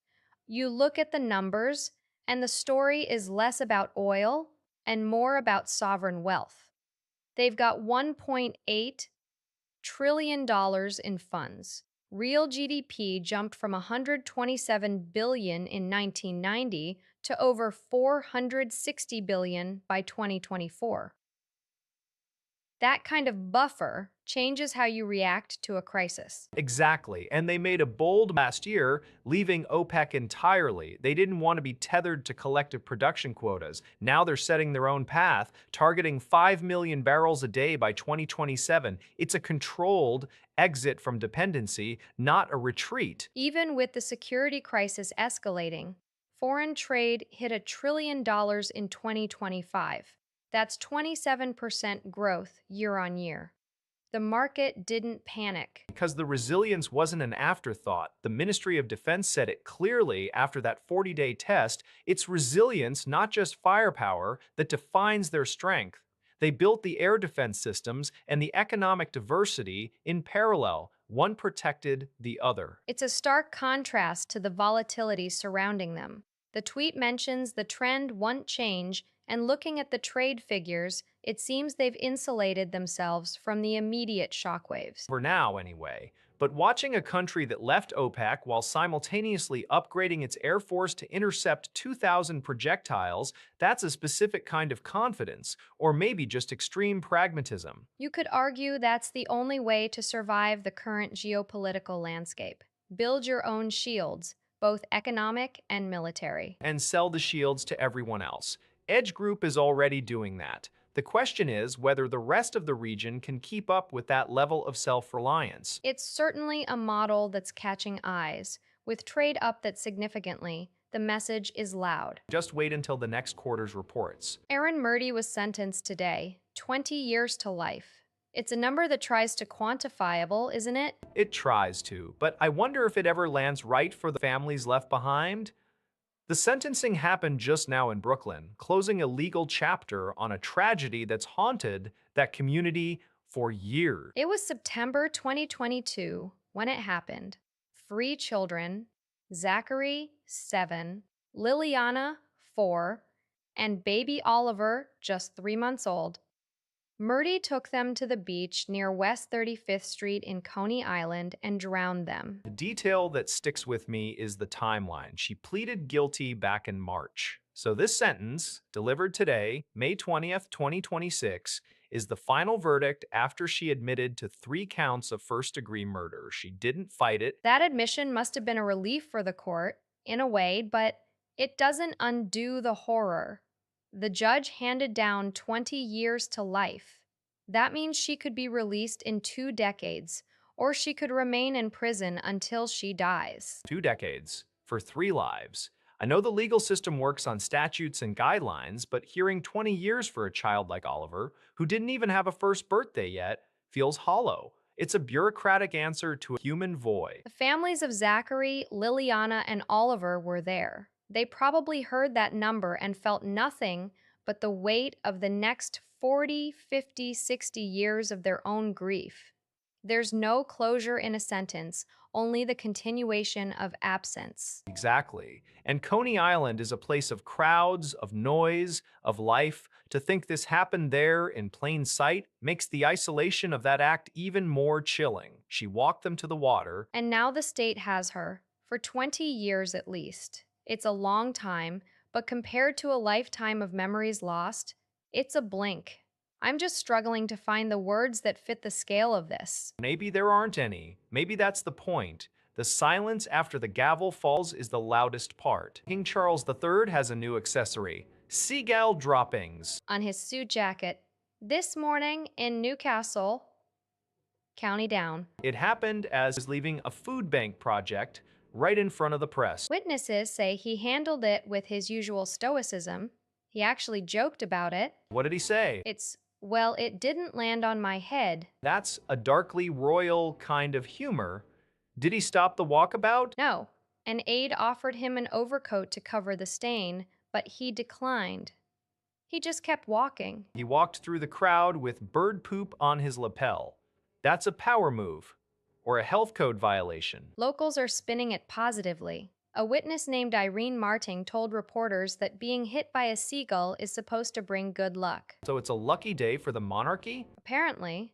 You look at the numbers, and the story is less about oil and more about sovereign wealth. They've got $1.8 trillion in funds. Real GDP jumped from $127 billion in 1990 to over $460 billion by 2024. That kind of buffer changes how you react to a crisis. Exactly, and they made a bold last year, leaving OPEC entirely. They didn't want to be tethered to collective production quotas. Now they're setting their own path, targeting 5 million barrels a day by 2027. It's a controlled exit from dependency, not a retreat. Even with the security crisis escalating, foreign trade hit $1 trillion in 2025. That's 27% growth year on year. The market didn't panic. Because the resilience wasn't an afterthought. The Ministry of Defense said it clearly after that 40-day test. It's resilience, not just firepower, that defines their strength. They built the air defense systems and the economic diversity in parallel. One protected the other. It's a stark contrast to the volatility surrounding them. The tweet mentions the trend won't change, and looking at the trade figures, it seems they've insulated themselves from the immediate shockwaves. For now, anyway. But watching a country that left OPEC while simultaneously upgrading its air force to intercept 2,000 projectiles, that's a specific kind of confidence, or maybe just extreme pragmatism. You could argue that's the only way to survive the current geopolitical landscape. Build your own shields, both economic and military. And sell the shields to everyone else. Edge Group is already doing that. The question is whether the rest of the region can keep up with that level of self-reliance. It's certainly a model that's catching eyes. With trade up that significantly, the message is loud. Just wait until the next quarter's reports. Aaron Murdy was sentenced today, 20 years to life. It's a number that tries to quantifiable, isn't it? It tries to, but I wonder if it ever lands right for the families left behind. The sentencing happened just now in Brooklyn, closing a legal chapter on a tragedy that's haunted that community for years. It was September 2022 when it happened. 3 children, Zachary, 7, Liliana, 4, and baby Oliver, just 3 months old. Murdy took them to the beach near West 35th Street in Coney Island and drowned them. The detail that sticks with me is the timeline. She pleaded guilty back in March. So this sentence, delivered today, May 20th, 2026, is the final verdict after she admitted to 3 counts of first-degree murder. She didn't fight it. That admission must have been a relief for the court, in a way, but it doesn't undo the horror. The judge handed down 20 years to life. That means she could be released in 2 decades, or she could remain in prison until she dies. 2 decades for 3 lives. I know the legal system works on statutes and guidelines, but hearing 20 years for a child like Oliver, who didn't even have a first birthday yet, feels hollow. It's a bureaucratic answer to a human void. The families of Zachary, Liliana, and Oliver were there. They probably heard that number and felt nothing but the weight of the next 40, 50, 60 years of their own grief. There's no closure in a sentence, only the continuation of absence. Exactly. And Coney Island is a place of crowds, of noise, of life. To think this happened there in plain sight makes the isolation of that act even more chilling. She walked them to the water. And now the state has her, for 20 years at least. It's a long time, but compared to a lifetime of memories lost, it's a blink. I'm just struggling to find the words that fit the scale of this. Maybe there aren't any. Maybe that's the point. The silence after the gavel falls is the loudest part. King Charles III has a new accessory: seagull droppings. On his suit jacket, this morning in Newcastle, County Down. It happened as he was leaving a food bank project right in front of the press. Witnesses say he handled it with his usual stoicism. He actually joked about it. What did he say? Well, it didn't land on my head. That's a darkly royal kind of humor. Did he stop the walkabout? No. An aide offered him an overcoat to cover the stain, but he declined. He just kept walking. He walked through the crowd with bird poop on his lapel. That's a power move, or a health code violation. Locals are spinning it positively. A witness named Irene Marting told reporters that being hit by a seagull is supposed to bring good luck. So it's a lucky day for the monarchy? Apparently.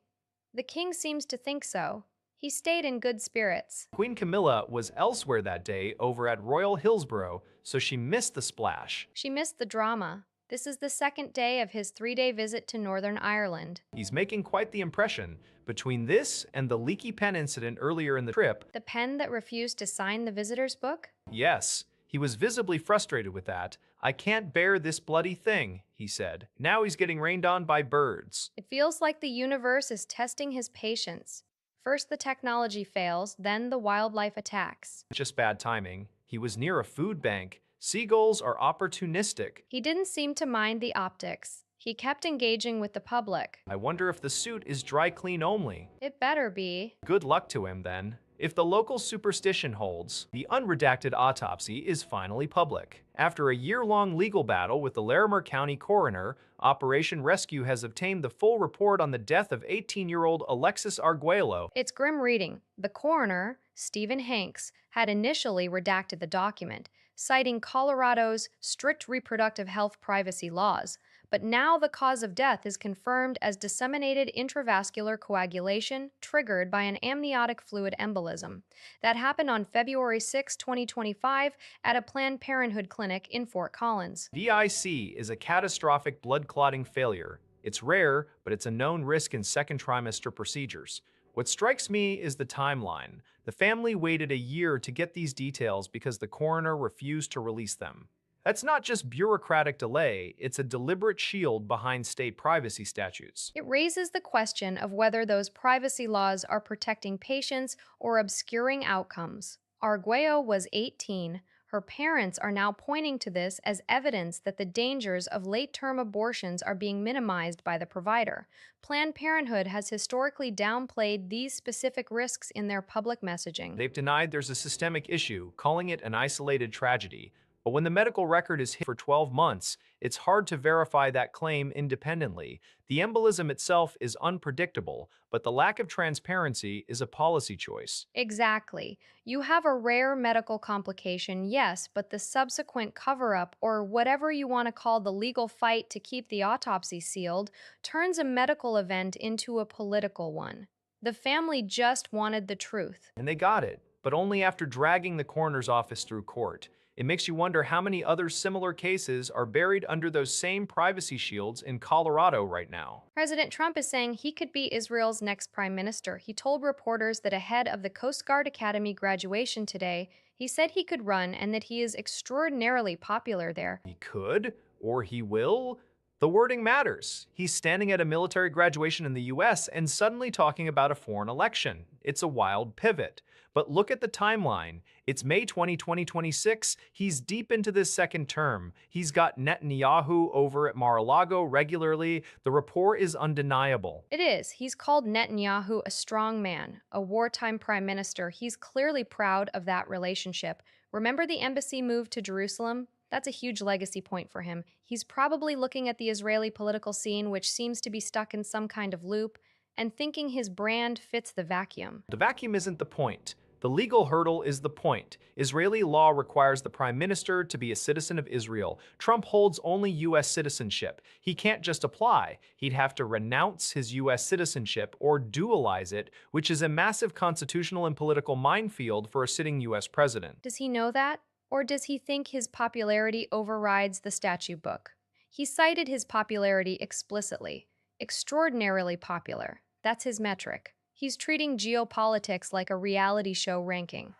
The king seems to think so. He stayed in good spirits. Queen Camilla was elsewhere that day over at Royal Hillsborough, so she missed the splash. She missed the drama. This is the 2nd day of his 3-day visit to Northern Ireland. He's making quite the impression. Between this and the leaky pen incident earlier in the trip... The pen that refused to sign the visitor's book? Yes, he was visibly frustrated with that. "I can't bear this bloody thing," he said. Now he's getting rained on by birds. It feels like the universe is testing his patience. First the technology fails, then the wildlife attacks. Just bad timing. He was near a food bank. Seagulls are opportunistic. He didn't seem to mind the optics. He kept engaging with the public. I wonder if the suit is dry clean only. It better be. Good luck to him then. If the local superstition holds, the unredacted autopsy is finally public. After a year-long legal battle with the Larimer County coroner, Operation Rescue has obtained the full report on the death of 18-year-old Alexis Arguello. It's grim reading. The coroner, Stephen Hanks, had initially redacted the document, citing Colorado's strict reproductive health privacy laws. But now the cause of death is confirmed as disseminated intravascular coagulation triggered by an amniotic fluid embolism. That happened on February 6, 2025, at a Planned Parenthood clinic in Fort Collins. VIC is a catastrophic blood clotting failure. It's rare, but it's a known risk in second trimester procedures. What strikes me is the timeline. The family waited a year to get these details because the coroner refused to release them. That's not just bureaucratic delay, it's a deliberate shield behind state privacy statutes. It raises the question of whether those privacy laws are protecting patients or obscuring outcomes. Arguello was 18. Her parents are now pointing to this as evidence that the dangers of late-term abortions are being minimized by the provider. Planned Parenthood has historically downplayed these specific risks in their public messaging. They've denied there's a systemic issue, calling it an isolated tragedy. But when the medical record is hidden for 12 months, it's hard to verify that claim independently. The embolism itself is unpredictable, but the lack of transparency is a policy choice. Exactly. You have a rare medical complication, yes, but the subsequent cover-up, or whatever you want to call the legal fight to keep the autopsy sealed, turns a medical event into a political one. The family just wanted the truth. And they got it, but only after dragging the coroner's office through court. It makes you wonder how many other similar cases are buried under those same privacy shields in Colorado right now. President Trump is saying he could be Israel's next prime minister. He told reporters that ahead of the Coast Guard Academy graduation today, he said he could run and that he is extraordinarily popular there. He could, or he will. The wording matters. He's standing at a military graduation in the US and suddenly talking about a foreign election. It's a wild pivot. But look at the timeline. It's May 20, 2026. He's deep into this second term. He's got Netanyahu over at Mar-a-Lago regularly. The rapport is undeniable. It is. He's called Netanyahu a strong man, a wartime prime minister. He's clearly proud of that relationship. Remember the embassy move to Jerusalem? That's a huge legacy point for him. He's probably looking at the Israeli political scene, which seems to be stuck in some kind of loop, and thinking his brand fits the vacuum. The vacuum isn't the point. The legal hurdle is the point. Israeli law requires the prime minister to be a citizen of Israel. Trump holds only U.S. citizenship. He can't just apply. He'd have to renounce his U.S. citizenship or dualize it, which is a massive constitutional and political minefield for a sitting U.S. president. Does he know that? Or does he think his popularity overrides the statute book? He cited his popularity explicitly. Extraordinarily popular. That's his metric. He's treating geopolitics like a reality show ranking.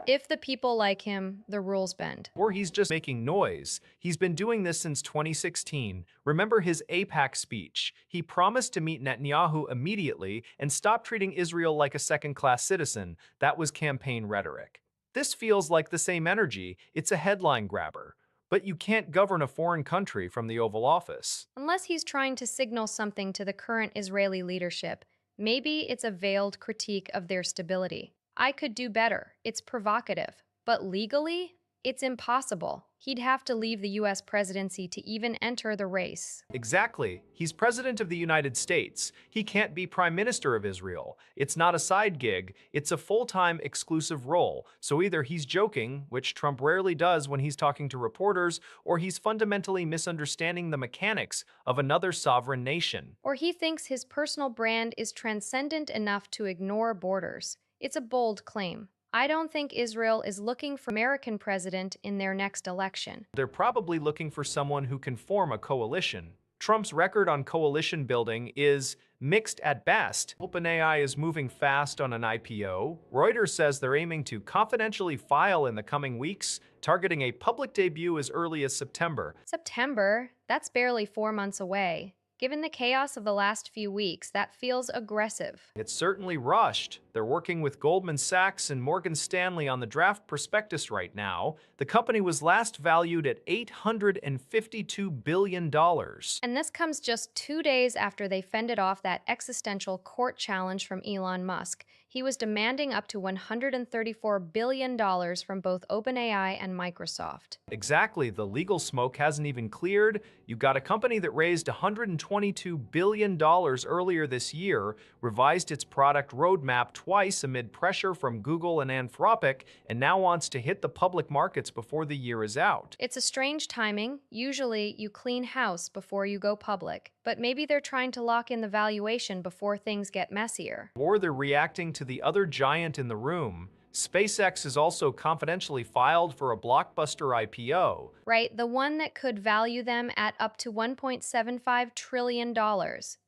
If the people like him, the rules bend. Or he's just making noise. He's been doing this since 2016. Remember his AIPAC speech. He promised to meet Netanyahu immediately and stop treating Israel like a second-class citizen. That was campaign rhetoric. This feels like the same energy. It's a headline grabber. But you can't govern a foreign country from the Oval Office. Unless he's trying to signal something to the current Israeli leadership. Maybe it's a veiled critique of their stability. I could do better. It's provocative. But legally, it's impossible. He'd have to leave the U.S. presidency to even enter the race. Exactly. He's president of the United States. He can't be prime minister of Israel. It's not a side gig. It's a full-time exclusive role. So either he's joking, which Trump rarely does when he's talking to reporters, or he's fundamentally misunderstanding the mechanics of another sovereign nation. Or he thinks his personal brand is transcendent enough to ignore borders. It's a bold claim. I don't think Israel is looking for an American president in their next election. They're probably looking for someone who can form a coalition. Trump's record on coalition building is mixed at best. OpenAI is moving fast on an IPO. Reuters says they're aiming to confidentially file in the coming weeks, targeting a public debut as early as September. September? That's barely 4 months away. Given the chaos of the last few weeks, that feels aggressive. It's certainly rushed. They're working with Goldman Sachs and Morgan Stanley on the draft prospectus right now. The company was last valued at $852 billion. And this comes just 2 days after they fended off that existential court challenge from Elon Musk. He was demanding up to $134 billion from both OpenAI and Microsoft. Exactly, the legal smoke hasn't even cleared. You've got a company that raised $122 billion earlier this year, revised its product roadmap twice amid pressure from Google and Anthropic, and now wants to hit the public markets before the year is out. It's a strange timing. Usually, you clean house before you go public, but maybe they're trying to lock in the valuation before things get messier. Or they're reacting to the other giant in the room. SpaceX is also confidentially filed for a blockbuster IPO. Right? The one that could value them at up to $1.75 trillion.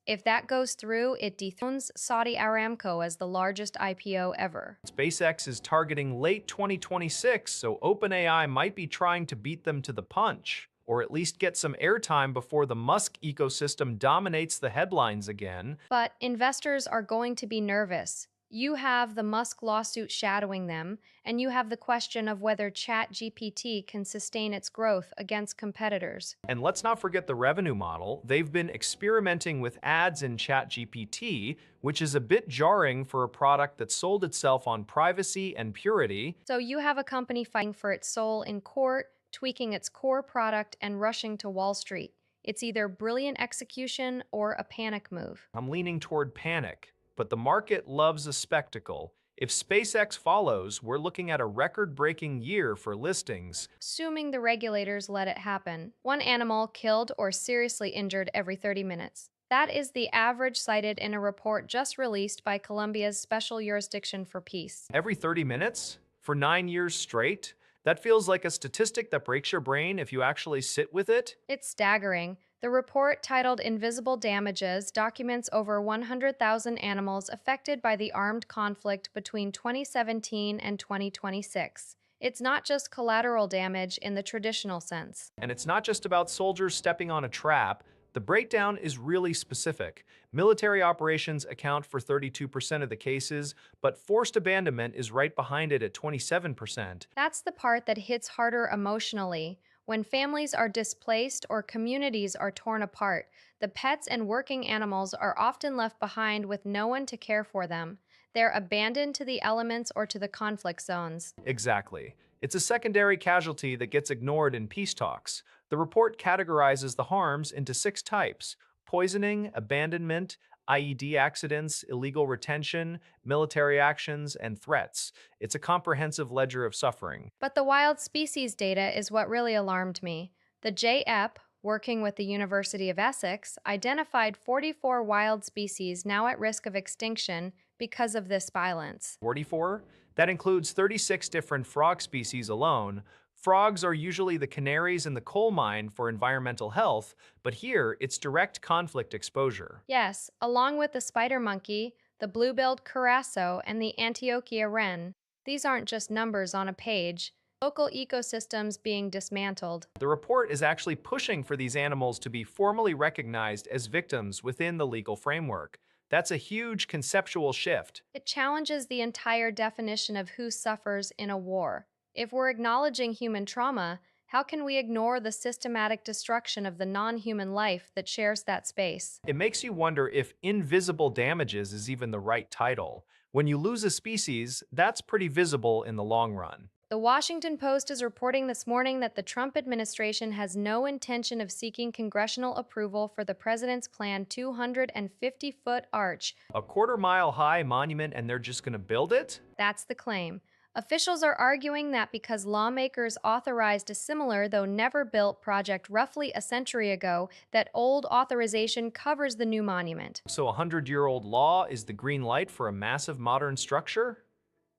If that goes through, it dethrones Saudi Aramco as the largest IPO ever. SpaceX is targeting late 2026, so OpenAI might be trying to beat them to the punch, or at least get some airtime before the Musk ecosystem dominates the headlines again. But investors are going to be nervous. You have the Musk lawsuit shadowing them, and you have the question of whether ChatGPT can sustain its growth against competitors. And let's not forget the revenue model. They've been experimenting with ads in ChatGPT, which is a bit jarring for a product that sold itself on privacy and purity. So you have a company fighting for its soul in court, tweaking its core product, and rushing to Wall Street. It's either brilliant execution or a panic move. I'm leaning toward panic, but the market loves a spectacle. If SpaceX follows, we're looking at a record-breaking year for listings. Assuming the regulators let it happen. One animal killed or seriously injured every 30 minutes. That is the average cited in a report just released by Colombia's Special Jurisdiction for Peace. Every 30 minutes? For 9 years straight? That feels like a statistic that breaks your brain if you actually sit with it. It's staggering. The report, titled Invisible Damages, documents over 100,000 animals affected by the armed conflict between 2017 and 2026. It's not just collateral damage in the traditional sense. And it's not just about soldiers stepping on a trap. The breakdown is really specific. Military operations account for 32% of the cases, but forced abandonment is right behind it at 27%. That's the part that hits harder emotionally. When families are displaced or communities are torn apart, the pets and working animals are often left behind with no one to care for them. They're abandoned to the elements or to the conflict zones. Exactly. It's a secondary casualty that gets ignored in peace talks. The report categorizes the harms into 6 types: poisoning, abandonment, IED accidents, illegal retention, military actions, and threats. It's a comprehensive ledger of suffering. But the wild species data is what really alarmed me. The JEP, working with the University of Essex, identified 44 wild species now at risk of extinction because of this violence. 44? That includes 36 different frog species alone. Frogs are usually the canaries in the coal mine for environmental health, but here it's direct conflict exposure. Yes, along with the spider monkey, the blue-billed curassow, and the Antiochia wren. These aren't just numbers on a page. Local ecosystems being dismantled. The report is actually pushing for these animals to be formally recognized as victims within the legal framework. That's a huge conceptual shift. It challenges the entire definition of who suffers in a war. If we're acknowledging human trauma, how can we ignore the systematic destruction of the non-human life that shares that space? It makes you wonder if invisible damages is even the right title. When you lose a species, that's pretty visible in the long run. The Washington Post is reporting this morning that the Trump administration has no intention of seeking congressional approval for the president's planned 250-foot arch. A quarter-mile high monument and they're just gonna build it? That's the claim. Officials are arguing that because lawmakers authorized a similar, though never built, project roughly a century ago, that old authorization covers the new monument. So a 100-year-old law is the green light for a massive modern structure?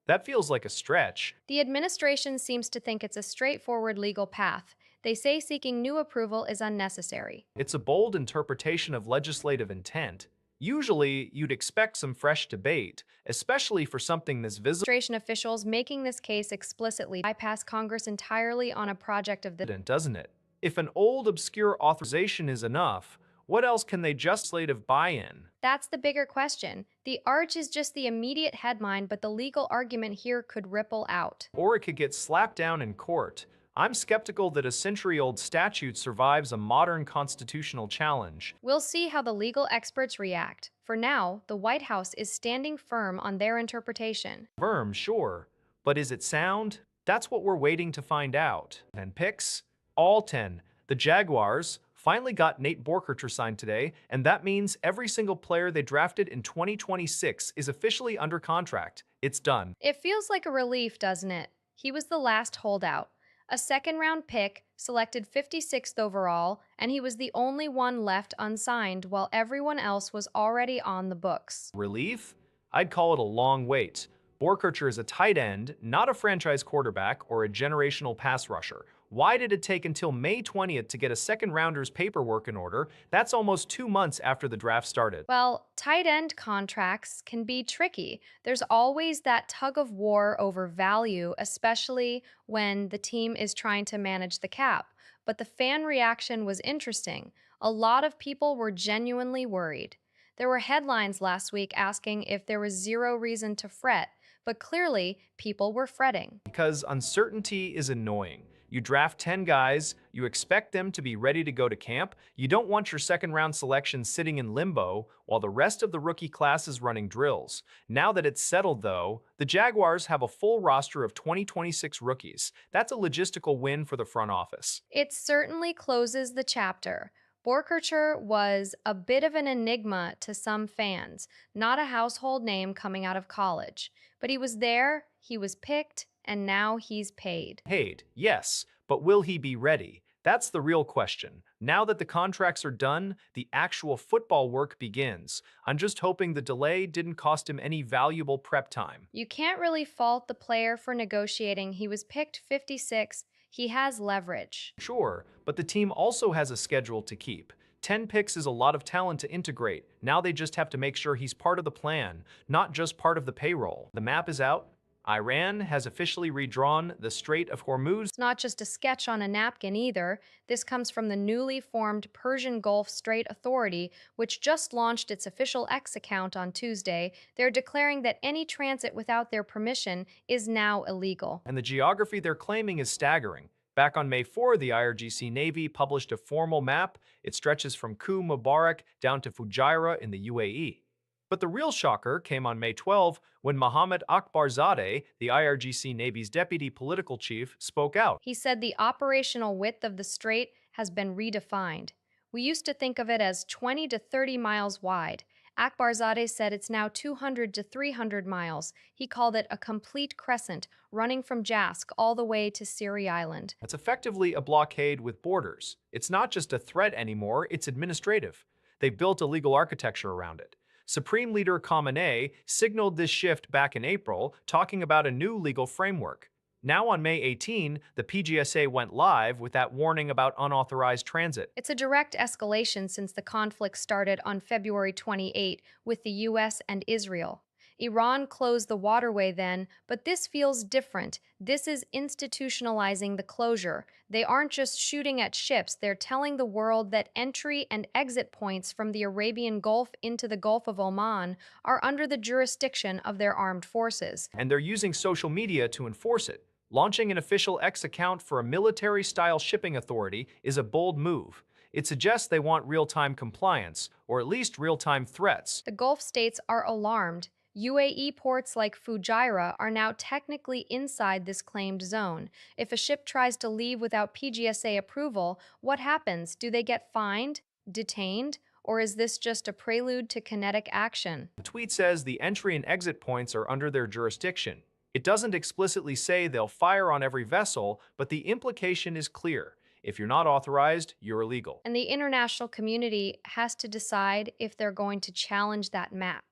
That feels like a stretch. The administration seems to think it's a straightforward legal path. They say seeking new approval is unnecessary. It's a bold interpretation of legislative intent. Usually, you'd expect some fresh debate, especially for something this visible. Administration officials making this case explicitly bypass Congress entirely on a project of this. Doesn't it? If an old, obscure authorization is enough, What else can they just legislative buy-in? That's the bigger question. The arch is just the immediate headline, but the legal argument here could ripple out. Or it could get slapped down in court. I'm skeptical that a century-old statute survives a modern constitutional challenge. We'll see how the legal experts react. For now, the White House is standing firm on their interpretation. Firm, sure, but is it sound? That's what we're waiting to find out. And picks? All 10. The Jaguars finally got Nate Borkercher signed today, and that means every single player they drafted in 2026 is officially under contract. It's done. It feels like a relief, doesn't it? He was the last holdout. A second-round pick, selected 56th overall, and he was the only one left unsigned while everyone else was already on the books. Relief? I'd call it a long wait. Borkercher is a tight end, not a franchise quarterback or a generational pass rusher. Why did it take until May 20th to get a second-rounder's paperwork in order? That's almost 2 months after the draft started. Well, tight end contracts can be tricky. There's always that tug of war over value, especially when the team is trying to manage the cap. But the fan reaction was interesting. A lot of people were genuinely worried. There were headlines last week asking if there was zero reason to fret, but clearly people were fretting. Because uncertainty is annoying. You draft 10 guys, you expect them to be ready to go to camp. You don't want your second-round selection sitting in limbo while the rest of the rookie class is running drills. Now that it's settled, though, the Jaguars have a full roster of 2026 rookies. That's a logistical win for the front office. It certainly closes the chapter. Borkercher was a bit of an enigma to some fans, not a household name coming out of college. But he was there, he was picked, and now he's paid. Paid, yes, but will he be ready? That's the real question. Now that the contracts are done, the actual football work begins. I'm just hoping the delay didn't cost him any valuable prep time. You can't really fault the player for negotiating. He was picked 56. He has leverage. Sure, but the team also has a schedule to keep. 10 picks is a lot of talent to integrate. Now they just have to make sure he's part of the plan, not just part of the payroll. The map is out. Iran has officially redrawn the Strait of Hormuz. It's not just a sketch on a napkin either. This comes from the newly formed Persian Gulf Strait Authority, which just launched its official X account on Tuesday. They're declaring that any transit without their permission is now illegal. And the geography they're claiming is staggering. Back on May 4, the IRGC Navy published a formal map. It stretches from Ku Mubarak down to Fujairah in the UAE. But the real shocker came on May 12 when Mohammed Akbarzadeh, the IRGC Navy's deputy political chief, spoke out. He said the operational width of the strait has been redefined. We used to think of it as 20 to 30 miles wide. Akbarzadeh said it's now 200 to 300 miles. He called it a complete crescent, running from Jask all the way to Siri Island. That's effectively a blockade with borders. It's not just a threat anymore, it's administrative. They've built a legal architecture around it. Supreme Leader Khamenei signaled this shift back in April, talking about a new legal framework. Now on May 18, the PGSA went live with that warning about unauthorized transit. It's a direct escalation since the conflict started on February 28 with the US and Israel. Iran closed the waterway then, but this feels different. This is institutionalizing the closure. They aren't just shooting at ships, they're telling the world that entry and exit points from the Arabian Gulf into the Gulf of Oman are under the jurisdiction of their armed forces. And they're using social media to enforce it. Launching an official X account for a military-style shipping authority is a bold move. It suggests they want real-time compliance, or at least real-time threats. The Gulf states are alarmed. UAE ports like Fujairah are now technically inside this claimed zone. If a ship tries to leave without PGSA approval, what happens? Do they get fined, detained, or is this just a prelude to kinetic action? The tweet says the entry and exit points are under their jurisdiction. It doesn't explicitly say they'll fire on every vessel, but the implication is clear. If you're not authorized, you're illegal. And the international community has to decide if they're going to challenge that map.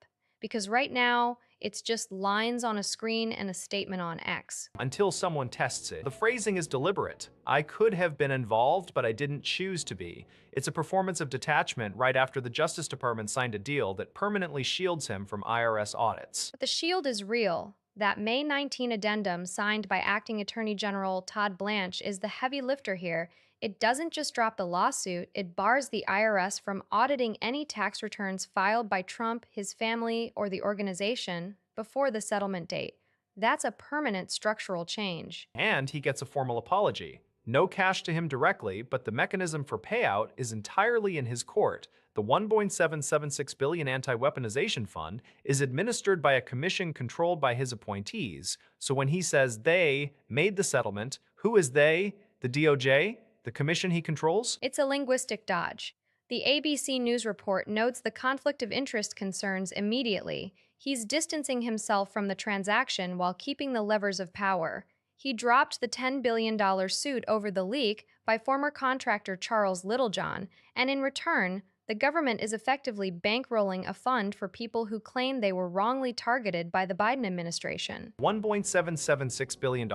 Because right now, it's just lines on a screen and a statement on X. Until someone tests it. The phrasing is deliberate. I could have been involved, but I didn't choose to be. It's a performance of detachment right after the Justice Department signed a deal that permanently shields him from IRS audits. But the shield is real. That May 19 addendum signed by Acting Attorney General Todd Blanche is the heavy lifter here. It doesn't just drop the lawsuit, it bars the IRS from auditing any tax returns filed by Trump, his family, or the organization before the settlement date. That's a permanent structural change. And he gets a formal apology. No cash to him directly, but the mechanism for payout is entirely in his court. The 1.776 billion anti-weaponization fund is administered by a commission controlled by his appointees. So when he says they made the settlement, who is they? The DOJ? The commission he controls? It's a linguistic dodge. The ABC News report notes the conflict of interest concerns immediately. He's distancing himself from the transaction while keeping the levers of power. He dropped the $10 billion suit over the leak by former contractor Charles Littlejohn, and in return, the government is effectively bankrolling a fund for people who claim they were wrongly targeted by the Biden administration. $1.776 billion.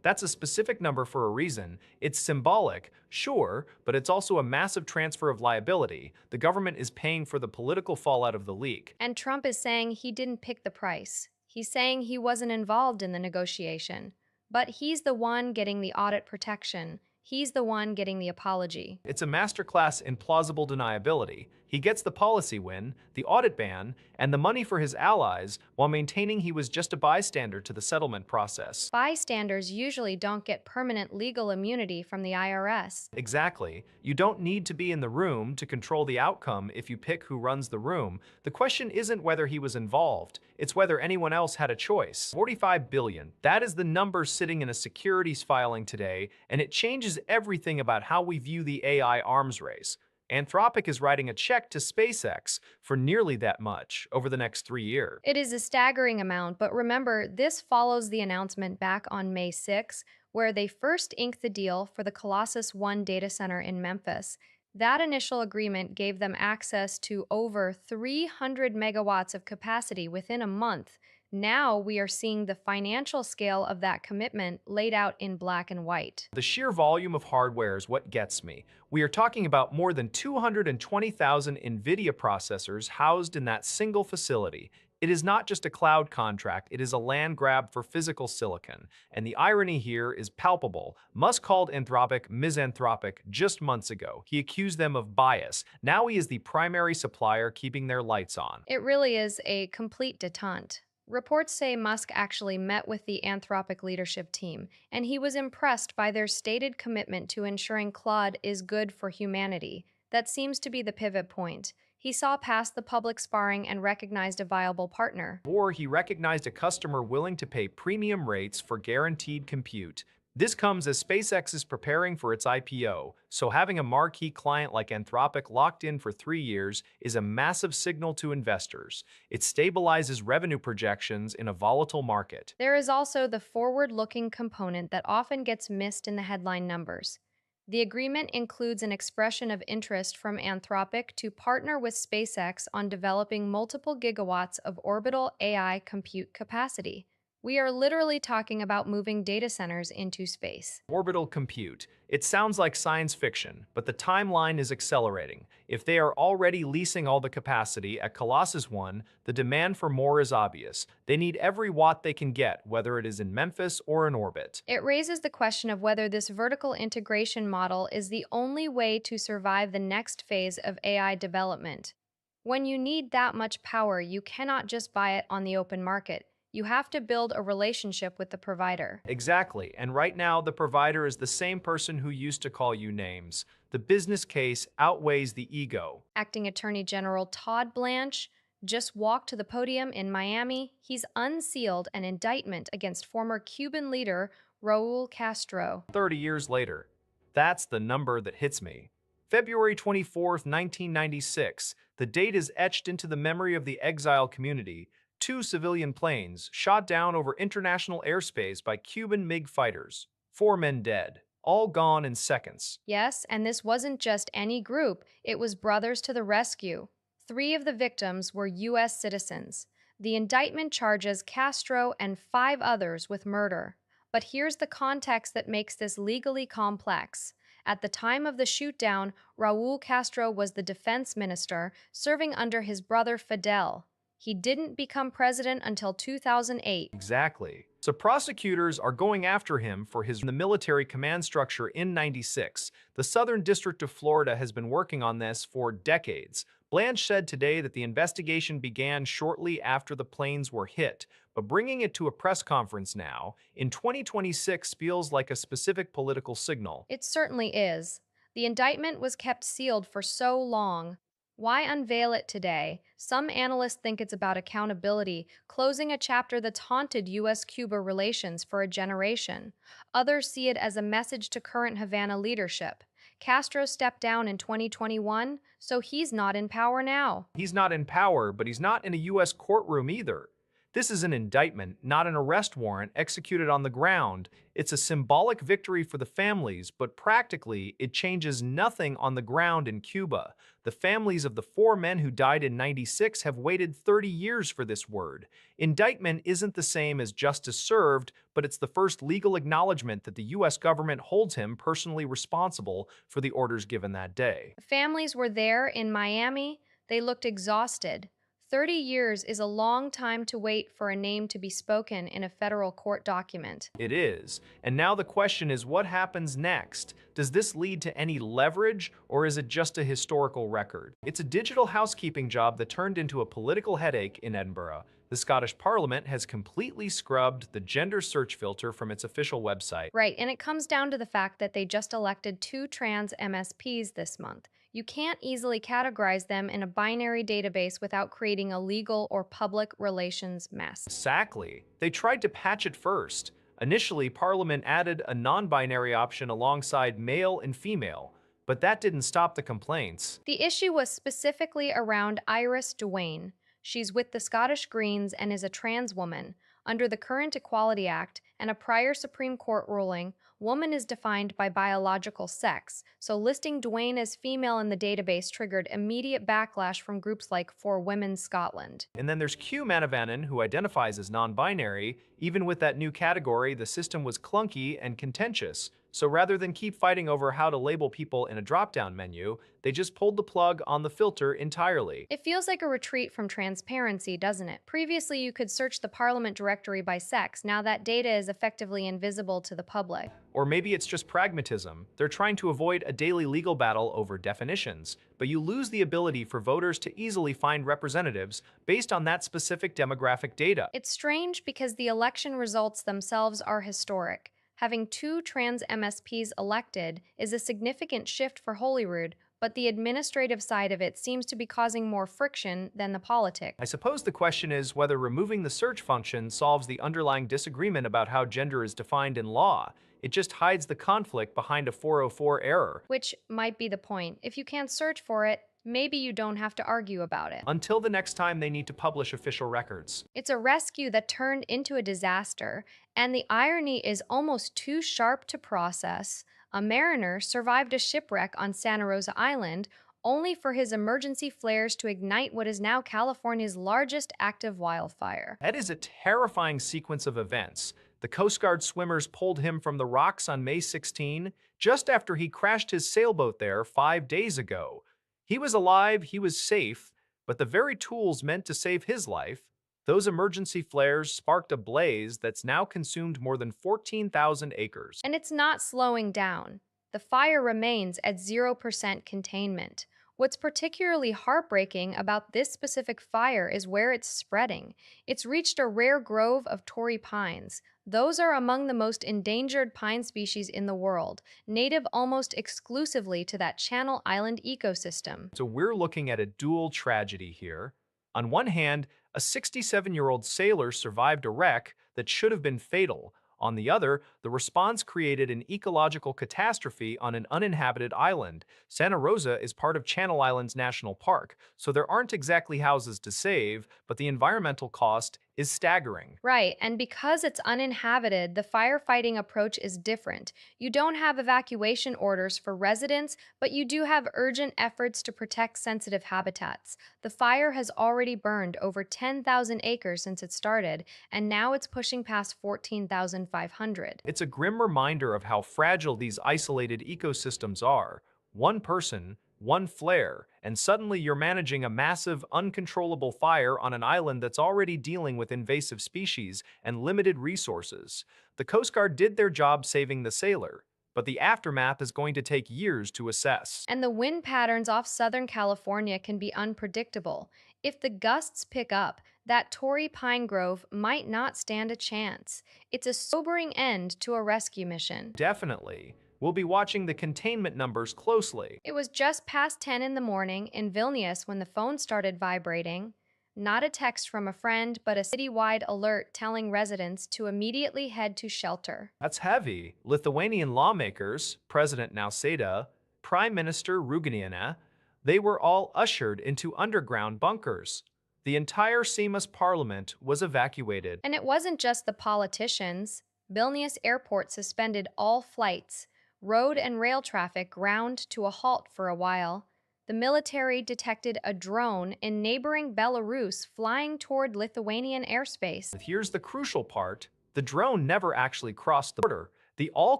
That's a specific number for a reason. It's symbolic, sure, but it's also a massive transfer of liability. The government is paying for the political fallout of the leak. And Trump is saying he didn't pick the price. He's saying he wasn't involved in the negotiation. But he's the one getting the audit protection. He's the one getting the apology. It's a masterclass in plausible deniability. He gets the policy win, the audit ban, and the money for his allies while maintaining he was just a bystander to the settlement process. Bystanders usually don't get permanent legal immunity from the IRS. Exactly. You don't need to be in the room to control the outcome if you pick who runs the room. The question isn't whether he was involved, it's whether anyone else had a choice. 45 billion. That is the number sitting in a securities filing today, and it changes everything about how we view the AI arms race. Anthropic is writing a check to SpaceX for nearly that much over the next 3 years. It is a staggering amount, but remember, this follows the announcement back on May 6, where they first inked the deal for the Colossus One data center in Memphis. That initial agreement gave them access to over 300 megawatts of capacity within a month. Now we are seeing the financial scale of that commitment laid out in black and white. The sheer volume of hardware is what gets me. We are talking about more than 220,000 NVIDIA processors housed in that single facility. It is not just a cloud contract, it is a land grab for physical silicon. And the irony here is palpable. Musk called Anthropic misanthropic just months ago. He accused them of bias. Now he is the primary supplier keeping their lights on. It really is a complete detente. Reports say Musk actually met with the Anthropic leadership team, and he was impressed by their stated commitment to ensuring Claude is good for humanity. That seems to be the pivot point. He saw past the public sparring and recognized a viable partner. Or he recognized a customer willing to pay premium rates for guaranteed compute. This comes as SpaceX is preparing for its IPO, so having a marquee client like Anthropic locked in for 3 years is a massive signal to investors. It stabilizes revenue projections in a volatile market. There is also the forward-looking component that often gets missed in the headline numbers. The agreement includes an expression of interest from Anthropic to partner with SpaceX on developing multiple gigawatts of orbital AI compute capacity. We are literally talking about moving data centers into space. Orbital compute. It sounds like science fiction, but the timeline is accelerating. If they are already leasing all the capacity at Colossus One, the demand for more is obvious. They need every watt they can get, whether it is in Memphis or in orbit. It raises the question of whether this vertical integration model is the only way to survive the next phase of AI development. When you need that much power, you cannot just buy it on the open market. You have to build a relationship with the provider. Exactly, and right now the provider is the same person who used to call you names. The business case outweighs the ego. Acting Attorney General Todd Blanche just walked to the podium in Miami. He's unsealed an indictment against former Cuban leader Raul Castro. 30 years later. That's the number that hits me. February 24th, 1996. The date is etched into the memory of the exile community. 2 civilian planes shot down over international airspace by Cuban MiG fighters. 4 men dead, all gone in seconds. Yes, and this wasn't just any group, it was Brothers to the Rescue. 3 of the victims were U.S. citizens. The indictment charges Castro and 5 others with murder. But here's the context that makes this legally complex. At the time of the shootdown, Raul Castro was the defense minister, serving under his brother Fidel. He didn't become president until 2008. Exactly. So prosecutors are going after him for his in the military command structure in 96. The Southern District of Florida has been working on this for decades. Blanche said today that the investigation began shortly after the planes were hit, but bringing it to a press conference now, in 2026 feels like a specific political signal. It certainly is. The indictment was kept sealed for so long. Why unveil it today? Some analysts think it's about accountability, closing a chapter that's haunted US Cuba relations for a generation. Others see it as a message to current Havana leadership. Castro stepped down in 2021, so he's not in power now. He's not in power, but he's not in a U.S. courtroom either. This is an indictment, not an arrest warrant executed on the ground. It's a symbolic victory for the families, but practically, it changes nothing on the ground in Cuba. The families of the four men who died in 96 have waited 30 years for this word. Indictment isn't the same as justice served, but it's the first legal acknowledgement that the U.S. government holds him personally responsible for the orders given that day. The families were there in Miami. They looked exhausted. 30 years is a long time to wait for a name to be spoken in a federal court document. It is. And now the question is, what happens next? Does this lead to any leverage, or is it just a historical record? It's a digital housekeeping job that turned into a political headache in Edinburgh. The Scottish Parliament has completely scrubbed the gender search filter from its official website. Right, and it comes down to the fact that they just elected two trans MSPs this month. You can't easily categorize them in a binary database without creating a legal or public relations mess. Exactly. They tried to patch it first. Initially, Parliament added a non-binary option alongside male and female, but that didn't stop the complaints. The issue was specifically around Iris Duane. She's with the Scottish Greens and is a trans woman. Under the current Equality Act and a prior Supreme Court ruling, woman is defined by biological sex, so listing Duane as female in the database triggered immediate backlash from groups like For Women Scotland. And then there's Q Manavanan, who identifies as non-binary. Even with that new category, the system was clunky and contentious. So rather than keep fighting over how to label people in a drop-down menu, they just pulled the plug on the filter entirely. It feels like a retreat from transparency, doesn't it? Previously, you could search the Parliament directory by sex. Now that data is effectively invisible to the public. Or maybe it's just pragmatism. They're trying to avoid a daily legal battle over definitions, but you lose the ability for voters to easily find representatives based on that specific demographic data. It's strange because the election results themselves are historic. Having two trans MSPs elected is a significant shift for Holyrood, but the administrative side of it seems to be causing more friction than the politics. I suppose the question is whether removing the search function solves the underlying disagreement about how gender is defined in law. It just hides the conflict behind a 404 error. Which might be the point. If you can't search for it, maybe you don't have to argue about it. Until the next time they need to publish official records. It's a rescue that turned into a disaster, and the irony is almost too sharp to process. A mariner survived a shipwreck on Santa Rosa Island, only for his emergency flares to ignite what is now California's largest active wildfire. That is a terrifying sequence of events. The Coast Guard swimmers pulled him from the rocks on May 16, just after he crashed his sailboat there 5 days ago. He was alive, he was safe, but the very tools meant to save his life, those emergency flares sparked a blaze that's now consumed more than 14,000 acres. And it's not slowing down. The fire remains at 0% containment. What's particularly heartbreaking about this specific fire is where it's spreading. It's reached a rare grove of Torrey pines. Those are among the most endangered pine species in the world, native almost exclusively to that Channel Island ecosystem. So we're looking at a dual tragedy here. On one hand, a 67-year-old sailor survived a wreck that should have been fatal. On the other, the response created an ecological catastrophe on an uninhabited island. Santa Rosa is part of Channel Islands National Park, so there aren't exactly houses to save, but the environmental cost is staggering. Right, and because it's uninhabited, the firefighting approach is different. You don't have evacuation orders for residents, but you do have urgent efforts to protect sensitive habitats. The fire has already burned over 10,000 acres since it started, and now it's pushing past 14,500. It's a grim reminder of how fragile these isolated ecosystems are. One person, one flare, and suddenly you're managing a massive, uncontrollable fire on an island that's already dealing with invasive species and limited resources. The Coast Guard did their job saving the sailor, but the aftermath is going to take years to assess. And the wind patterns off Southern California can be unpredictable. If the gusts pick up, that Torrey pine grove might not stand a chance. It's a sobering end to a rescue mission. Definitely. We'll be watching the containment numbers closely. It was just past 10 in the morning in Vilnius when the phone started vibrating. Not a text from a friend, but a citywide alert telling residents to immediately head to shelter. That's heavy. Lithuanian lawmakers, President Nausėda, Prime Minister Ruginiene, they were all ushered into underground bunkers. The entire Seimas parliament was evacuated. And it wasn't just the politicians. Vilnius airport suspended all flights. Road and rail traffic ground to a halt for a while. The military detected a drone in neighboring Belarus flying toward Lithuanian airspace. But here's the crucial part. The drone never actually crossed the border. The all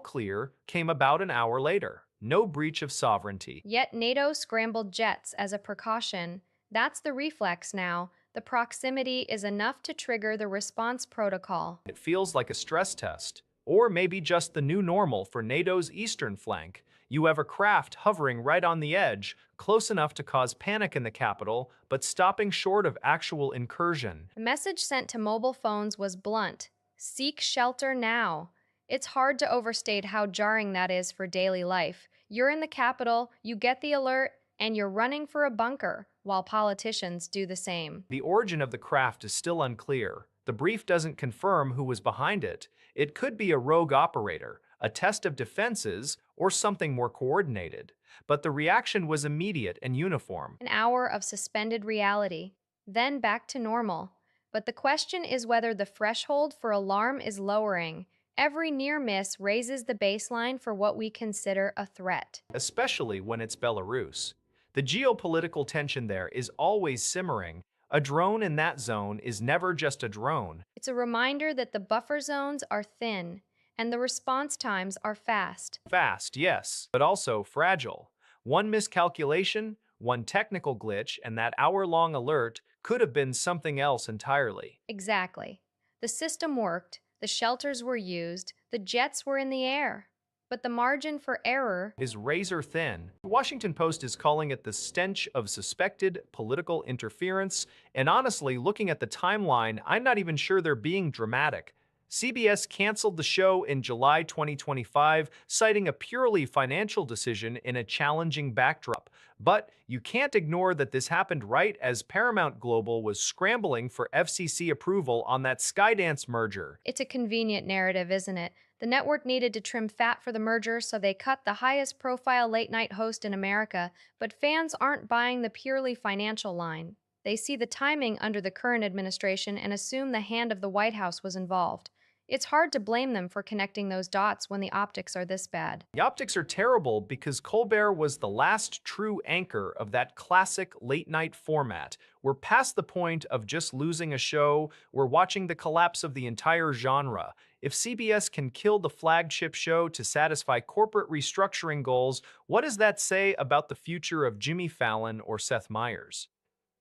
clear came about an hour later. No breach of sovereignty. Yet NATO scrambled jets as a precaution. That's the reflex now. The proximity is enough to trigger the response protocol. It feels like a stress test. Or maybe just the new normal for NATO's eastern flank. You have a craft hovering right on the edge, close enough to cause panic in the capital, but stopping short of actual incursion. The message sent to mobile phones was blunt: seek shelter now. It's hard to overstate how jarring that is for daily life. You're in the capital, you get the alert, and you're running for a bunker, while politicians do the same. The origin of the craft is still unclear. The brief doesn't confirm who was behind it. It could be a rogue operator, a test of defenses, or something more coordinated. But the reaction was immediate and uniform. An hour of suspended reality, then back to normal. But the question is whether the threshold for alarm is lowering. Every near miss raises the baseline for what we consider a threat. Especially when it's Belarus. The geopolitical tension there is always simmering. A drone in that zone is never just a drone. It's a reminder that the buffer zones are thin and the response times are fast. Fast, yes, but also fragile. One miscalculation, one technical glitch, and that hour-long alert could have been something else entirely. Exactly. The system worked, the shelters were used, the jets were in the air. But the margin for error Is razor thin. The Washington Post is calling it the stench of suspected political interference, and honestly, looking at the timeline, I'm not even sure they're being dramatic. CBS canceled the show in July 2025, citing a purely financial decision in a challenging backdrop. But you can't ignore that this happened right as Paramount Global was scrambling for FCC approval on that Skydance merger. It's a convenient narrative, isn't it? The network needed to trim fat for the merger, so they cut the highest profile late night host in America, but fans aren't buying the purely financial line. They see the timing under the current administration and assume the hand of the White House was involved. It's hard to blame them for connecting those dots when the optics are this bad. The optics are terrible because Colbert was the last true anchor of that classic late-night format. We're past the point of just losing a show, we're watching the collapse of the entire genre. If CBS can kill the flagship show to satisfy corporate restructuring goals, what does that say about the future of Jimmy Fallon or Seth Meyers?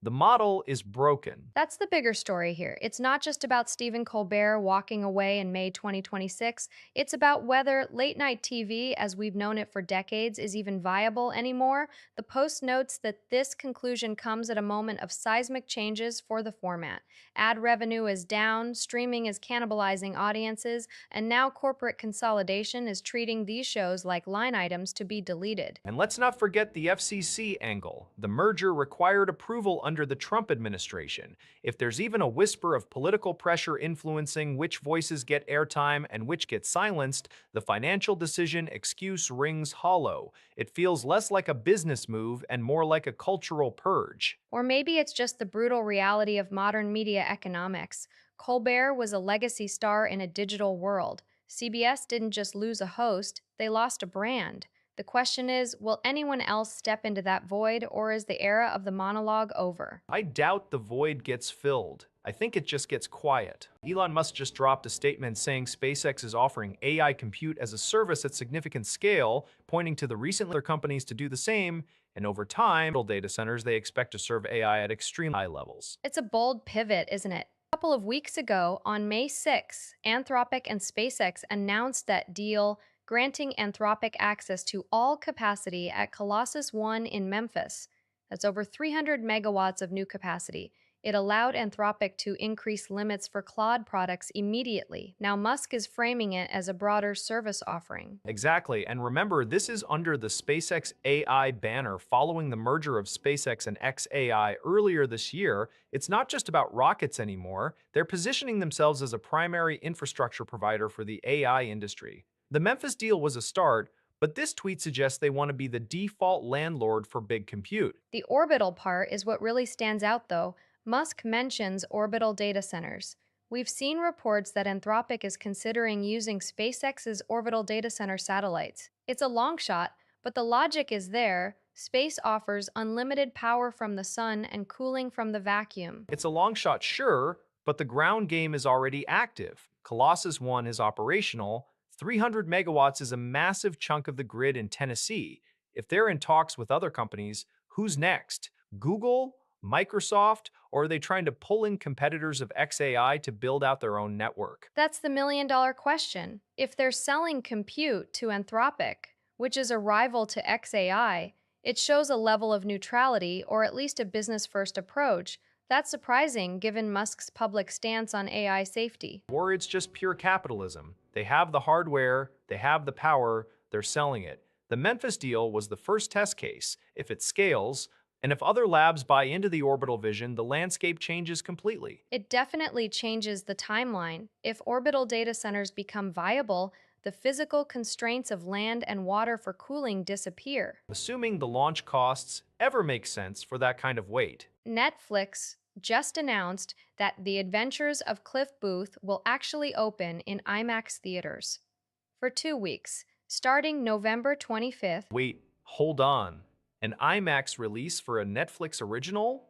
The model is broken. That's the bigger story here. It's not just about Stephen Colbert walking away in May 2026. It's about whether late night TV, as we've known it for decades, is even viable anymore. The Post notes that this conclusion comes at a moment of seismic changes for the format. Ad revenue is down, streaming is cannibalizing audiences, and now corporate consolidation is treating these shows like line items to be deleted. And let's not forget the FCC angle. The merger required approval under the Trump administration. If there's even a whisper of political pressure influencing which voices get airtime and which get silenced, the financial decision excuse rings hollow. It feels less like a business move and more like a cultural purge. Or maybe it's just the brutal reality of modern media economics. Colbert was a legacy star in a digital world. CBS didn't just lose a host, they lost a brand. The question is, will anyone else step into that void, or is the era of the monologue over? I doubt the void gets filled. I think it just gets quiet. Elon Musk just dropped a statement saying SpaceX is offering AI compute as a service at significant scale, pointing to the recent other companies to do the same, And over time, data centers, they expect to serve AI at extremely high levels. It's a bold pivot, isn't it? A couple of weeks ago, on May 6, Anthropic and SpaceX announced that deal granting Anthropic access to all capacity at Colossus 1 in Memphis. That's over 300 megawatts of new capacity. It allowed Anthropic to increase limits for Claude products immediately. Now Musk is framing it as a broader service offering. Exactly. And remember, this is under the SpaceX AI banner following the merger of SpaceX and xAI earlier this year. It's not just about rockets anymore. They're positioning themselves as a primary infrastructure provider for the AI industry. The Memphis deal was a start, but this tweet suggests they want to be the default landlord for big compute. The orbital part is what really stands out, though. Musk mentions orbital data centers. We've seen reports that Anthropic is considering using SpaceX's orbital data center satellites. It's a long shot, but the logic is there. Space offers unlimited power from the sun and cooling from the vacuum. It's a long shot, sure, but the ground game is already active. Colossus 1 is operational. 300 megawatts is a massive chunk of the grid in Tennessee. If they're in talks with other companies, who's next? Google? Microsoft? Or are they trying to pull in competitors of xAI to build out their own network? That's the million-dollar question. If they're selling compute to Anthropic, which is a rival to xAI, it shows a level of neutrality or at least a business-first approach. That's surprising given Musk's public stance on AI safety. Or it's just pure capitalism. They have the hardware, they have the power, they're selling it. The Memphis deal was the first test case. If it scales, and if other labs buy into the orbital vision, the landscape changes completely. It definitely changes the timeline. If orbital data centers become viable, the physical constraints of land and water for cooling disappear. Assuming the launch costs ever make sense for that kind of weight. Netflix just announced that The Adventures of Cliff Booth will actually open in IMAX theaters for 2 weeks, starting November 25th. Wait, hold on. An IMAX release for a Netflix original?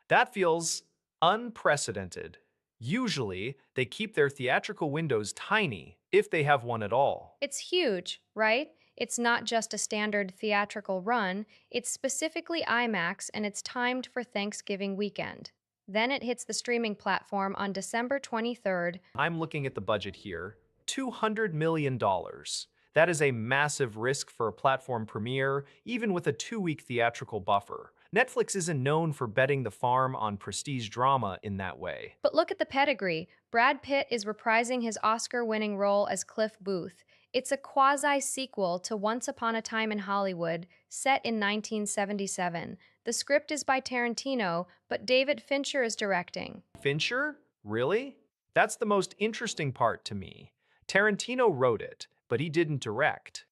That feels unprecedented. Usually, they keep their theatrical windows tiny, if they have one at all. It's huge, right? It's not just a standard theatrical run, it's specifically IMAX and it's timed for Thanksgiving weekend. Then it hits the streaming platform on December 23rd. I'm looking at the budget here, $200 million. That is a massive risk for a platform premiere, even with a 2-week theatrical buffer. Netflix isn't known for betting the farm on prestige drama in that way. But look at the pedigree. Brad Pitt is reprising his Oscar-winning role as Cliff Booth. It's a quasi-sequel to Once Upon a Time in Hollywood, set in 1977. The script is by Tarantino, but David Fincher is directing. Fincher? Really? That's the most interesting part to me. Tarantino wrote it, but he didn't direct.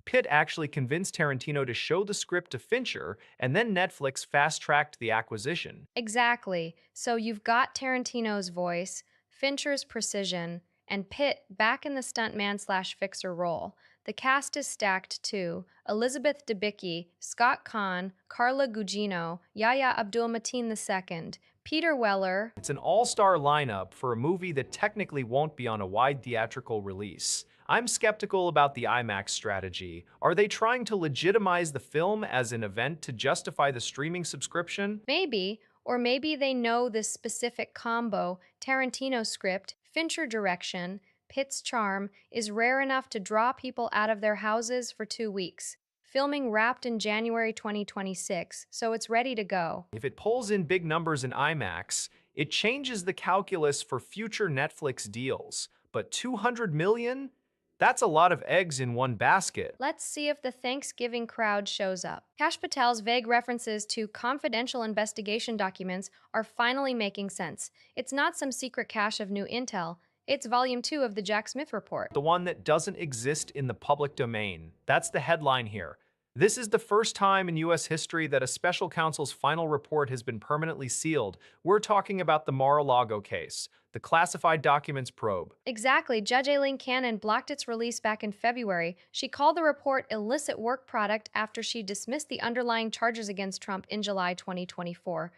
Pitt actually convinced Tarantino to show the script to Fincher, and then Netflix fast-tracked the acquisition. Exactly. So you've got Tarantino's voice, Fincher's precision, and Pitt back in the stuntman/fixer role. The cast is stacked too. Elizabeth Debicki, Scott Kahn, Carla Gugino, Yahya Abdul-Mateen II, Peter Weller. It's an all-star lineup for a movie that technically won't be on a wide theatrical release. I'm skeptical about the IMAX strategy. Are they trying to legitimize the film as an event to justify the streaming subscription? Maybe, or maybe they know this specific combo, Tarantino script, Fincher direction, Pitt's charm, is rare enough to draw people out of their houses for 2 weeks. Filming wrapped in January 2026, so it's ready to go. If it pulls in big numbers in IMAX, it changes the calculus for future Netflix deals. But 200 million? That's a lot of eggs in one basket. Let's see if the Thanksgiving crowd shows up. Kash Patel's vague references to confidential investigation documents are finally making sense. It's not some secret cache of new intel. It's Volume 2 of the Jack Smith Report. The one that doesn't exist in the public domain. That's the headline here. This is the first time in U.S. history that a special counsel's final report has been permanently sealed. We're talking about the Mar-a-Lago case, the classified documents probe. Exactly. Judge Aileen Cannon blocked its release back in February. She called the report illicit work product after she dismissed the underlying charges against Trump in July 2024.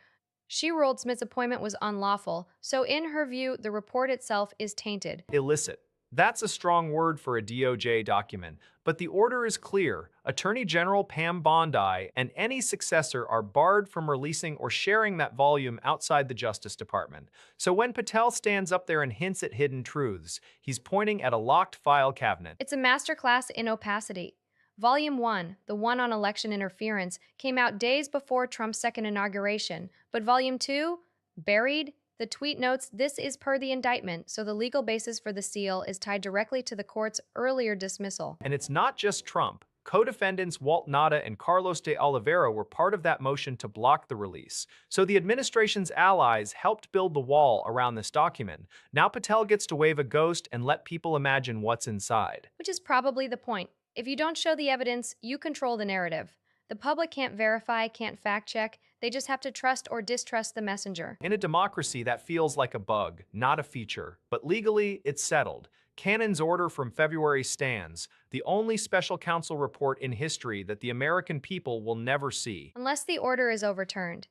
She ruled Smith's appointment was unlawful, so in her view, the report itself is tainted. Illicit. That's a strong word for a DOJ document, but the order is clear. Attorney General Pam Bondi and any successor are barred from releasing or sharing that volume outside the Justice Department. So when Patel stands up there and hints at hidden truths, he's pointing at a locked file cabinet. It's a masterclass in opacity. Volume 1, the one on election interference, came out days before Trump's second inauguration, but Volume 2, buried. The tweet notes this is per the indictment, so the legal basis for the seal is tied directly to the court's earlier dismissal. And it's not just Trump. Co-defendants Walt Nada and Carlos de Oliveira were part of that motion to block the release. So the administration's allies helped build the wall around this document. Now Patel gets to wave a ghost and let people imagine what's inside. Which is probably the point. If you don't show the evidence, you control the narrative. The public can't verify, can't fact check, they just have to trust or distrust the messenger. In a democracy, that feels like a bug, not a feature. But legally, it's settled. Cannon's order from February stands, the only special counsel report in history that the American people will never see. Unless the order is overturned.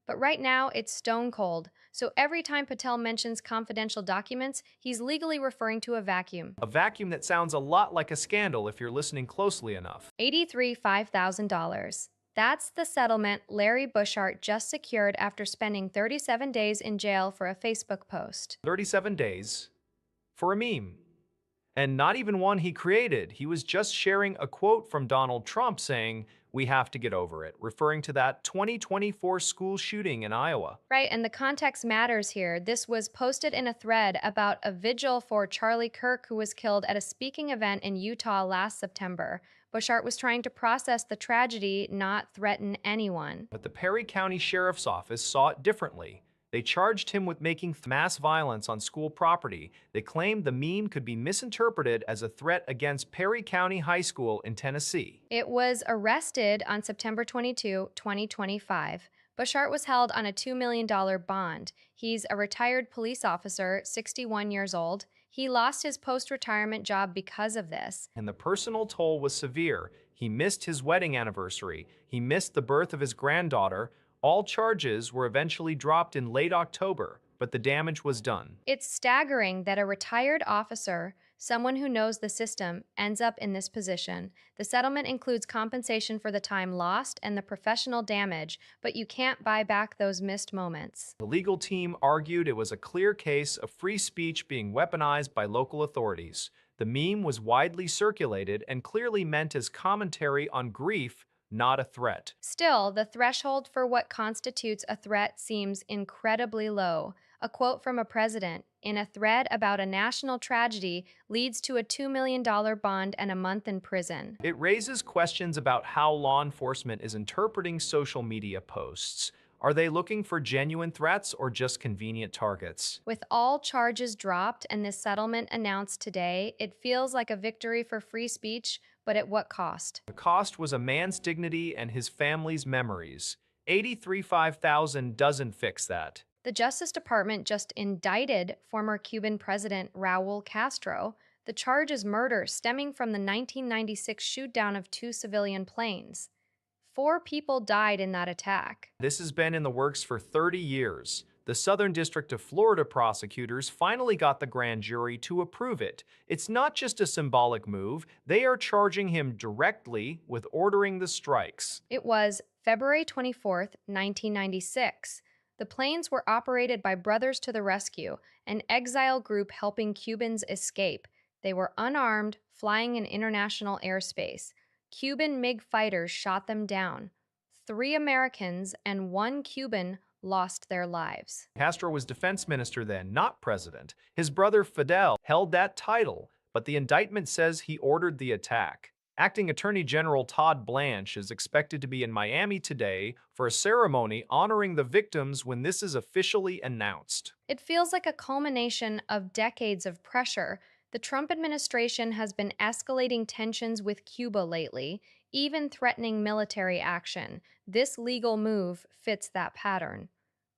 But right now, it's stone cold, so every time Patel mentions confidential documents, he's legally referring to a vacuum. A vacuum that sounds a lot like a scandal if you're listening closely enough. $5,000. That's the settlement Larry Bushart just secured after spending 37 days in jail for a Facebook post. 37 days for a meme. And not even one he created. He was just sharing a quote from Donald Trump saying, "We have to get over it," referring to that 2024 school shooting in Iowa. Right, and the context matters here. This was posted in a thread about a vigil for Charlie Kirk, who was killed at a speaking event in Utah last September. Bushart was trying to process the tragedy, not threaten anyone. But the Perry County Sheriff's Office saw it differently. They charged him with making mass violence on school property. They claimed the meme could be misinterpreted as a threat against Perry County High School in Tennessee. It was arrested on September 22, 2025. Bushart was held on a $2 million bond. He's a retired police officer, 61 years old. He lost his post-retirement job because of this. And the personal toll was severe. He missed his wedding anniversary. He missed the birth of his granddaughter. All charges were eventually dropped in late October, but the damage was done. It's staggering that a retired officer, someone who knows the system, ends up in this position. The settlement includes compensation for the time lost and the professional damage, but you can't buy back those missed moments. The legal team argued it was a clear case of free speech being weaponized by local authorities. The meme was widely circulated and clearly meant as commentary on grief, not a threat. Still, the threshold for what constitutes a threat seems incredibly low. A quote from a president in a thread about a national tragedy leads to a $2 million bond and a month in prison. It raises questions about how law enforcement is interpreting social media posts. Are they looking for genuine threats or just convenient targets? With all charges dropped and this settlement announced today, it feels like a victory for free speech, but at what cost? The cost was a man's dignity and his family's memories. $83,500 doesn't fix that. The Justice Department just indicted former Cuban President Raul Castro. The charge is murder stemming from the 1996 shoot-down of 2 civilian planes. 4 people died in that attack. This has been in the works for 30 years. The Southern District of Florida prosecutors finally got the grand jury to approve it. It's not just a symbolic move. They are charging him directly with ordering the strikes. It was February 24th, 1996. The planes were operated by Brothers to the Rescue, an exile group helping Cubans escape. They were unarmed, flying in international airspace. Cuban MiG fighters shot them down. 3 Americans and 1 Cuban lost their lives. Castro was defense minister then, not president. His brother Fidel held that title, but the indictment says he ordered the attack. Acting Attorney General Todd Blanche is expected to be in Miami today for a ceremony honoring the victims when this is officially announced. It feels like a culmination of decades of pressure. The Trump administration has been escalating tensions with Cuba lately, even threatening military action. This legal move fits that pattern.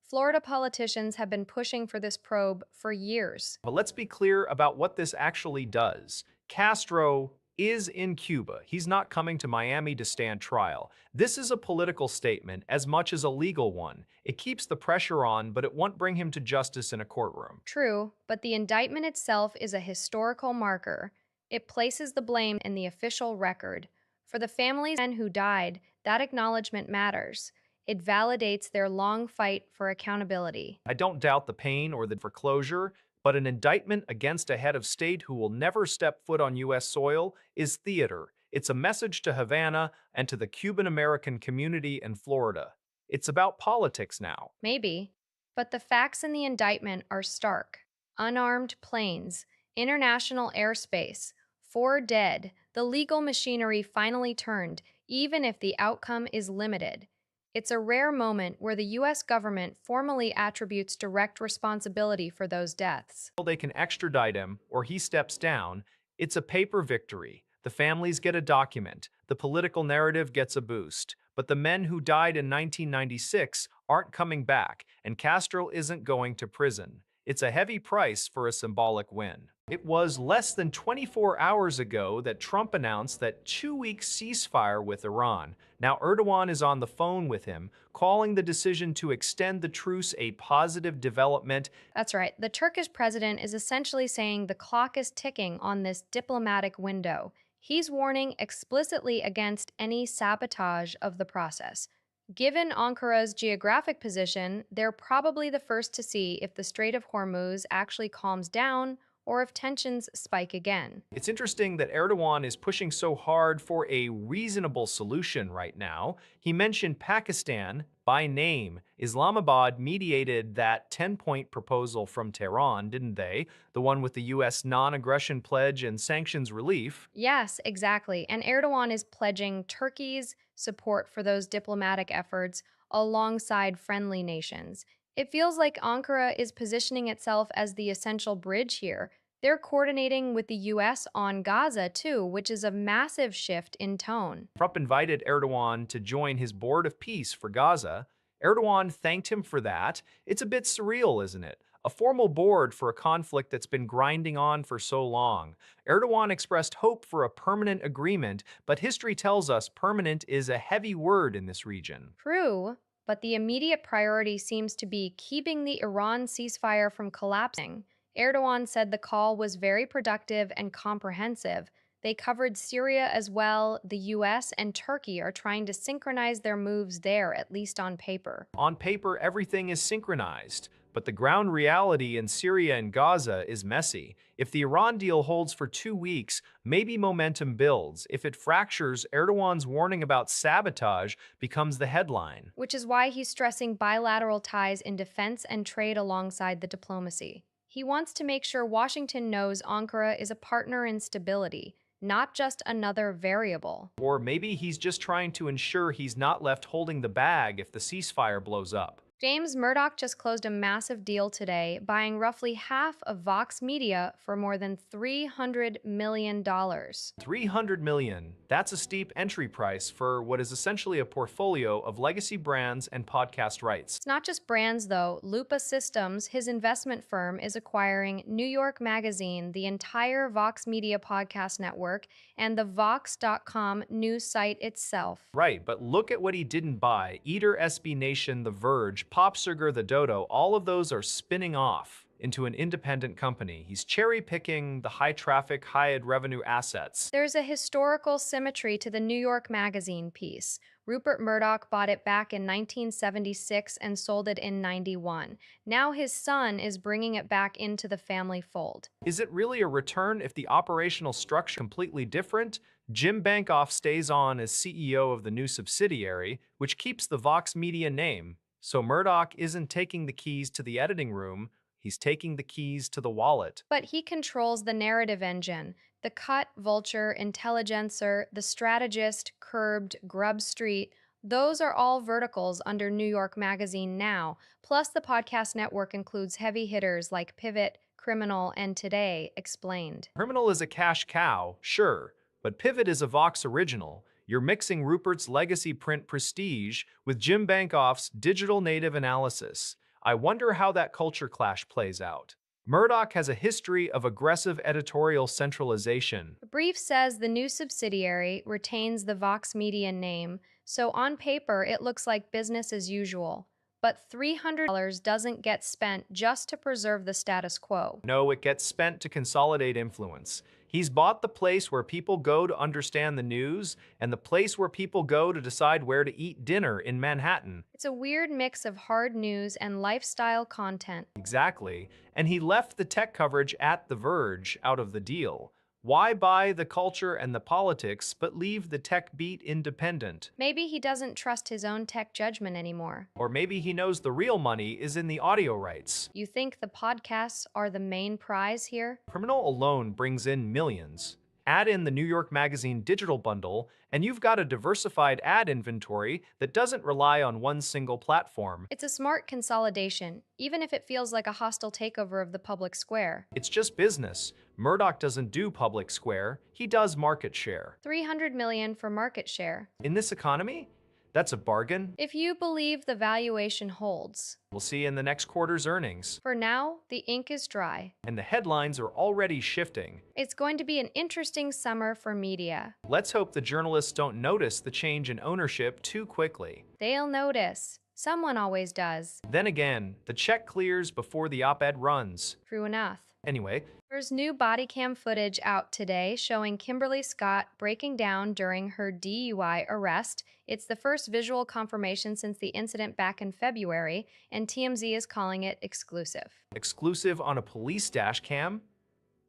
Florida politicians have been pushing for this probe for years. But let's be clear about what this actually does. Castro is in Cuba. He's not coming to Miami to stand trial. This is a political statement as much as a legal one. It keeps the pressure on, but it won't bring him to justice in a courtroom. True, but the indictment itself is a historical marker. It places the blame in the official record. For the families of men who died, that acknowledgement matters. It validates their long fight for accountability. I don't doubt the pain or the foreclosure, but an indictment against a head of state who will never step foot on U.S. soil is theater. It's a message to Havana and to the Cuban American community in Florida. It's about politics now. Maybe. But the facts in the indictment are stark. Unarmed planes, international airspace, 4 dead. The legal machinery finally turned, even if the outcome is limited. It's a rare moment where the U.S. government formally attributes direct responsibility for those deaths. They can extradite him or he steps down. It's a paper victory. The families get a document. The political narrative gets a boost. But the men who died in 1996 aren't coming back, and Castro isn't going to prison. It's a heavy price for a symbolic win. It was less than 24 hours ago that Trump announced that 2-week ceasefire with Iran. Now Erdogan is on the phone with him, calling the decision to extend the truce a positive development. That's right. The Turkish president is essentially saying the clock is ticking on this diplomatic window. He's warning explicitly against any sabotage of the process. Given Ankara's geographic position, they're probably the first to see if the Strait of Hormuz actually calms down or if tensions spike again. It's interesting that Erdogan is pushing so hard for a reasonable solution right now. He mentioned Pakistan by name. Islamabad mediated that 10-point proposal from Tehran, didn't they? The one with the U.S. non-aggression pledge and sanctions relief. Yes, exactly. And Erdogan is pledging Turkey's support for those diplomatic efforts alongside friendly nations. It feels like Ankara is positioning itself as the essential bridge here. They're coordinating with the US on Gaza too, which is a massive shift in tone. Trump invited Erdogan to join his board of peace for Gaza. Erdogan thanked him for that. It's a bit surreal, isn't it? A formal board for a conflict that's been grinding on for so long. Erdogan expressed hope for a permanent agreement, but history tells us permanent is a heavy word in this region. True, but the immediate priority seems to be keeping the Iran ceasefire from collapsing. Erdogan said the call was very productive and comprehensive. They covered Syria as well. The US and Turkey are trying to synchronize their moves there, at least on paper. On paper, everything is synchronized, but the ground reality in Syria and Gaza is messy. If the Iran deal holds for 2 weeks, maybe momentum builds. If it fractures, Erdogan's warning about sabotage becomes the headline. Which is why he's stressing bilateral ties in defense and trade alongside the diplomacy. He wants to make sure Washington knows Ankara is a partner in stability, not just another variable. Or maybe he's just trying to ensure he's not left holding the bag if the ceasefire blows up. James Murdoch just closed a massive deal today, buying roughly half of Vox Media for more than $300 million. $300 million. That's a steep entry price for what is essentially a portfolio of legacy brands and podcast rights. It's not just brands, though. Lupa Systems, his investment firm, is acquiring New York Magazine, the entire Vox Media podcast network, and the Vox.com news site itself. Right, but look at what he didn't buy. Eater, SB Nation, The Verge, Popsugar, The Dodo, all of those are spinning off into an independent company. He's cherry-picking the high-traffic, high-revenue assets. There's a historical symmetry to the New York Magazine piece. Rupert Murdoch bought it back in 1976 and sold it in 91. Now his son is bringing it back into the family fold. Is it really a return if the operational structure is completely different? Jim Bankoff stays on as CEO of the new subsidiary, which keeps the Vox Media name. So Murdoch isn't taking the keys to the editing room, he's taking the keys to the wallet. But he controls the narrative engine. The Cut, Vulture, Intelligencer, The Strategist, Curbed, Grub Street, those are all verticals under New York Magazine now. Plus, the podcast network includes heavy hitters like Pivot, Criminal, and Today, Explained. Criminal is a cash cow, sure, but Pivot is a Vox original. You're mixing Rupert's legacy print prestige with Jim Bankoff's digital native analysis. I wonder how that culture clash plays out. Murdoch has a history of aggressive editorial centralization. The brief says the new subsidiary retains the Vox Media name, so on paper it looks like business as usual. But $300 doesn't get spent just to preserve the status quo. No, it gets spent to consolidate influence. He's bought the place where people go to understand the news and the place where people go to decide where to eat dinner in Manhattan. It's a weird mix of hard news and lifestyle content. Exactly. And he left the tech coverage at The Verge out of the deal. Why buy the culture and the politics, but leave the tech beat independent? Maybe he doesn't trust his own tech judgment anymore. Or maybe he knows the real money is in the audio rights. You think the podcasts are the main prize here? Criminal alone brings in millions. Add in the New York Magazine digital bundle, and you've got a diversified ad inventory that doesn't rely on one single platform. It's a smart consolidation, even if it feels like a hostile takeover of the public square. It's just business. Murdoch doesn't do public square, he does market share. 300 million for market share. In this economy, that's a bargain. If you believe the valuation holds. We'll see in the next quarter's earnings. For now, the ink is dry. And the headlines are already shifting. It's going to be an interesting summer for media. Let's hope the journalists don't notice the change in ownership too quickly. They'll notice. Someone always does. Then again, the check clears before the op-ed runs. True enough. Anyway, There's new body cam footage out today showing Kimberly Scott breaking down during her DUI arrest. It's the first visual confirmation since the incident back in February, and TMZ is calling it exclusive. exclusive on a police dash cam?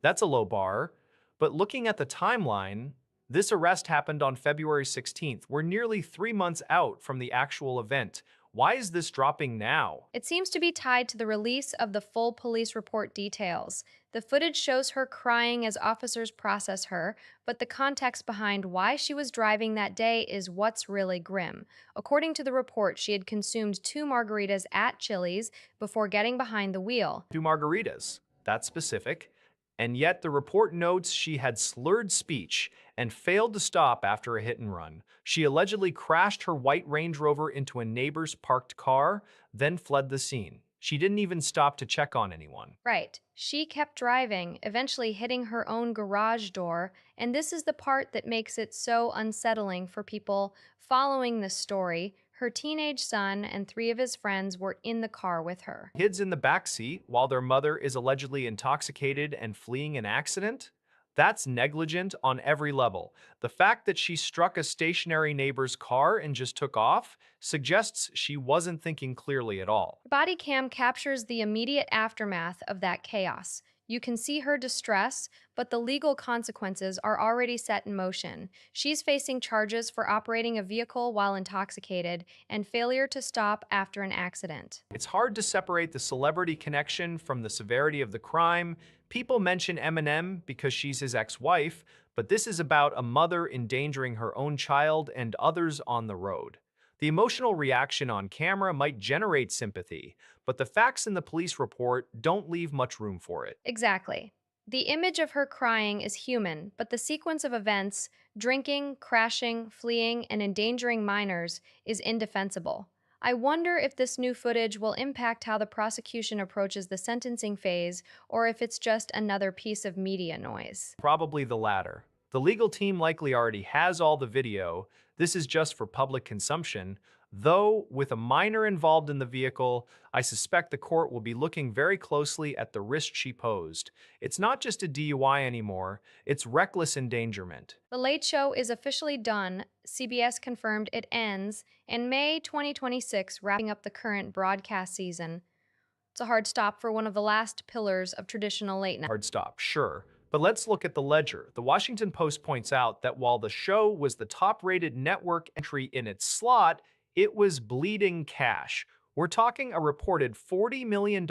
That's a low bar. But looking at the timeline, this arrest happened on February 16th. We're nearly 3 months out from the actual event. Why is this dropping now? It seems to be tied to the release of the full police report details. The footage shows her crying as officers process her, but the context behind why she was driving that day is what's really grim. According to the report, she had consumed 2 margaritas at Chili's before getting behind the wheel. 2 margaritas. That's specific. And yet the report notes she had slurred speech and failed to stop after a hit and run. She allegedly crashed her white Range Rover into a neighbor's parked car, then fled the scene. She didn't even stop to check on anyone. Right. She kept driving, eventually hitting her own garage door, and this is the part that makes it so unsettling for people following this story. Her teenage son and 3 of his friends were in the car with her. Kids in the back seat while their mother is allegedly intoxicated and fleeing an accident? That's negligent on every level. The fact that she struck a stationary neighbor's car and just took off suggests she wasn't thinking clearly at all. The body cam captures the immediate aftermath of that chaos. You can see her distress, but the legal consequences are already set in motion. She's facing charges for operating a vehicle while intoxicated and failure to stop after an accident. It's hard to separate the celebrity connection from the severity of the crime. People mention Eminem because she's his ex-wife, but this is about a mother endangering her own child and others on the road. The emotional reaction on camera might generate sympathy, but the facts in the police report don't leave much room for it. Exactly. The image of her crying is human, but the sequence of events, drinking, crashing, fleeing, and endangering minors, is indefensible. I wonder if this new footage will impact how the prosecution approaches the sentencing phase, or if it's just another piece of media noise. Probably the latter. The legal team likely already has all the video. This is just for public consumption. Though, with a minor involved in the vehicle, I suspect the court will be looking very closely at the risk she posed. It's not just a DUI anymore, it's reckless endangerment. The Late Show is officially done. CBS confirmed it ends in May 2026, wrapping up the current broadcast season. It's a hard stop for one of the last pillars of traditional late night. Hard stop, sure. But let's look at the ledger. The Washington Post points out that while the show was the top-rated network entry in its slot, it was bleeding cash. We're talking a reported $40 million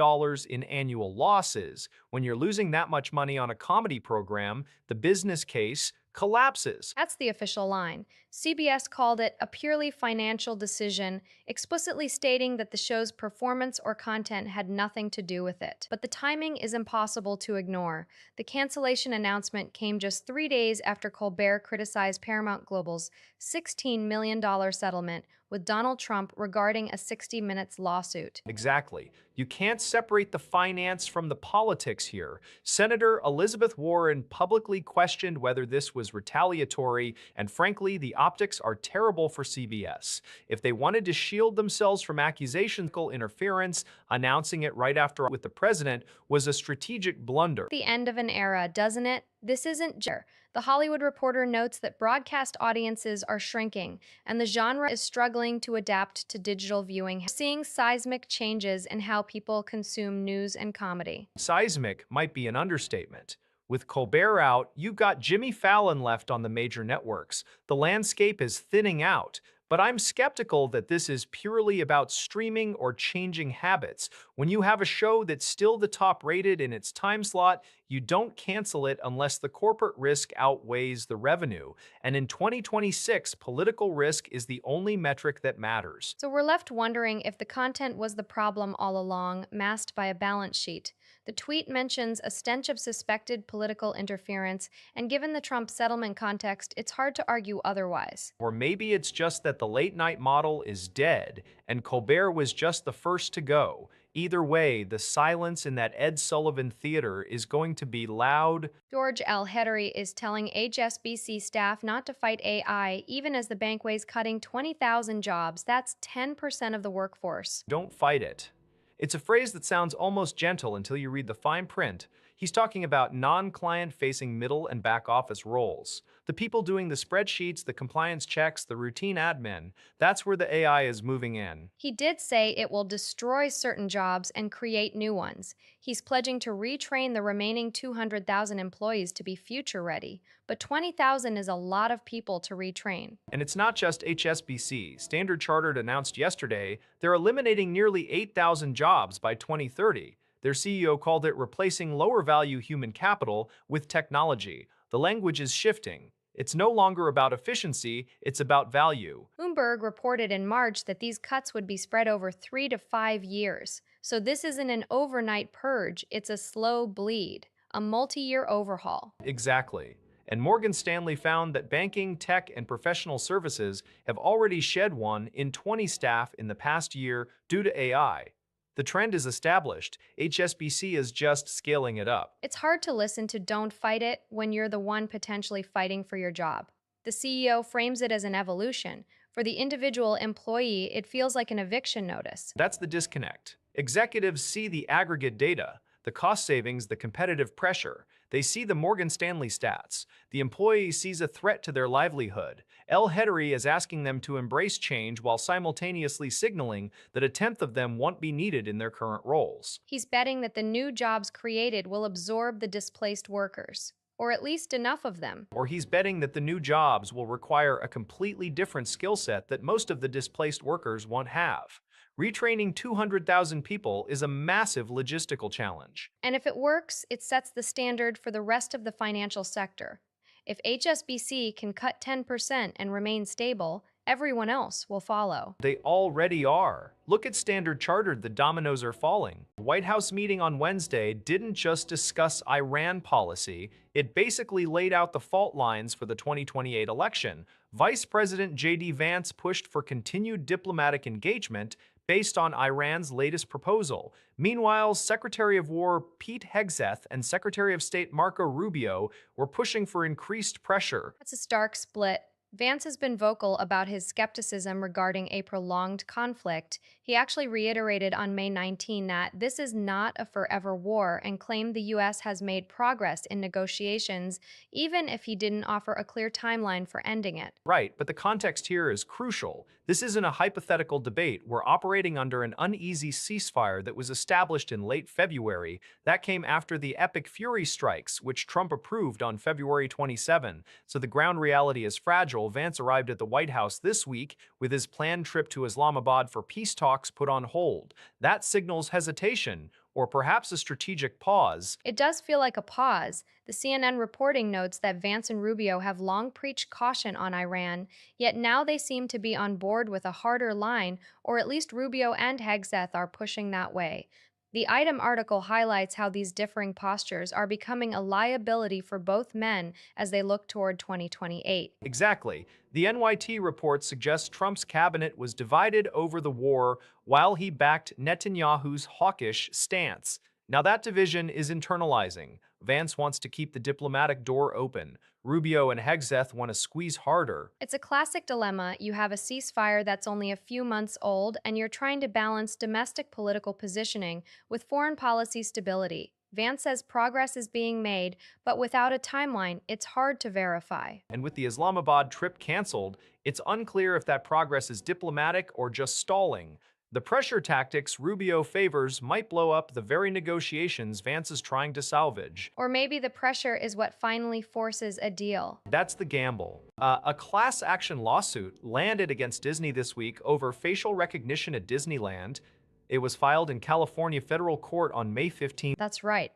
in annual losses. When you're losing that much money on a comedy program, the business case collapses. That's the official line. CBS called it a purely financial decision, explicitly stating that the show's performance or content had nothing to do with it. But the timing is impossible to ignore. The cancellation announcement came just 3 days after Colbert criticized Paramount Global's $16 million settlement with Donald Trump regarding a 60 Minutes lawsuit. Exactly. You can't separate the finance from the politics here. Senator Elizabeth Warren publicly questioned whether this was retaliatory, and frankly, the optics are terrible for CBS. If they wanted to shield themselves from accusations of interference, announcing it right after with the president was a strategic blunder. The end of an era, doesn't it? This isn't The Hollywood Reporter notes that broadcast audiences are shrinking, and the genre is struggling to adapt to digital viewing. We're seeing seismic changes in how people consume news and comedy. Seismic might be an understatement. With Colbert out, you've got Jimmy Fallon left on the major networks. The landscape is thinning out. But I'm skeptical that this is purely about streaming or changing habits. When you have a show that's still the top rated in its time slot, you don't cancel it unless the corporate risk outweighs the revenue. And in 2026, political risk is the only metric that matters. So we're left wondering if the content was the problem all along, masked by a balance sheet. The tweet mentions a stench of suspected political interference, and given the Trump settlement context, it's hard to argue otherwise. Or maybe it's just that the late night model is dead, and Colbert was just the first to go. Either way, the silence in that Ed Sullivan theater is going to be loud. George L. Hettery is telling HSBC staff not to fight AI, even as the bank weighs cutting 20,000 jobs. That's 10% of the workforce. Don't fight it. It's a phrase that sounds almost gentle until you read the fine print. He's talking about non-client facing middle and back office roles. The people doing the spreadsheets, the compliance checks, the routine admin. That's where the AI is moving in. He did say it will destroy certain jobs and create new ones. He's pledging to retrain the remaining 200,000 employees to be future ready, but 20,000 is a lot of people to retrain. And it's not just HSBC. Standard Chartered announced yesterday they're eliminating nearly 8,000 jobs by 2030. Their CEO called it replacing lower-value human capital with technology. The language is shifting. It's no longer about efficiency, it's about value. Bloomberg reported in March that these cuts would be spread over 3 to 5 years. So this isn't an overnight purge, it's a slow bleed, a multi-year overhaul. Exactly. And Morgan Stanley found that banking, tech, and professional services have already shed 1 in 20 staff in the past year due to AI. The trend is established. HSBC is just scaling it up. It's hard to listen to "don't fight it" when you're the one potentially fighting for your job. The CEO frames it as an evolution. For the individual employee, it feels like an eviction notice. That's the disconnect. Executives see the aggregate data, the cost savings, the competitive pressure. They see the Morgan Stanley stats. The employee sees a threat to their livelihood. L. Hettery is asking them to embrace change while simultaneously signaling that 1/10 of them won't be needed in their current roles. He's betting that the new jobs created will absorb the displaced workers, or at least enough of them. Or he's betting that the new jobs will require a completely different skill set that most of the displaced workers won't have. Retraining 200,000 people is a massive logistical challenge. And if it works, it sets the standard for the rest of the financial sector. If HSBC can cut 10% and remain stable, everyone else will follow. They already are. Look at Standard Chartered, the dominoes are falling. The White House meeting on Wednesday didn't just discuss Iran policy, it basically laid out the fault lines for the 2028 election. Vice President J.D. Vance pushed for continued diplomatic engagement based on Iran's latest proposal. Meanwhile, Secretary of War Pete Hegseth and Secretary of State Marco Rubio were pushing for increased pressure. That's a stark split. Vance has been vocal about his skepticism regarding a prolonged conflict. He actually reiterated on May 19 that this is not a forever war and claimed the U.S. has made progress in negotiations, even if he didn't offer a clear timeline for ending it. Right, but the context here is crucial. This isn't a hypothetical debate. We're operating under an uneasy ceasefire that was established in late February. That came after the epic Fury strikes, which Trump approved on February 27. So the ground reality is fragile. Vance arrived at the White House this week with his planned trip to Islamabad for peace talks put on hold. That signals hesitation, or perhaps a strategic pause. It does feel like a pause. The CNN reporting notes that Vance and Rubio have long preached caution on Iran, yet now they seem to be on board with a harder line, or at least Rubio and Hegseth are pushing that way. The item article highlights how these differing postures are becoming a liability for both men as they look toward 2028. Exactly. The NYT report suggests Trump's cabinet was divided over the war while he backed Netanyahu's hawkish stance. Now, that division is internalizing. Vance wants to keep the diplomatic door open. Rubio and Hegseth want to squeeze harder. It's a classic dilemma. You have a ceasefire that's only a few months old, and you're trying to balance domestic political positioning with foreign policy stability. Vance says progress is being made, but without a timeline, it's hard to verify. And with the Islamabad trip canceled, it's unclear if that progress is diplomatic or just stalling. The pressure tactics Rubio favors might blow up the very negotiations Vance is trying to salvage. Or maybe the pressure is what finally forces a deal. That's the gamble. A class action lawsuit landed against Disney this week over facial recognition at Disneyland. It was filed in California federal court on May 15th. That's right.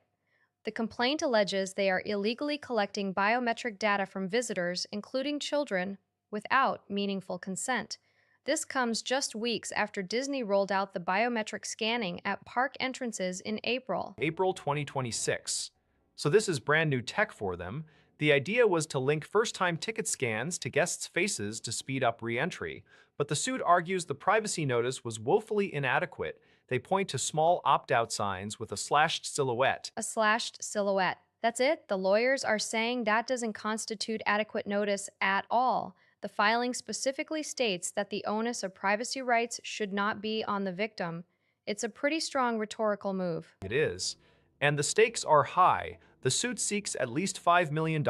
The complaint alleges they are illegally collecting biometric data from visitors, including children, without meaningful consent. This comes just weeks after Disney rolled out the biometric scanning at park entrances in April. April 2026. So this is brand new tech for them. The idea was to link first-time ticket scans to guests' faces to speed up re-entry, but the suit argues the privacy notice was woefully inadequate. They point to small opt-out signs with a slashed silhouette. A slashed silhouette. That's it? The lawyers are saying that doesn't constitute adequate notice at all. The filing specifically states that the onus of privacy rights should not be on the victim. It's a pretty strong rhetorical move. It is. And the stakes are high. The suit seeks at least $5 million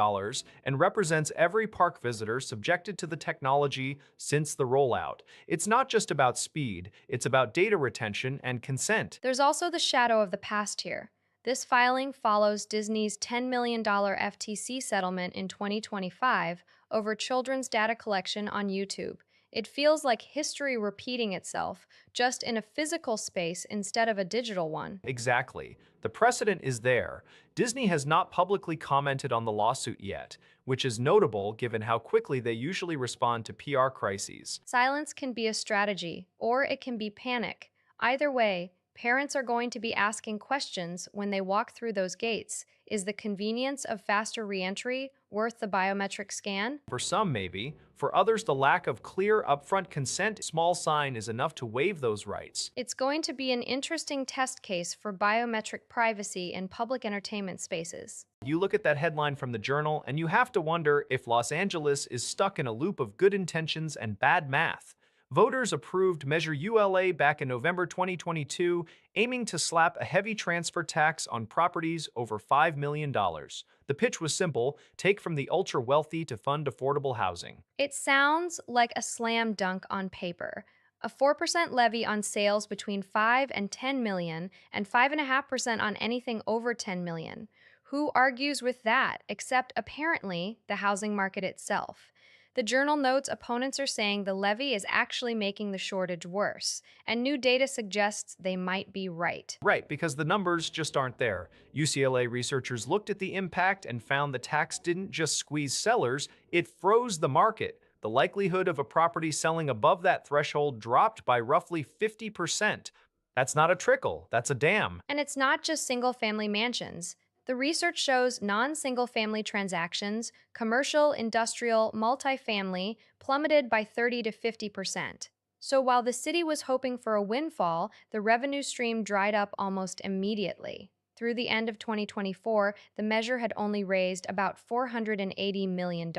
and represents every park visitor subjected to the technology since the rollout. It's not just about speed, it's about data retention and consent. There's also the shadow of the past here. This filing follows Disney's $10 million FTC settlement in 2025 over children's data collection on YouTube. It feels like history repeating itself, just in a physical space instead of a digital one. Exactly. The precedent is there. Disney has not publicly commented on the lawsuit yet, which is notable given how quickly they usually respond to PR crises. Silence can be a strategy, or it can be panic. Either way, parents are going to be asking questions when they walk through those gates. Is the convenience of faster reentry worth the biometric scan? For some, maybe. For others, the lack of clear, upfront consent, small sign is enough to waive those rights. It's going to be an interesting test case for biometric privacy in public entertainment spaces. You look at that headline from the Journal, and you have to wonder if Los Angeles is stuck in a loop of good intentions and bad math. Voters approved Measure ULA back in November 2022, aiming to slap a heavy transfer tax on properties over $5 million. The pitch was simple: take from the ultra-wealthy to fund affordable housing. It sounds like a slam dunk on paper. A 4% levy on sales between 5 and 10 million, and 5.5% on anything over 10 million. Who argues with that, except apparently the housing market itself? The Journal notes opponents are saying the levy is actually making the shortage worse, and new data suggests they might be right. Right, because the numbers just aren't there. UCLA researchers looked at the impact and found the tax didn't just squeeze sellers, it froze the market. The likelihood of a property selling above that threshold dropped by roughly 50%. That's not a trickle, that's a dam. And it's not just single-family mansions. The research shows non-single family transactions, commercial, industrial, multifamily, plummeted by 30 to 50%. So while the city was hoping for a windfall, the revenue stream dried up almost immediately. Through the end of 2024, the measure had only raised about $480 million.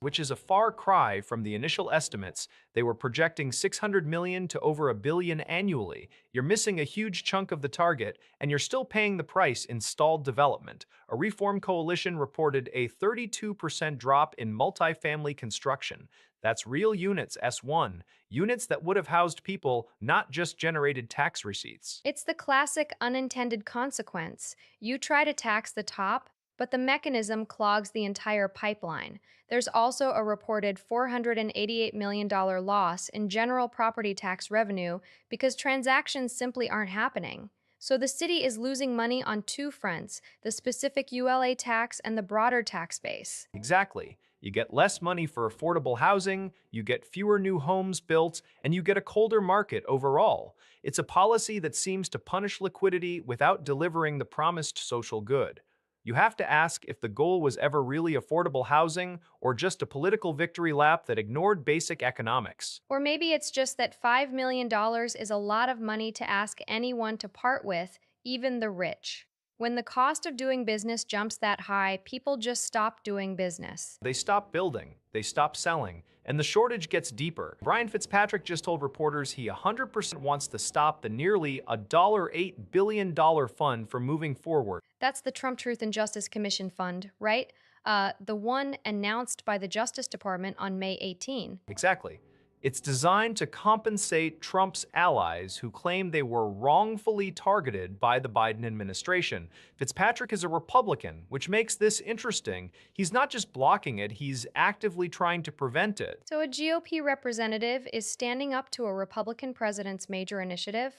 Which is a far cry from the initial estimates. They were projecting $600 million to over $1 billion annually. You're missing a huge chunk of the target, and you're still paying the price in stalled development. A Reform Coalition reported a 32% drop in multifamily construction. That's real units, S1, units that would have housed people, not just generated tax receipts. It's the classic unintended consequence. You try to tax the top, but the mechanism clogs the entire pipeline. There's also a reported $488 million loss in general property tax revenue because transactions simply aren't happening. So the city is losing money on two fronts, the specific ULA tax and the broader tax base. Exactly. You get less money for affordable housing, you get fewer new homes built, and you get a colder market overall. It's a policy that seems to punish liquidity without delivering the promised social good. You have to ask if the goal was ever really affordable housing or just a political victory lap that ignored basic economics. Or maybe it's just that $5 million dollars is a lot of money to ask anyone to part with, even the rich. When the cost of doing business jumps that high, people just stop doing business. They stop building, they stop selling, and the shortage gets deeper. Brian Fitzpatrick just told reporters he 100% wants to stop the nearly $8 billion fund from moving forward. That's the Trump Truth and Justice Commission Fund, right? The one announced by the Justice Department on May 18. Exactly. It's designed to compensate Trump's allies who claim they were wrongfully targeted by the Biden administration. Fitzpatrick is a Republican, which makes this interesting. He's not just blocking it, he's actively trying to prevent it. So a GOP representative is standing up to a Republican president's major initiative?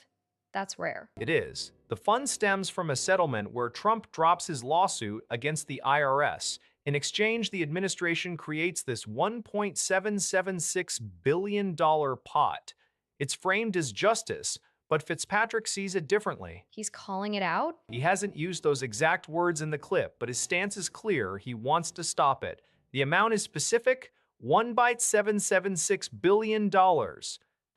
That's rare. It is. The fund stems from a settlement where Trump drops his lawsuit against the IRS. In exchange, the administration creates this $1.776 billion pot. It's framed as justice, but Fitzpatrick sees it differently. He's calling it out? He hasn't used those exact words in the clip, but his stance is clear. He wants to stop it. The amount is specific, $1.776 billion.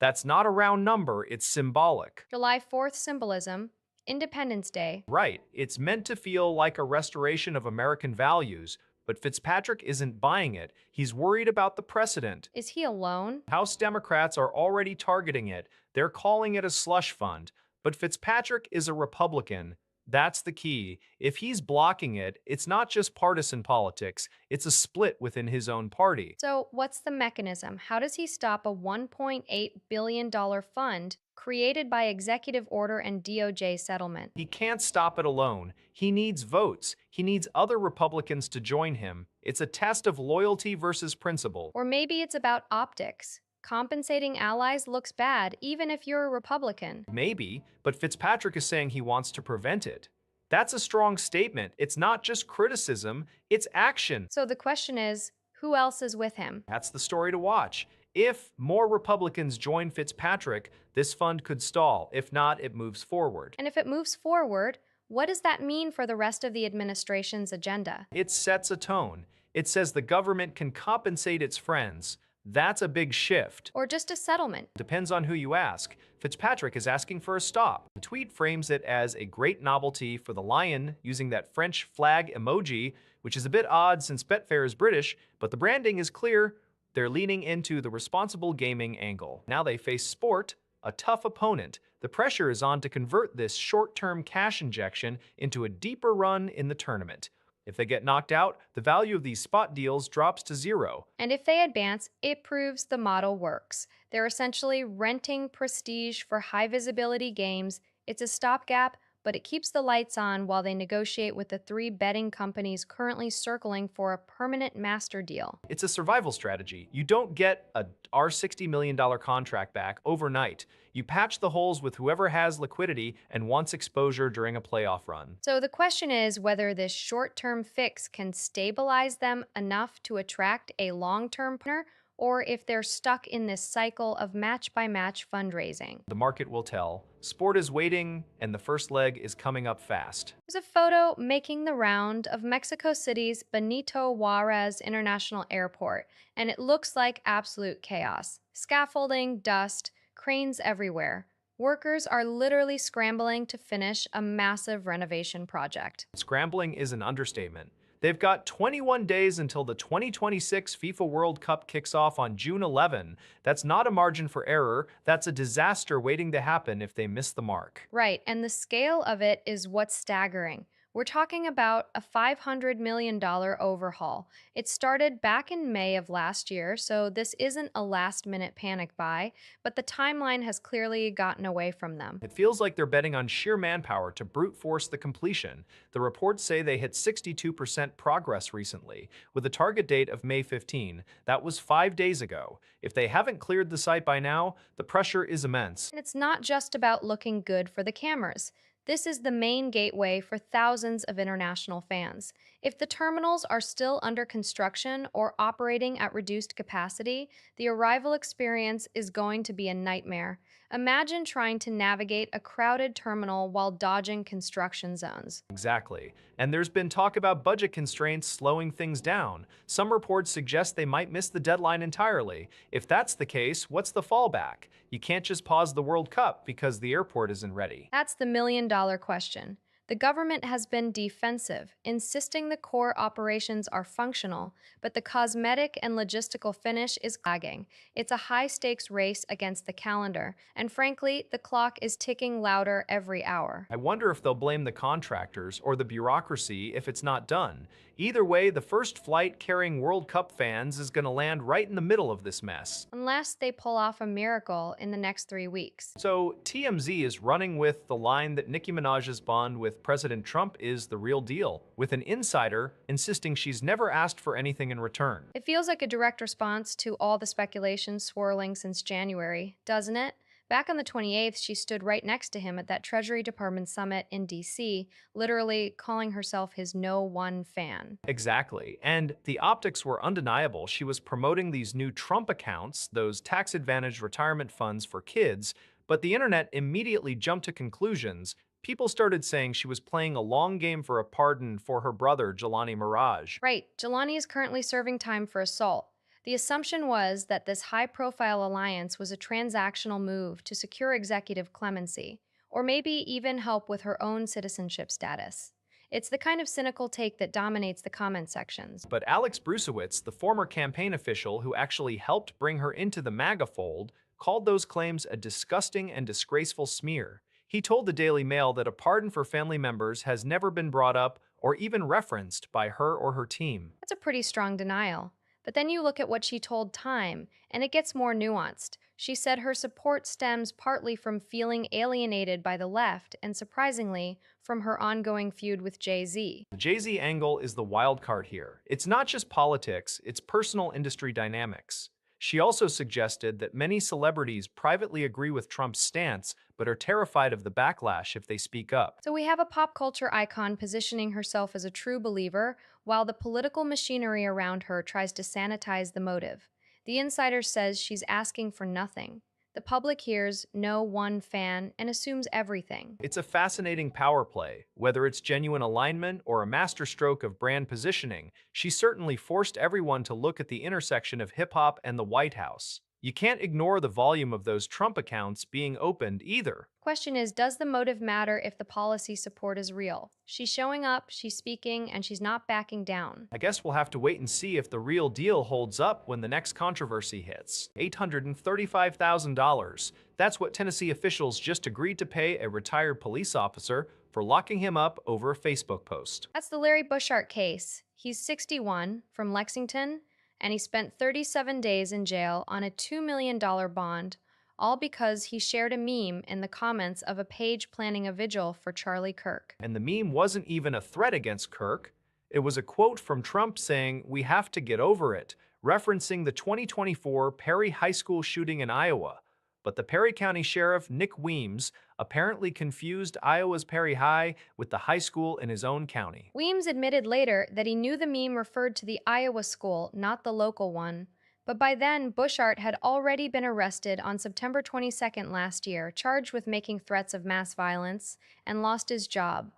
That's not a round number, it's symbolic. July 4th symbolism, Independence Day. Right, it's meant to feel like a restoration of American values, but Fitzpatrick isn't buying it. He's worried about the precedent. Is he alone? House Democrats are already targeting it. They're calling it a slush fund. But Fitzpatrick is a Republican. That's the key. If he's blocking it, it's not just partisan politics, it's a split within his own party. So, what's the mechanism? How does he stop a $1.8 billion fund created by executive order and DOJ settlement? He can't stop it alone. He needs votes. He needs other Republicans to join him. It's a test of loyalty versus principle. Or maybe it's about optics. Compensating allies looks bad, even if you're a Republican. Maybe, but Fitzpatrick is saying he wants to prevent it. That's a strong statement. It's not just criticism, it's action. So the question is, who else is with him? That's the story to watch. If more Republicans join Fitzpatrick, this fund could stall. If not, it moves forward. And if it moves forward, what does that mean for the rest of the administration's agenda? It sets a tone. It says the government can compensate its friends. That's a big shift. Or just a settlement? Depends on who you ask. Fitzpatrick is asking for a stop. The tweet frames it as a great novelty for the lion using that French flag emoji, which is a bit odd since Betfair is British, but the branding is clear. They're leaning into the responsible gaming angle. Now they face Sport, a tough opponent. The pressure is on to convert this short-term cash injection into a deeper run in the tournament. If they get knocked out, the value of these spot deals drops to zero. And if they advance, it proves the model works. They're essentially renting prestige for high-visibility games. It's a stopgap, but it keeps the lights on while they negotiate with the 3 betting companies currently circling for a permanent master deal. It's a survival strategy. You don't get a $60 million contract back overnight. You patch the holes with whoever has liquidity and wants exposure during a playoff run. So the question is whether this short-term fix can stabilize them enough to attract a long-term partner, or if they're stuck in this cycle of match-by-match fundraising. The market will tell. Sport is waiting, and the first leg is coming up fast. There's a photo making the round of Mexico City's Benito Juarez International Airport, and it looks like absolute chaos. Scaffolding, dust, cranes everywhere. Workers are literally scrambling to finish a massive renovation project. Scrambling is an understatement. They've got 21 days until the 2026 FIFA World Cup kicks off on June 11. That's not a margin for error. That's a disaster waiting to happen if they miss the mark. Right, and the scale of it is what's staggering. We're talking about a $500 million overhaul. It started back in May of last year, so this isn't a last-minute panic buy, but the timeline has clearly gotten away from them. It feels like they're betting on sheer manpower to brute force the completion. The reports say they hit 62% progress recently, with a target date of May 15. That was 5 days ago. If they haven't cleared the site by now, the pressure is immense. And it's not just about looking good for the cameras. This is the main gateway for thousands of international fans. If the terminals are still under construction or operating at reduced capacity, the arrival experience is going to be a nightmare. Imagine trying to navigate a crowded terminal while dodging construction zones. Exactly. And there's been talk about budget constraints slowing things down. Some reports suggest they might miss the deadline entirely. If that's the case, what's the fallback? You can't just pause the World Cup because the airport isn't ready. That's the million-dollar question. The government has been defensive, insisting the core operations are functional, but the cosmetic and logistical finish is lagging. It's a high stakes race against the calendar, and frankly, the clock is ticking louder every hour. I wonder if they'll blame the contractors or the bureaucracy if it's not done. Either way, the first flight carrying World Cup fans is going to land right in the middle of this mess. Unless they pull off a miracle in the next 3 weeks. So, TMZ is running with the line that Nicki Minaj's bond with President Trump is the real deal, with an insider insisting she's never asked for anything in return. It feels like a direct response to all the speculation swirling since January, doesn't it? Back on the 28th, she stood right next to him at that Treasury Department summit in DC, literally calling herself his no one fan. Exactly. And the optics were undeniable. She was promoting these new Trump accounts, those tax advantaged retirement funds for kids, but the internet immediately jumped to conclusions. People started saying she was playing a long game for a pardon for her brother, Jelani Mirage. Right, Jelani is currently serving time for assault. The assumption was that this high profile alliance was a transactional move to secure executive clemency, or maybe even help with her own citizenship status. It's the kind of cynical take that dominates the comment sections. But Alex Brusewitz, the former campaign official who actually helped bring her into the MAGA fold, called those claims a disgusting and disgraceful smear. He told the Daily Mail that a pardon for family members has never been brought up or even referenced by her or her team. That's a pretty strong denial. But then you look at what she told Time, and it gets more nuanced. She said her support stems partly from feeling alienated by the left and, surprisingly, from her ongoing feud with Jay-Z. The Jay-Z angle is the wild card here. It's not just politics, it's personal industry dynamics. She also suggested that many celebrities privately agree with Trump's stance, but are terrified of the backlash if they speak up. So we have a pop culture icon positioning herself as a true believer, while the political machinery around her tries to sanitize the motive. The insider says she's asking for nothing. The public hears no one fan and assumes everything. It's a fascinating power play. Whether it's genuine alignment or a masterstroke of brand positioning, she certainly forced everyone to look at the intersection of hip-hop and the White House. You can't ignore the volume of those Trump accounts being opened either. Question is, does the motive matter if the policy support is real? She's showing up, she's speaking, and she's not backing down. I guess we'll have to wait and see if the real deal holds up when the next controversy hits. $835,000. That's what Tennessee officials just agreed to pay a retired police officer for locking him up over a Facebook post. That's the Larry Bushart case. He's 61, from Lexington, and he spent 37 days in jail on a $2 million bond, all because he shared a meme in the comments of a page planning a vigil for Charlie Kirk. And the meme wasn't even a threat against Kirk. It was a quote from Trump saying, "We have to get over it," referencing the 2024 Perry High School shooting in Iowa. But the Perry County Sheriff, Nick Weems, apparently confused Iowa's Perry High with the high school in his own county. Weems admitted later that he knew the meme referred to the Iowa school, not the local one. But by then, Bushart had already been arrested on September 22nd last year, charged with making threats of mass violence, and lost his job.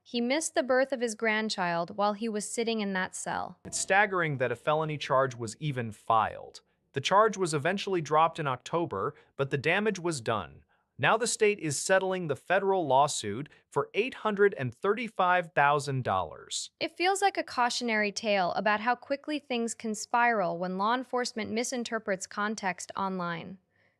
He missed the birth of his grandchild while he was sitting in that cell. It's staggering that a felony charge was even filed. The charge was eventually dropped in October, but the damage was done. Now the state is settling the federal lawsuit for $835,000. It feels like a cautionary tale about how quickly things can spiral when law enforcement misinterprets context online.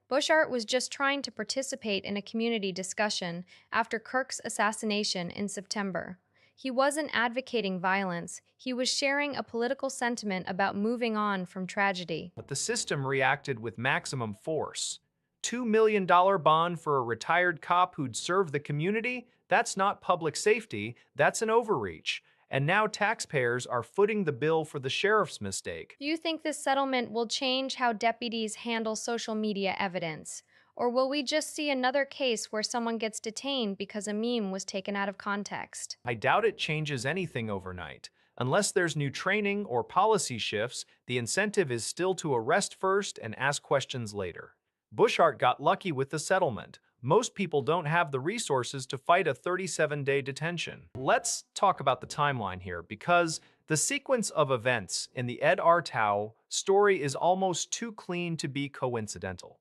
Bushart was just trying to participate in a community discussion after Kirk's assassination in September. He wasn't advocating violence, he was sharing a political sentiment about moving on from tragedy. But the system reacted with maximum force. $2 million bond for a retired cop who'd served the community? That's not public safety, that's an overreach. And now taxpayers are footing the bill for the sheriff's mistake. Do you think this settlement will change how deputies handle social media evidence? Or will we just see another case where someone gets detained because a meme was taken out of context? I doubt it changes anything overnight. Unless there's new training or policy shifts, the incentive is still to arrest first and ask questions later. Bushart got lucky with the settlement. Most people don't have the resources to fight a 37-day detention. Let's talk about the timeline here, because the sequence of events in the Ed Artau story is almost too clean to be coincidental.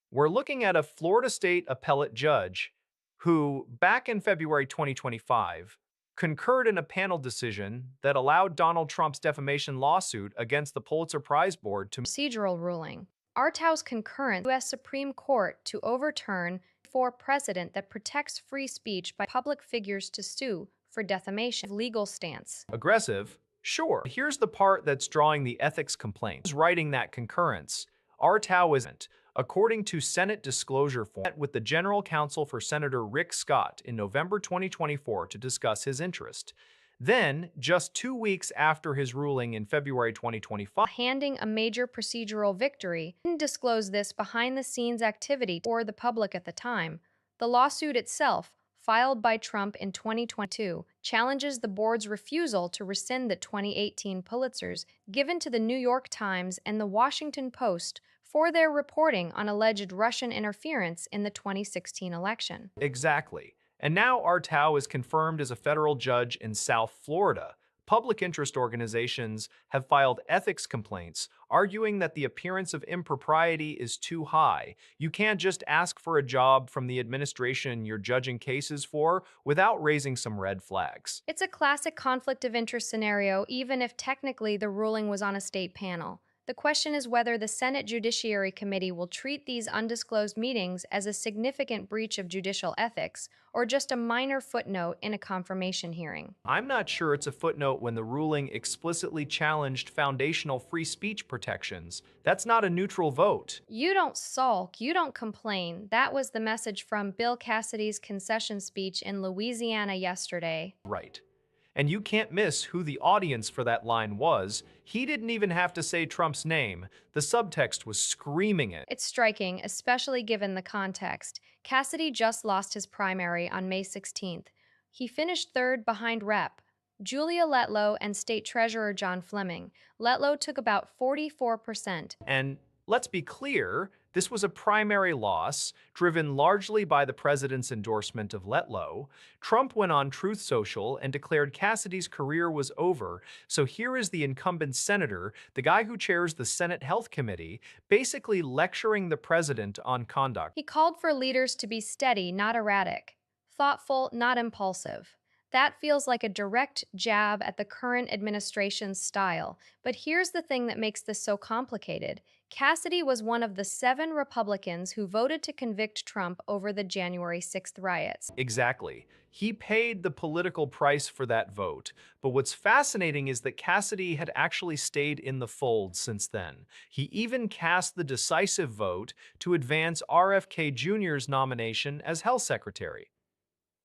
We're looking at a Florida state appellate judge who, back in February 2025, concurred in a panel decision that allowed Donald Trump's defamation lawsuit against the Pulitzer Prize Board to. Procedural ruling. Artau's concurrence U.S. Supreme Court to overturn for precedent that protects free speech by public figures to sue for defamation legal stance. Aggressive? Sure. Here's the part that's drawing the ethics complaint. Who's writing that concurrence? Artau isn't. According to Senate disclosure form, with the general counsel for Senator Rick Scott in November 2024 to discuss his interest. Then, just 2 weeks after his ruling in February 2025, Handing a major procedural victory, didn't disclose this behind-the-scenes activity for the public at the time. The lawsuit itself, filed by Trump in 2022, challenges the board's refusal to rescind the 2018 Pulitzers given to the New York Times and the Washington Post for their reporting on alleged Russian interference in the 2016 election. exactly. And now Artau is confirmed as a federal judge in South Florida. Public interest organizations have filed ethics complaints, arguing that the appearance of impropriety is too high. You can't just ask for a job from the administration you're judging cases for without raising some red flags. It's a classic conflict of interest scenario, even if technically the ruling was on a state panel. The question is whether the Senate Judiciary Committee will treat these undisclosed meetings as a significant breach of judicial ethics or just a minor footnote in a confirmation hearing. I'm not sure it's a footnote when the ruling explicitly challenged foundational free speech protections. That's not a neutral vote. You don't sulk, you don't complain. That was the message from Bill Cassidy's concession speech in Louisiana yesterday. Right. And you can't miss who the audience for that line was. He didn't even have to say Trump's name. The subtext was screaming it. It's striking, especially given the context. Cassidy just lost his primary on May 16th. He finished third behind Rep. Julia Letlow and State Treasurer John Fleming. Letlow took about 44%. And let's be clear, this was a primary loss, driven largely by the president's endorsement of Letlow. Trump went on Truth Social and declared Cassidy's career was over. So here is the incumbent senator, the guy who chairs the Senate Health Committee, basically lecturing the president on conduct. He called for leaders to be steady, not erratic, thoughtful, not impulsive. That feels like a direct jab at the current administration's style. But here's the thing that makes this so complicated. Cassidy was one of the 7 Republicans who voted to convict Trump over the January 6th riots. Exactly. He paid the political price for that vote. But what's fascinating is that Cassidy had actually stayed in the fold since then. He even cast the decisive vote to advance RFK Jr.'s nomination as health secretary.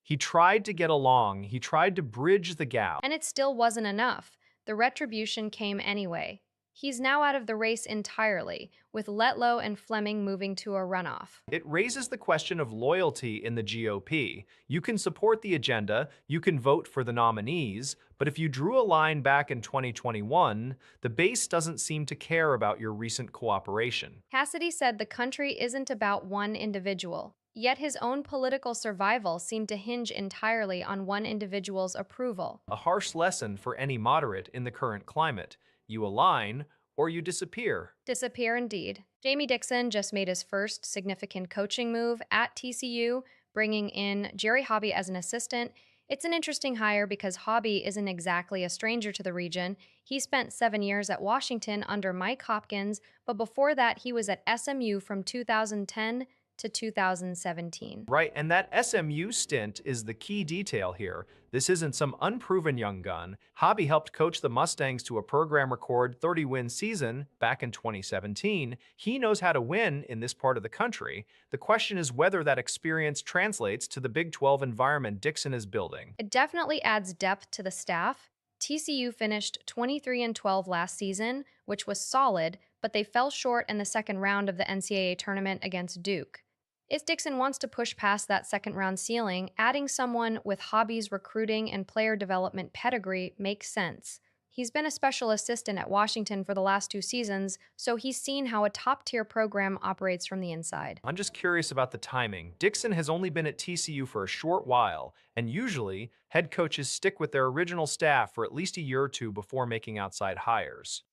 He tried to get along, he tried to bridge the gap. And it still wasn't enough. The retribution came anyway. He's now out of the race entirely, with Letlow and Fleming moving to a runoff. It raises the question of loyalty in the GOP. You can support the agenda, you can vote for the nominees, but if you drew a line back in 2021, the base doesn't seem to care about your recent cooperation. Cassidy said the country isn't about one individual. Yet his own political survival seemed to hinge entirely on one individual's approval. A harsh lesson for any moderate in the current climate. You align or you disappear. Disappear indeed. Jamie Dixon just made his first significant coaching move at TCU, bringing in Jerry Hobby as an assistant. It's an interesting hire because Hobby isn't exactly a stranger to the region. He spent 7 years at Washington under Mike Hopkins, but before that he was at SMU from 2010 to 2017. Right, and that SMU stint is the key detail here. This isn't some unproven young gun. Hobby helped coach the Mustangs to a program record 30-win season back in 2017. He knows how to win in this part of the country. The question is whether that experience translates to the Big 12 environment Dixon is building. It definitely adds depth to the staff. TCU finished 23-12 last season, which was solid, but they fell short in the second round of the NCAA tournament against Duke. If Dixon wants to push past that second round ceiling, adding someone with hobbies, recruiting, and player development pedigree makes sense. He's been a special assistant at Washington for the last 2 seasons, so he's seen how a top tier program operates from the inside. I'm just curious about the timing. Dixon has only been at TCU for a short while, and usually, head coaches stick with their original staff for at least a year or two before making outside hires.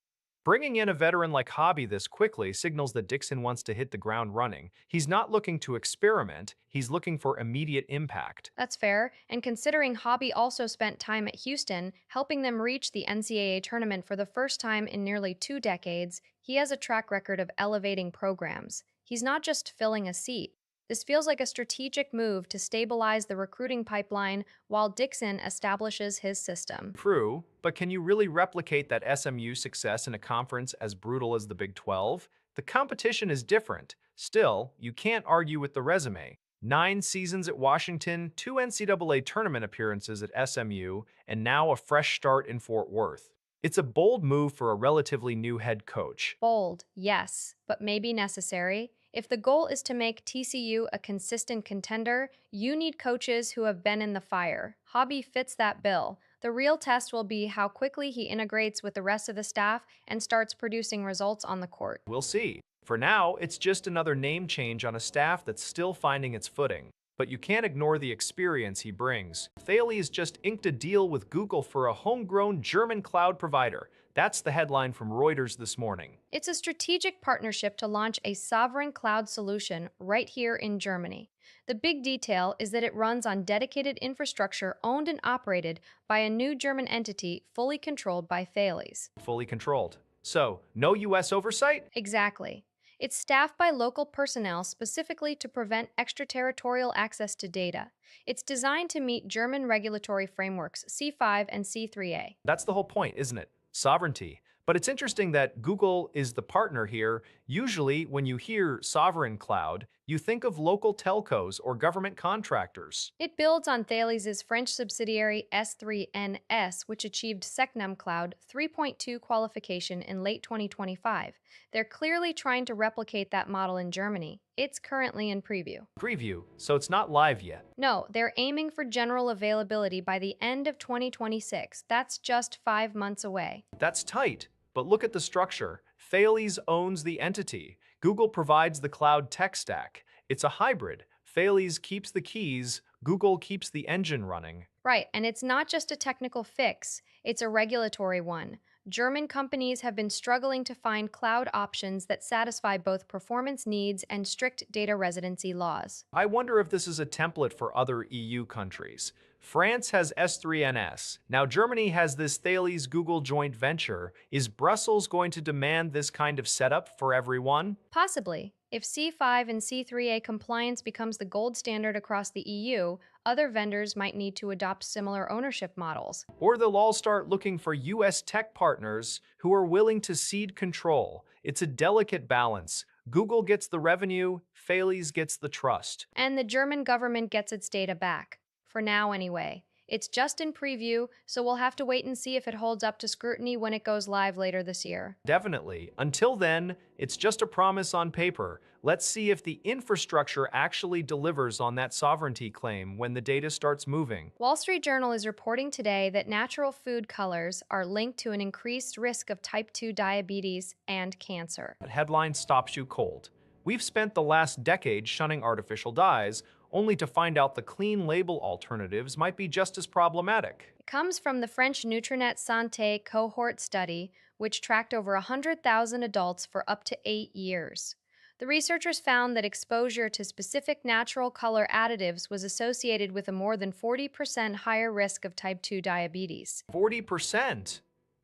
Bringing in a veteran like Hobby this quickly signals that Dixon wants to hit the ground running. He's not looking to experiment, he's looking for immediate impact. That's fair, and considering Hobby also spent time at Houston, helping them reach the NCAA tournament for the first time in nearly 2 decades, he has a track record of elevating programs. He's not just filling a seat. This feels like a strategic move to stabilize the recruiting pipeline while Dixon establishes his system. True, but can you really replicate that SMU success in a conference as brutal as the Big 12? The competition is different. Still, you can't argue with the resume. 9 seasons at Washington, 2 NCAA tournament appearances at SMU, and now a fresh start in Fort Worth. It's a bold move for a relatively new head coach. Bold, yes, but maybe necessary. If the goal is to make TCU a consistent contender, you need coaches who have been in the fire. Hobby fits that bill. The real test will be how quickly he integrates with the rest of the staff and starts producing results on the court. We'll see. For now, it's just another name change on a staff that's still finding its footing. But you can't ignore the experience he brings. Thales just inked a deal with Google for a homegrown German cloud provider. That's the headline from Reuters this morning. It's a strategic partnership to launch a sovereign cloud solution right here in Germany. The big detail is that it runs on dedicated infrastructure owned and operated by a new German entity fully controlled by Thales. Fully controlled. So, no US oversight? Exactly. It's staffed by local personnel specifically to prevent extraterritorial access to data. It's designed to meet German regulatory frameworks C5 and C3A. That's the whole point, isn't it? Sovereignty. But it's interesting that Google is the partner here. Usually, when you hear sovereign cloud, you think of local telcos or government contractors. It builds on Thales' French subsidiary S3NS, which achieved SecNum Cloud 3.2 qualification in late 2025. They're clearly trying to replicate that model in Germany. It's currently in preview. Preview, so it's not live yet. No, they're aiming for general availability by the end of 2026. That's just 5 months away. That's tight. But look at the structure. Thales owns the entity. Google provides the cloud tech stack. It's a hybrid. Thales keeps the keys, Google keeps the engine running. Right, and it's not just a technical fix, it's a regulatory one. German companies have been struggling to find cloud options that satisfy both performance needs and strict data residency laws. I wonder if this is a template for other EU countries. France has S3NS. Now Germany has this Thales-Google joint venture. Is Brussels going to demand this kind of setup for everyone? Possibly. If C5 and C3A compliance becomes the gold standard across the EU, other vendors might need to adopt similar ownership models. Or they'll all start looking for US tech partners who are willing to cede control. It's a delicate balance. Google gets the revenue, Thales gets the trust. And the German government gets its data back. For now, anyway. It's just in preview, so we'll have to wait and see if it holds up to scrutiny when it goes live later this year. Definitely. Until then, it's just a promise on paper. Let's see if the infrastructure actually delivers on that sovereignty claim when the data starts moving. Wall Street Journal is reporting today that natural food colors are linked to an increased risk of type 2 diabetes and cancer. That headline stops you cold. We've spent the last decade shunning artificial dyes, only to find out the clean label alternatives might be just as problematic. It comes from the French Nutrinet Santé cohort study, which tracked over 100,000 adults for up to 8 years. The researchers found that exposure to specific natural color additives was associated with a more than 40% higher risk of type 2 diabetes. 40%?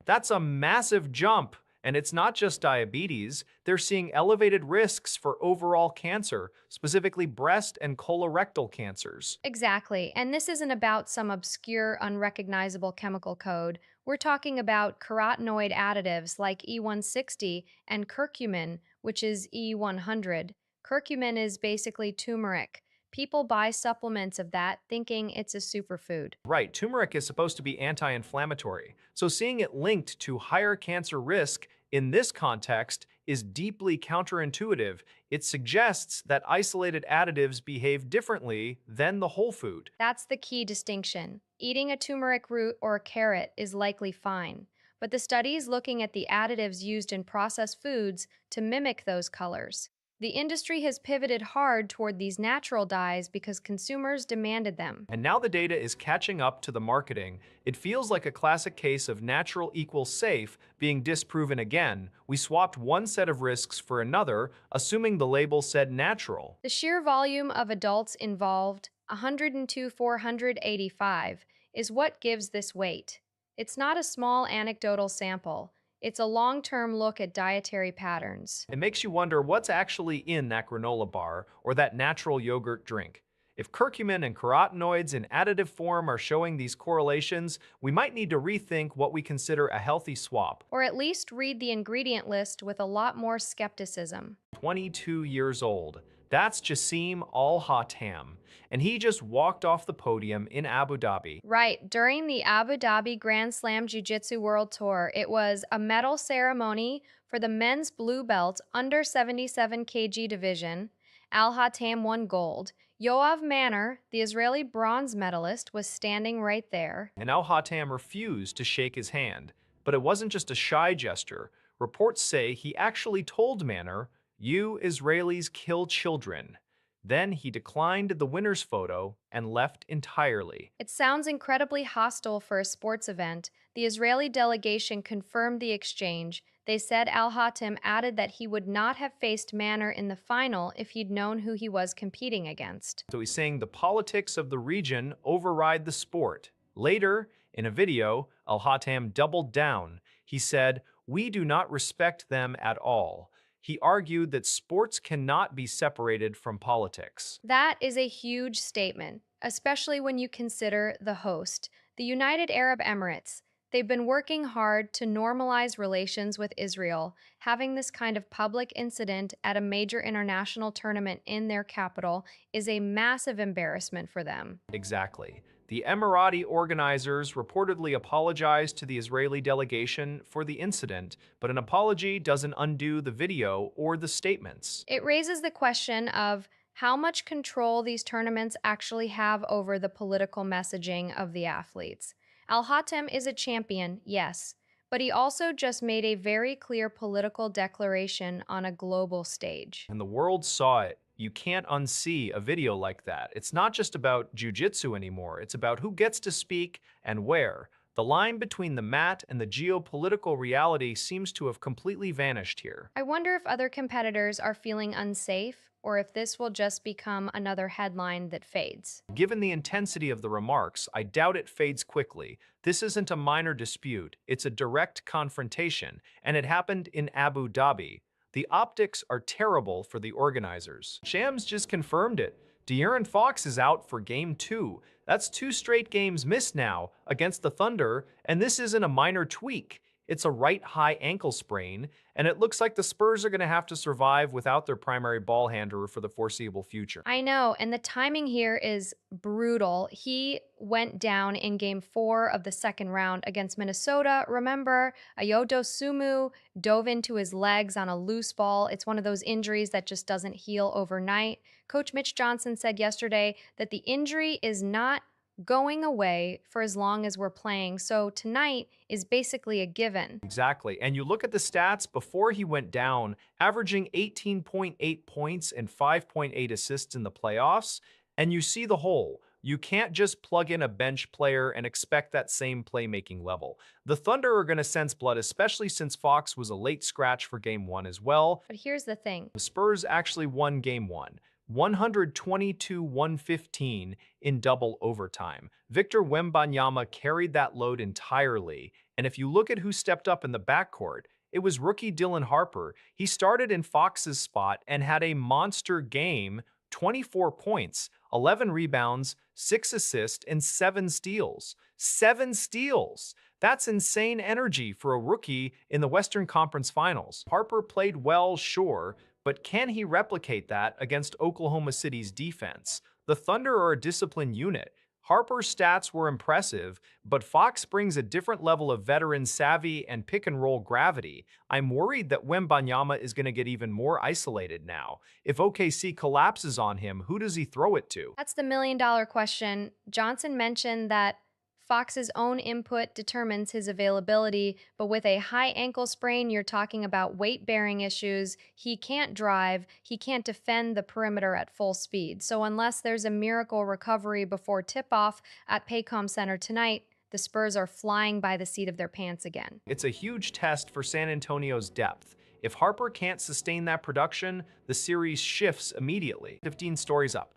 That's a massive jump. And it's not just diabetes, they're seeing elevated risks for overall cancer, specifically breast and colorectal cancers. Exactly, and this isn't about some obscure, unrecognizable chemical code. We're talking about carotenoid additives like E160 and curcumin, which is E100. Curcumin is basically turmeric. People buy supplements of that thinking it's a superfood. Right, turmeric is supposed to be anti-inflammatory, so seeing it linked to higher cancer risk in this context is deeply counterintuitive. It suggests that isolated additives behave differently than the whole food. That's the key distinction. Eating a turmeric root or a carrot is likely fine, but the studies looking at the additives used in processed foods to mimic those colors. The industry has pivoted hard toward these natural dyes because consumers demanded them. And now the data is catching up to the marketing. It feels like a classic case of natural equals safe being disproven again. We swapped one set of risks for another, assuming the label said natural. The sheer volume of adults involved, 102,485, is what gives this weight. It's not a small anecdotal sample, it's a long term look at dietary patterns. It makes you wonder what's actually in that granola bar or that natural yogurt drink. If curcumin and carotenoids in additive form are showing these correlations, we might need to rethink what we consider a healthy swap. Or at least read the ingredient list with a lot more skepticism. 22 years old. That's Jassim Al-Hatam, and he just walked off the podium in Abu Dhabi. Right, during the Abu Dhabi Grand Slam Jiu Jitsu World Tour, it was a medal ceremony for the men's blue belt under 77 kg division. Al Hatam won gold. Yoav Manor, the Israeli bronze medalist, was standing right there. And Al-Hatam refused to shake his hand. But it wasn't just a shy gesture. Reports say he actually told Manor, "You Israelis kill children." Then he declined the winner's photo and left entirely. It sounds incredibly hostile for a sports event. The Israeli delegation confirmed the exchange. They said Al Hatem added that he would not have faced Manor in the final if he'd known who he was competing against. So he's saying the politics of the region override the sport. Later, in a video, Al-Hatam doubled down. He said, "We do not respect them at all." He argued that sports cannot be separated from politics. That is a huge statement, especially when you consider the host, the United Arab Emirates. They've been working hard to normalize relations with Israel. Having this kind of public incident at a major international tournament in their capital is a massive embarrassment for them. Exactly. The Emirati organizers reportedly apologized to the Israeli delegation for the incident, but an apology doesn't undo the video or the statements. It raises the question of how much control these tournaments actually have over the political messaging of the athletes. Al Hatem is a champion, yes, but he also just made a very clear political declaration on a global stage. And the world saw it. You can't unsee a video like that. It's not just about jujitsu anymore. It's about who gets to speak and where. The line between the mat and the geopolitical reality seems to have completely vanished here. I wonder if other competitors are feeling unsafe or if this will just become another headline that fades. Given the intensity of the remarks, I doubt it fades quickly. This isn't a minor dispute. It's a direct confrontation, and it happened in Abu Dhabi. The optics are terrible for the organizers. Shams just confirmed it. De'Aaron Fox is out for Game 2. That's 2 straight games missed now against the Thunder, and this isn't a minor tweak. It's a right high ankle sprain, and it looks like the Spurs are going to have to survive without their primary ball handler for the foreseeable future. I know, and the timing here is brutal. He went down in Game 4 of the second round against Minnesota. Remember, Ayodo Sumu dove into his legs on a loose ball. It's one of those injuries that just doesn't heal overnight. Coach Mitch Johnson said yesterday that the injury is not going away for as long as we're playing. So tonight is basically a given. Exactly. And you look at the stats before he went down, averaging 18.8 points and 5.8 assists in the playoffs, and you see the whole. You can't just plug in a bench player and expect that same playmaking level. The Thunder are going to sense blood, especially since Fox was a late scratch for Game 1 as well. But here's the thing. The Spurs actually won Game 1. 122-115 in double overtime. Victor Wembanyama carried that load entirely, and if you look at who stepped up in the backcourt, it was rookie Dylan Harper. He started in Fox's spot and had a monster game, 24 points, 11 rebounds, 6 assists, and 7 steals. 7 steals! That's insane energy for a rookie in the Western Conference Finals. Harper played well, sure, but can he replicate that against Oklahoma City's defense? The Thunder are a disciplined unit. Harper's stats were impressive, but Fox brings a different level of veteran savvy and pick and roll gravity. I'm worried that Wembanyama is going to get even more isolated now. If OKC collapses on him, who does he throw it to? That's the million-dollar question. Johnson mentioned that Fox's own input determines his availability, but with a high ankle sprain, you're talking about weight-bearing issues. He can't drive, he can't defend the perimeter at full speed. So unless there's a miracle recovery before tip-off at Paycom Center tonight, the Spurs are flying by the seat of their pants again. It's a huge test for San Antonio's depth. If Harper can't sustain that production, the series shifts immediately. 15 stories up.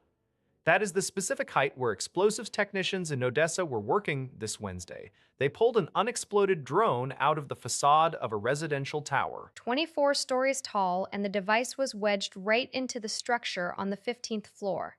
That is the specific height where explosives technicians in Odessa were working this Wednesday. They pulled an unexploded drone out of the facade of a residential tower. 24 stories tall, and the device was wedged right into the structure on the 15th floor.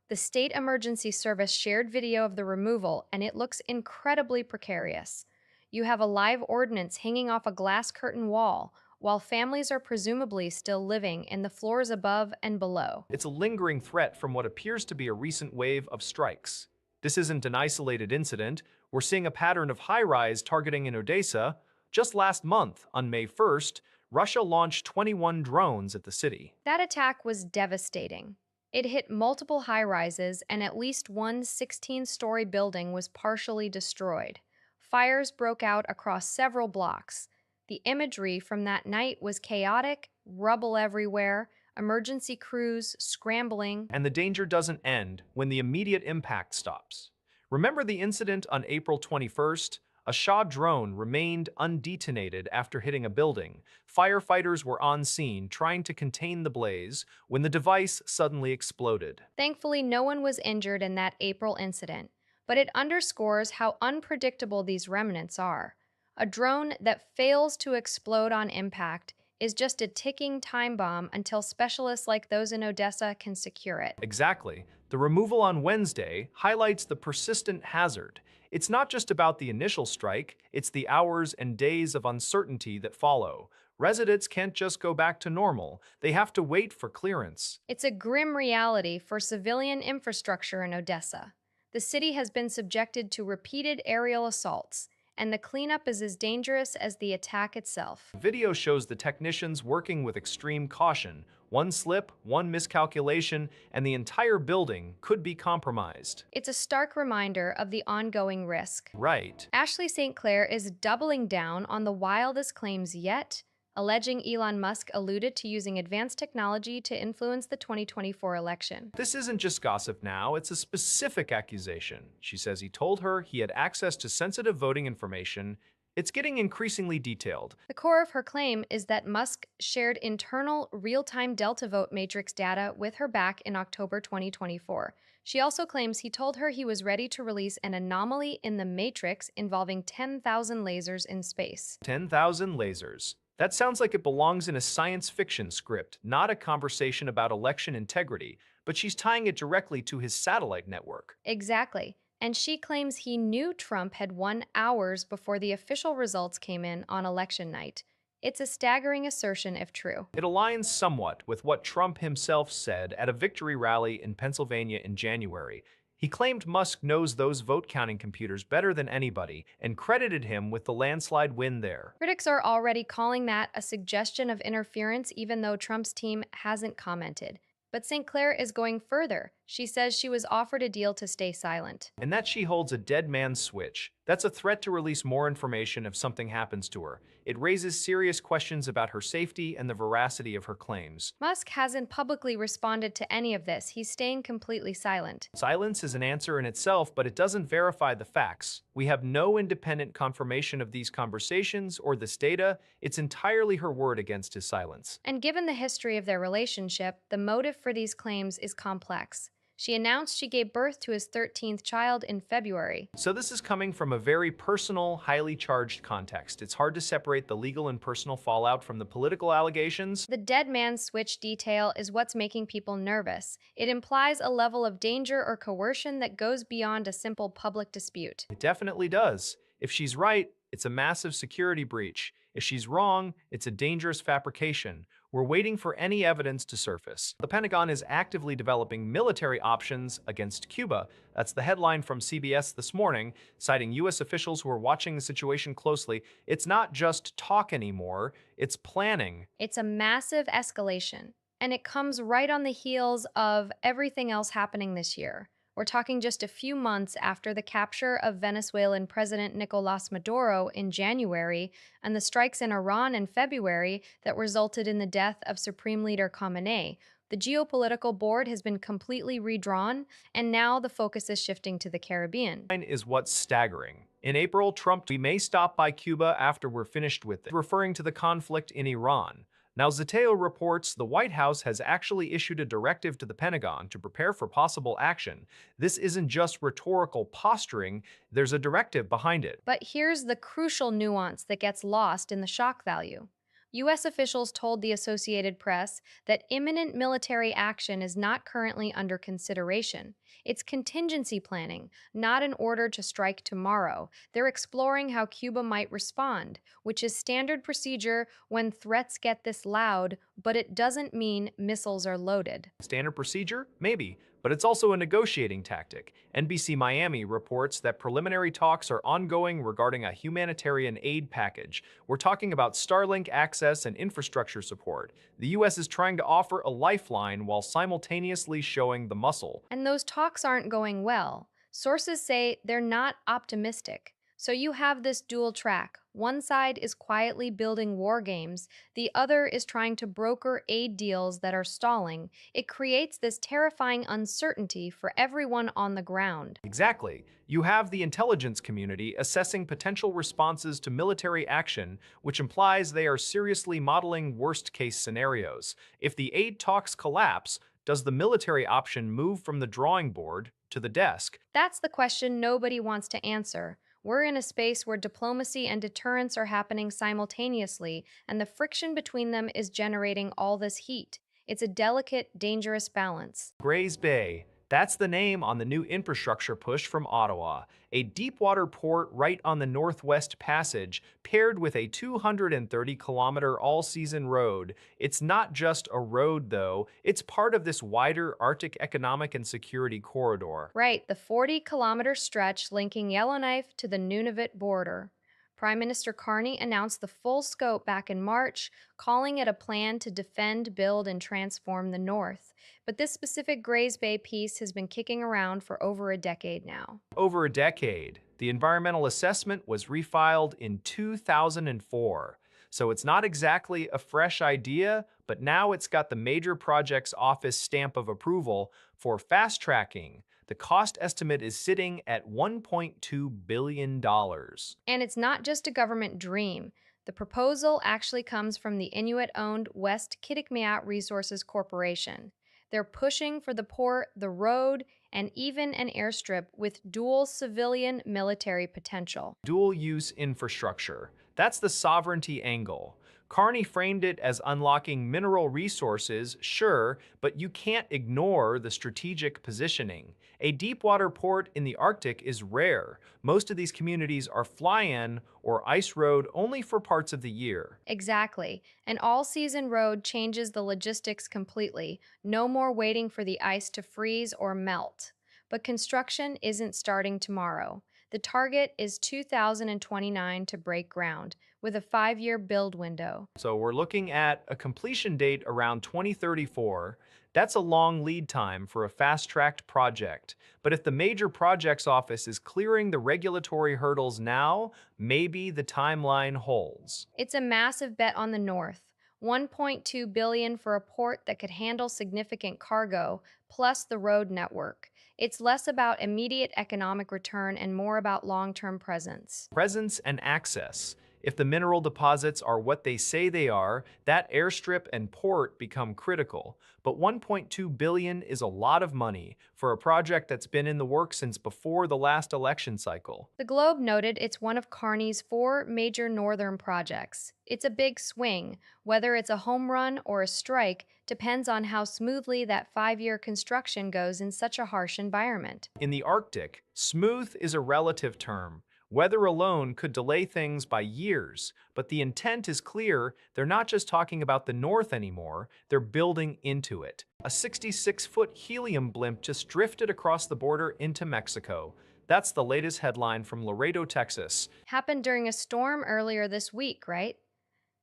The State Emergency Service shared video of the removal, and it looks incredibly precarious. You have a live ordnance hanging off a glass curtain wall, while families are presumably still living in the floors above and below. It's a lingering threat from what appears to be a recent wave of strikes. This isn't an isolated incident. We're seeing a pattern of high-rise targeting in Odessa. Just last month, on May 1st, Russia launched 21 drones at the city. That attack was devastating. It hit multiple high-rises, and at least one 16-story building was partially destroyed. Fires broke out across several blocks. The imagery from that night was chaotic, rubble everywhere, emergency crews scrambling. And the danger doesn't end when the immediate impact stops. Remember the incident on April 21st? A Shaw drone remained undetonated after hitting a building. Firefighters were on scene trying to contain the blaze when the device suddenly exploded. Thankfully, no one was injured in that April incident, but it underscores how unpredictable these remnants are. A drone that fails to explode on impact is just a ticking time bomb until specialists like those in Odessa can secure it. Exactly. The removal on Wednesday highlights the persistent hazard. It's not just about the initial strike, it's the hours and days of uncertainty that follow. Residents can't just go back to normal. They have to wait for clearance. It's a grim reality for civilian infrastructure in Odessa. The city has been subjected to repeated aerial assaults, and the cleanup is as dangerous as the attack itself. Video shows the technicians working with extreme caution. One slip, one miscalculation, and the entire building could be compromised. It's a stark reminder of the ongoing risk. Right. Ashley St. Clair is doubling down on the wildest claims yet, alleging Elon Musk alluded to using advanced technology to influence the 2024 election. This isn't just gossip now, it's a specific accusation. She says he told her he had access to sensitive voting information. It's getting increasingly detailed. The core of her claim is that Musk shared internal real-time Delta Vote matrix data with her back in October 2024. She also claims he told her he was ready to release an anomaly in the matrix involving 10,000 lasers in space. 10,000 lasers. That sounds like it belongs in a science fiction script, not a conversation about election integrity, but she's tying it directly to his satellite network. Exactly. And she claims he knew Trump had won hours before the official results came in on election night. It's a staggering assertion if true. It aligns somewhat with what Trump himself said at a victory rally in Pennsylvania in January. He claimed Musk knows those vote-counting computers better than anybody and credited him with the landslide win there. Critics are already calling that a suggestion of interference, even though Trump's team hasn't commented. But St. Clair is going further. She says she was offered a deal to stay silent. And that she holds a dead man's switch. That's a threat to release more information if something happens to her. It raises serious questions about her safety and the veracity of her claims. Musk hasn't publicly responded to any of this. He's staying completely silent. Silence is an answer in itself, but it doesn't verify the facts. We have no independent confirmation of these conversations or this data. It's entirely her word against his silence. And given the history of their relationship, the motive for these claims is complex. She announced she gave birth to his 13th child in February. So this is coming from a very personal, highly charged context. It's hard to separate the legal and personal fallout from the political allegations. The dead man switch detail is what's making people nervous. It implies a level of danger or coercion that goes beyond a simple public dispute. It definitely does. If she's right, it's a massive security breach. If she's wrong, it's a dangerous fabrication. We're waiting for any evidence to surface. The Pentagon is actively developing military options against Cuba. That's the headline from CBS this morning, citing U.S. officials who are watching the situation closely. It's not just talk anymore, it's planning. It's a massive escalation, and it comes right on the heels of everything else happening this year. We're talking just a few months after the capture of Venezuelan President Nicolas Maduro in January and the strikes in Iran in February that resulted in the death of Supreme Leader Khamenei. The geopolitical board has been completely redrawn, and now the focus is shifting to the Caribbean. Is what's staggering. In April, Trump, we may stop by Cuba after we're finished with it, referring to the conflict in Iran. Now, Zateo reports the White House has actually issued a directive to the Pentagon to prepare for possible action. This isn't just rhetorical posturing, there's a directive behind it. But here's the crucial nuance that gets lost in the shock value. U.S. officials told the Associated Press that imminent military action is not currently under consideration. It's contingency planning, not an order to strike tomorrow. They're exploring how Cuba might respond, which is standard procedure when threats get this loud, but it doesn't mean missiles are loaded. Standard procedure? Maybe, but it's also a negotiating tactic. NBC Miami reports that preliminary talks are ongoing regarding a humanitarian aid package. We're talking about Starlink access and infrastructure support. The U.S. is trying to offer a lifeline while simultaneously showing the muscle. And those talks aren't going well. Sources say they're not optimistic. So you have this dual track. One side is quietly building war games, the other is trying to broker aid deals that are stalling. It creates this terrifying uncertainty for everyone on the ground. Exactly. You have the intelligence community assessing potential responses to military action, which implies they are seriously modeling worst-case scenarios. If the aid talks collapse, does the military option move from the drawing board to the desk? That's the question nobody wants to answer. We're in a space where diplomacy and deterrence are happening simultaneously, and the friction between them is generating all this heat. It's a delicate, dangerous balance. Grays Bay. That's the name on the new infrastructure push from Ottawa, a deepwater port right on the Northwest Passage, paired with a 230-kilometer all-season road. It's not just a road, though. It's part of this wider Arctic economic and security corridor. Right, the 40-kilometer stretch linking Yellowknife to the Nunavut border. Prime Minister Carney announced the full scope back in March, calling it a plan to defend, build, and transform the North. But this specific Grays Bay piece has been kicking around for over a decade now. Over a decade. The environmental assessment was refiled in 2004. So it's not exactly a fresh idea, but now it's got the Major Projects Office stamp of approval for fast-tracking. The cost estimate is sitting at $1.2 billion. And it's not just a government dream. The proposal actually comes from the Inuit-owned West Kitikmeot Resources Corporation. They're pushing for the port, the road, and even an airstrip with dual civilian-military potential. Dual-use infrastructure. That's the sovereignty angle. Carney framed it as unlocking mineral resources, sure, but you can't ignore the strategic positioning. A deepwater port in the Arctic is rare. Most of these communities are fly-in or ice road only for parts of the year. Exactly. An all-season road changes the logistics completely. No more waiting for the ice to freeze or melt. But construction isn't starting tomorrow. The target is 2029 to break ground, with a 5-year build window. So we're looking at a completion date around 2034. That's a long lead time for a fast-tracked project. But if the Major Projects Office is clearing the regulatory hurdles now, maybe the timeline holds. It's a massive bet on the North. $1.2 billion for a port that could handle significant cargo, plus the road network. It's less about immediate economic return and more about long-term presence. Presence and access. If the mineral deposits are what they say they are, that airstrip and port become critical. But $1.2 billion is a lot of money for a project that's been in the works since before the last election cycle. The Globe noted it's one of Carney's 4 major northern projects. It's a big swing. Whether it's a home run or a strike depends on how smoothly that 5-year construction goes in such a harsh environment. In the Arctic, smooth is a relative term. Weather alone could delay things by years, but the intent is clear. They're not just talking about the North anymore, they're building into it. A 66-foot helium blimp just drifted across the border into Mexico. That's the latest headline from Laredo, Texas. Happened during a storm earlier this week, right?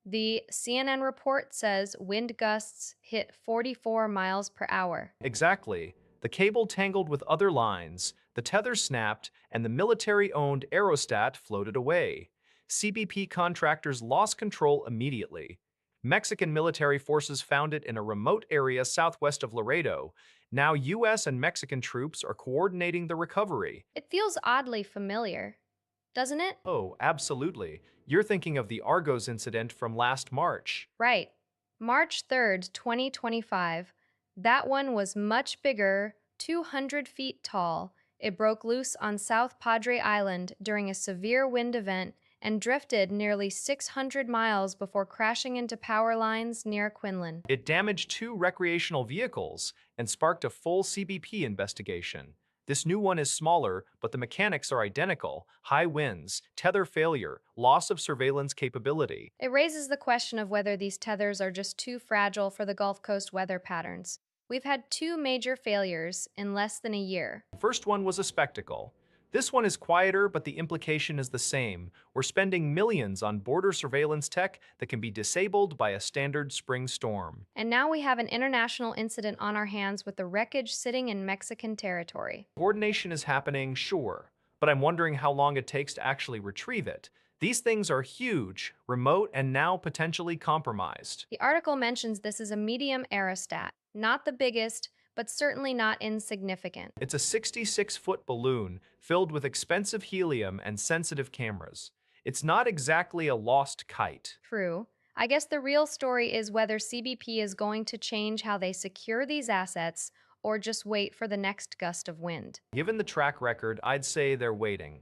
The CNN report says wind gusts hit 44 miles per hour. Exactly. The cable tangled with other lines, the tether snapped, and the military-owned aerostat floated away. CBP contractors lost control immediately. Mexican military forces found it in a remote area southwest of Laredo. Now US and Mexican troops are coordinating the recovery. It feels oddly familiar, doesn't it? Oh, absolutely. You're thinking of the Argos incident from last March. Right. March 3rd, 2025. That one was much bigger, 200 feet tall. It broke loose on South Padre Island during a severe wind event and drifted nearly 600 miles before crashing into power lines near Quinlan. It damaged two recreational vehicles and sparked a full CBP investigation. This new one is smaller, but the mechanics are identical: high winds, tether failure, loss of surveillance capability. It raises the question of whether these tethers are just too fragile for the Gulf Coast weather patterns. We've had two major failures in less than a year. The first one was a spectacle. This one is quieter, but the implication is the same. We're spending millions on border surveillance tech that can be disabled by a standard spring storm. And now we have an international incident on our hands with the wreckage sitting in Mexican territory. Coordination is happening, sure, but I'm wondering how long it takes to actually retrieve it. These things are huge, remote, and now potentially compromised. The article mentions this is a medium aerostat, not the biggest, but certainly not insignificant. It's a 66-foot balloon filled with expensive helium and sensitive cameras. It's not exactly a lost kite. True. I guess the real story is whether CBP is going to change how they secure these assets or just wait for the next gust of wind. Given the track record, I'd say they're waiting.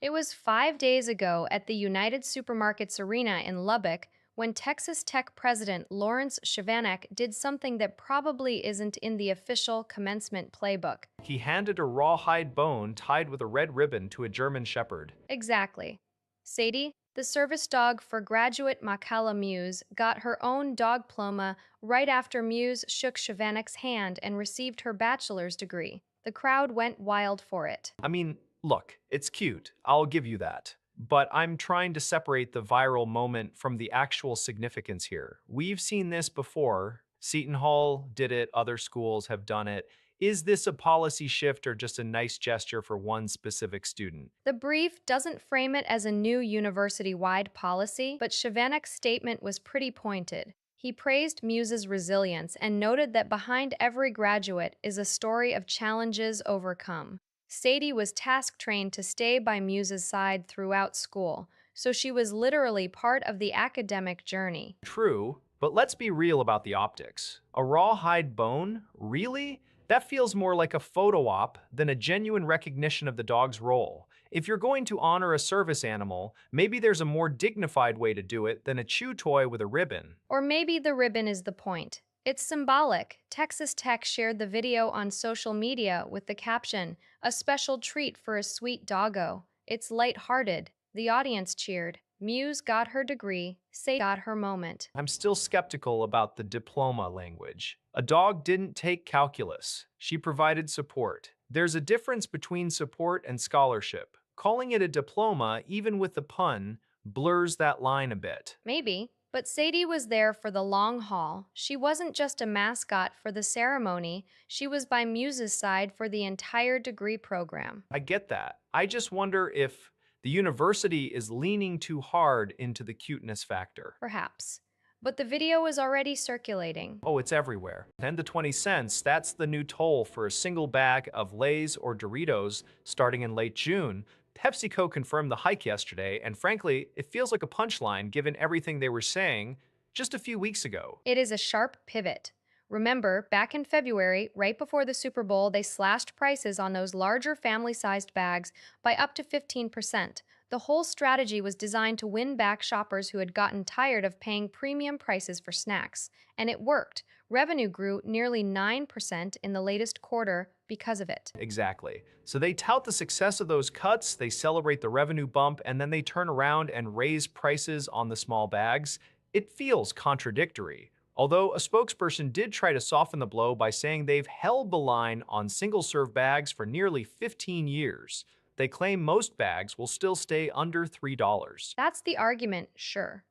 It was 5 days ago at the United Supermarkets Arena in Lubbock when Texas Tech President Lawrence Chevanek did something that probably isn't in the official commencement playbook. He handed a rawhide bone tied with a red ribbon to a German shepherd. Exactly. Sadie, the service dog for graduate Makala Muse, got her own dog diploma right after Muse shook Chevanek's hand and received her bachelor's degree. The crowd went wild for it. I mean, look, it's cute. I'll give you that. But I'm trying to separate the viral moment from the actual significance here. We've seen this before. Seton Hall did it, other schools have done it. Is this a policy shift or just a nice gesture for one specific student? The brief doesn't frame it as a new university-wide policy, but Chevanek's statement was pretty pointed. He praised Muse's resilience and noted that behind every graduate is a story of challenges overcome. Sadie was task-trained to stay by Muse's side throughout school, so she was literally part of the academic journey. True, but let's be real about the optics. A rawhide bone? Really? That feels more like a photo op than a genuine recognition of the dog's role. If you're going to honor a service animal, maybe there's a more dignified way to do it than a chew toy with a ribbon. Or maybe the ribbon is the point. It's symbolic. Texas Tech shared the video on social media with the caption, "A special treat for a sweet doggo." It's lighthearted. The audience cheered. Muse got her degree. Sadie got her moment. I'm still skeptical about the diploma language. A dog didn't take calculus. She provided support. There's a difference between support and scholarship. Calling it a diploma, even with the pun, blurs that line a bit. Maybe. But Sadie was there for the long haul. She wasn't just a mascot for the ceremony, she was by Muse's side for the entire degree program. I get that. I just wonder if the university is leaning too hard into the cuteness factor. Perhaps. But the video is already circulating. Oh, it's everywhere. 10 to 20 cents, that's the new toll for a single bag of Lay's or Doritos starting in late June. PepsiCo confirmed the hike yesterday, and frankly, it feels like a punchline given everything they were saying just a few weeks ago. It is a sharp pivot. Remember, back in February, right before the Super Bowl, they slashed prices on those larger family-sized bags by up to 15%. The whole strategy was designed to win back shoppers who had gotten tired of paying premium prices for snacks. And it worked. Revenue grew nearly 9% in the latest quarter because of it. Exactly. So they tout the success of those cuts, they celebrate the revenue bump, and then they turn around and raise prices on the small bags. It feels contradictory. Although a spokesperson did try to soften the blow by saying they've held the line on single-serve bags for nearly 15 years. They claim most bags will still stay under $3. That's the argument, sure.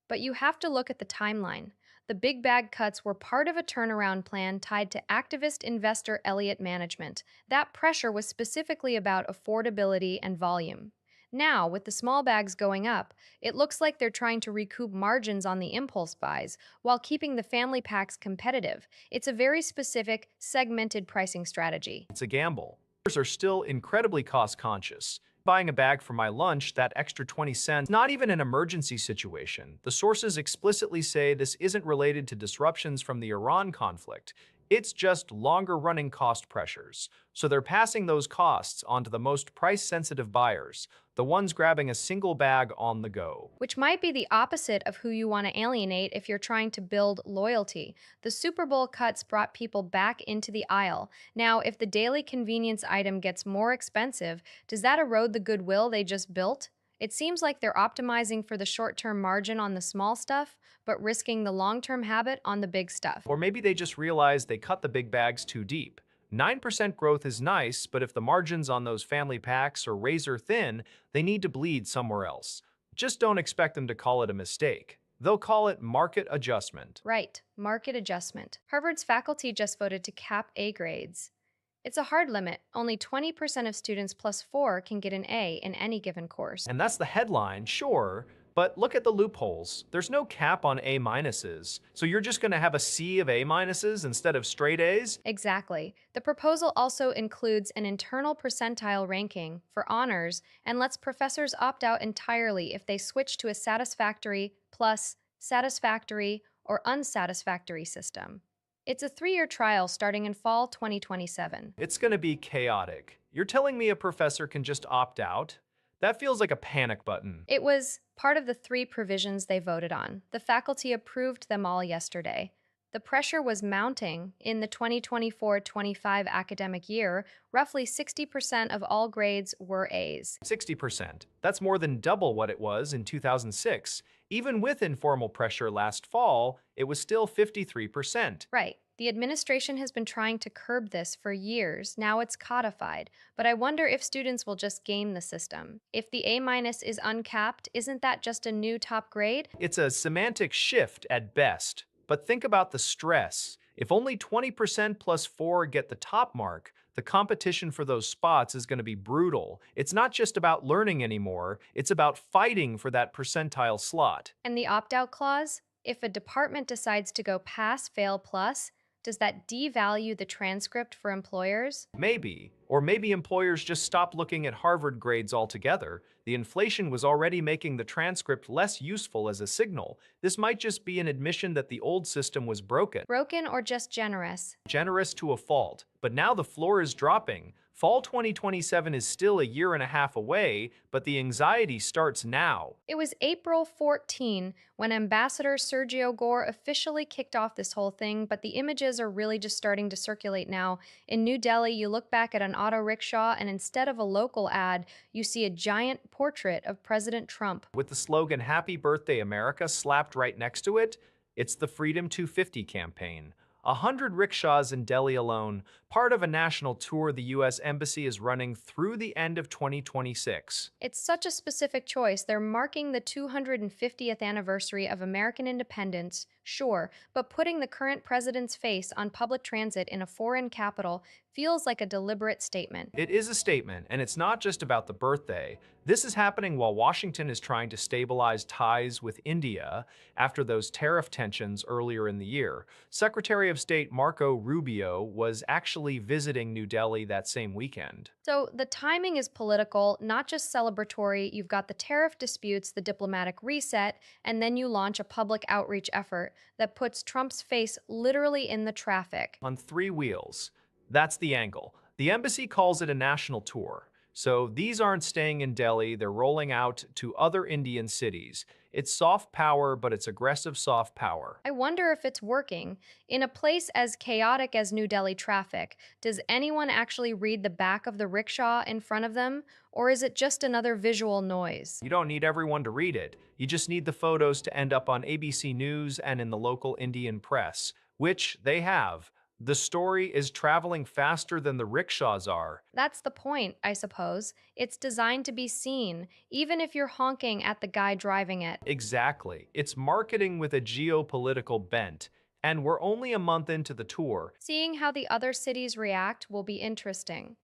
But you have to look at the timeline. The big bag cuts were part of a turnaround plan tied to activist investor Elliott Management. That pressure was specifically about affordability and volume. Now, with the small bags going up, it looks like they're trying to recoup margins on the impulse buys while keeping the family packs competitive. It's a very specific, segmented pricing strategy. It's a gamble. Are still incredibly cost conscious. Buying a bag for my lunch, that extra 20 cents, not even an emergency situation. The sources explicitly say this isn't related to disruptions from the Iran conflict. It's just longer running cost pressures. So they're passing those costs onto the most price-sensitive buyers, the ones grabbing a single bag on the go. Which might be the opposite of who you want to alienate if you're trying to build loyalty. The Super Bowl cuts brought people back into the aisle. Now, if the daily convenience item gets more expensive, does that erode the goodwill they just built? It seems like they're optimizing for the short-term margin on the small stuff, but risking the long-term habit on the big stuff. Or maybe they just realized they cut the big bags too deep. 9% growth is nice, but if the margins on those family packs are razor thin, they need to bleed somewhere else. Just don't expect them to call it a mistake. They'll call it market adjustment. Right, market adjustment. Harvard's faculty just voted to cap A grades. It's a hard limit. Only 20% of students plus 4 can get an A in any given course. And that's the headline, sure, but look at the loopholes. There's no cap on A minuses, so you're just going to have a sea of A minuses instead of straight A's? Exactly. The proposal also includes an internal percentile ranking for honors and lets professors opt out entirely if they switch to a satisfactory, plus, satisfactory, or unsatisfactory system. It's a 3-year trial starting in fall 2027. It's going to be chaotic. You're telling me a professor can just opt out? That feels like a panic button. It was part of the 3 provisions they voted on. The faculty approved them all yesterday. The pressure was mounting. In the 2024-25 academic year, roughly 60% of all grades were A's. 60%. That's more than double what it was in 2006. Even with informal pressure last fall, it was still 53%. Right. The administration has been trying to curb this for years. Now it's codified. But I wonder if students will just game the system. If the A- is uncapped, isn't that just a new top grade? It's a semantic shift at best. But think about the stress. If only 20% plus 4 get the top mark, the competition for those spots is going to be brutal. It's not just about learning anymore, it's about fighting for that percentile slot. And the opt-out clause? If a department decides to go pass, fail, plus, does that devalue the transcript for employers? Maybe. Or maybe employers just stop looking at Harvard grades altogether. The inflation was already making the transcript less useful as a signal. This might just be an admission that the old system was broken. Broken or just generous? Generous to a fault. But now the floor is dropping. Fall 2027 is still a year and a half away, but the anxiety starts now. It was April 14 when Ambassador Sergio Gore officially kicked off this whole thing, but the images are really just starting to circulate now. In New Delhi, you look back at an auto rickshaw, and instead of a local ad, you see a giant portrait of President Trump. With the slogan Happy Birthday America slapped right next to it, it's the Freedom 250 campaign. 100 rickshaws in Delhi alone, part of a national tour the U.S. Embassy is running through the end of 2026. It's such a specific choice. They're marking the 250th anniversary of American independence, sure, but putting the current president's face on public transit in a foreign capital feels like a deliberate statement. It is a statement, and it's not just about the birthday. This is happening while Washington is trying to stabilize ties with India after those tariff tensions earlier in the year. Secretary of State Marco Rubio was actually visiting New Delhi that same weekend. So the timing is political, not just celebratory. You've got the tariff disputes, the diplomatic reset, and then you launch a public outreach effort that puts Trump's face literally in the traffic. On 3 wheels. That's the angle. The embassy calls it a national tour. So these aren't staying in Delhi, they're rolling out to other Indian cities. It's soft power, but it's aggressive soft power. I wonder if it's working. In a place as chaotic as New Delhi traffic, does anyone actually read the back of the rickshaw in front of them, or is it just another visual noise? You don't need everyone to read it. You just need the photos to end up on ABC News and in the local Indian press, which they have. The story is traveling faster than the rickshaws are. That's the point, I suppose. It's designed to be seen, even if you're honking at the guy driving it. Exactly. It's marketing with a geopolitical bent, and we're only a month into the tour. Seeing how the other cities react will be interesting.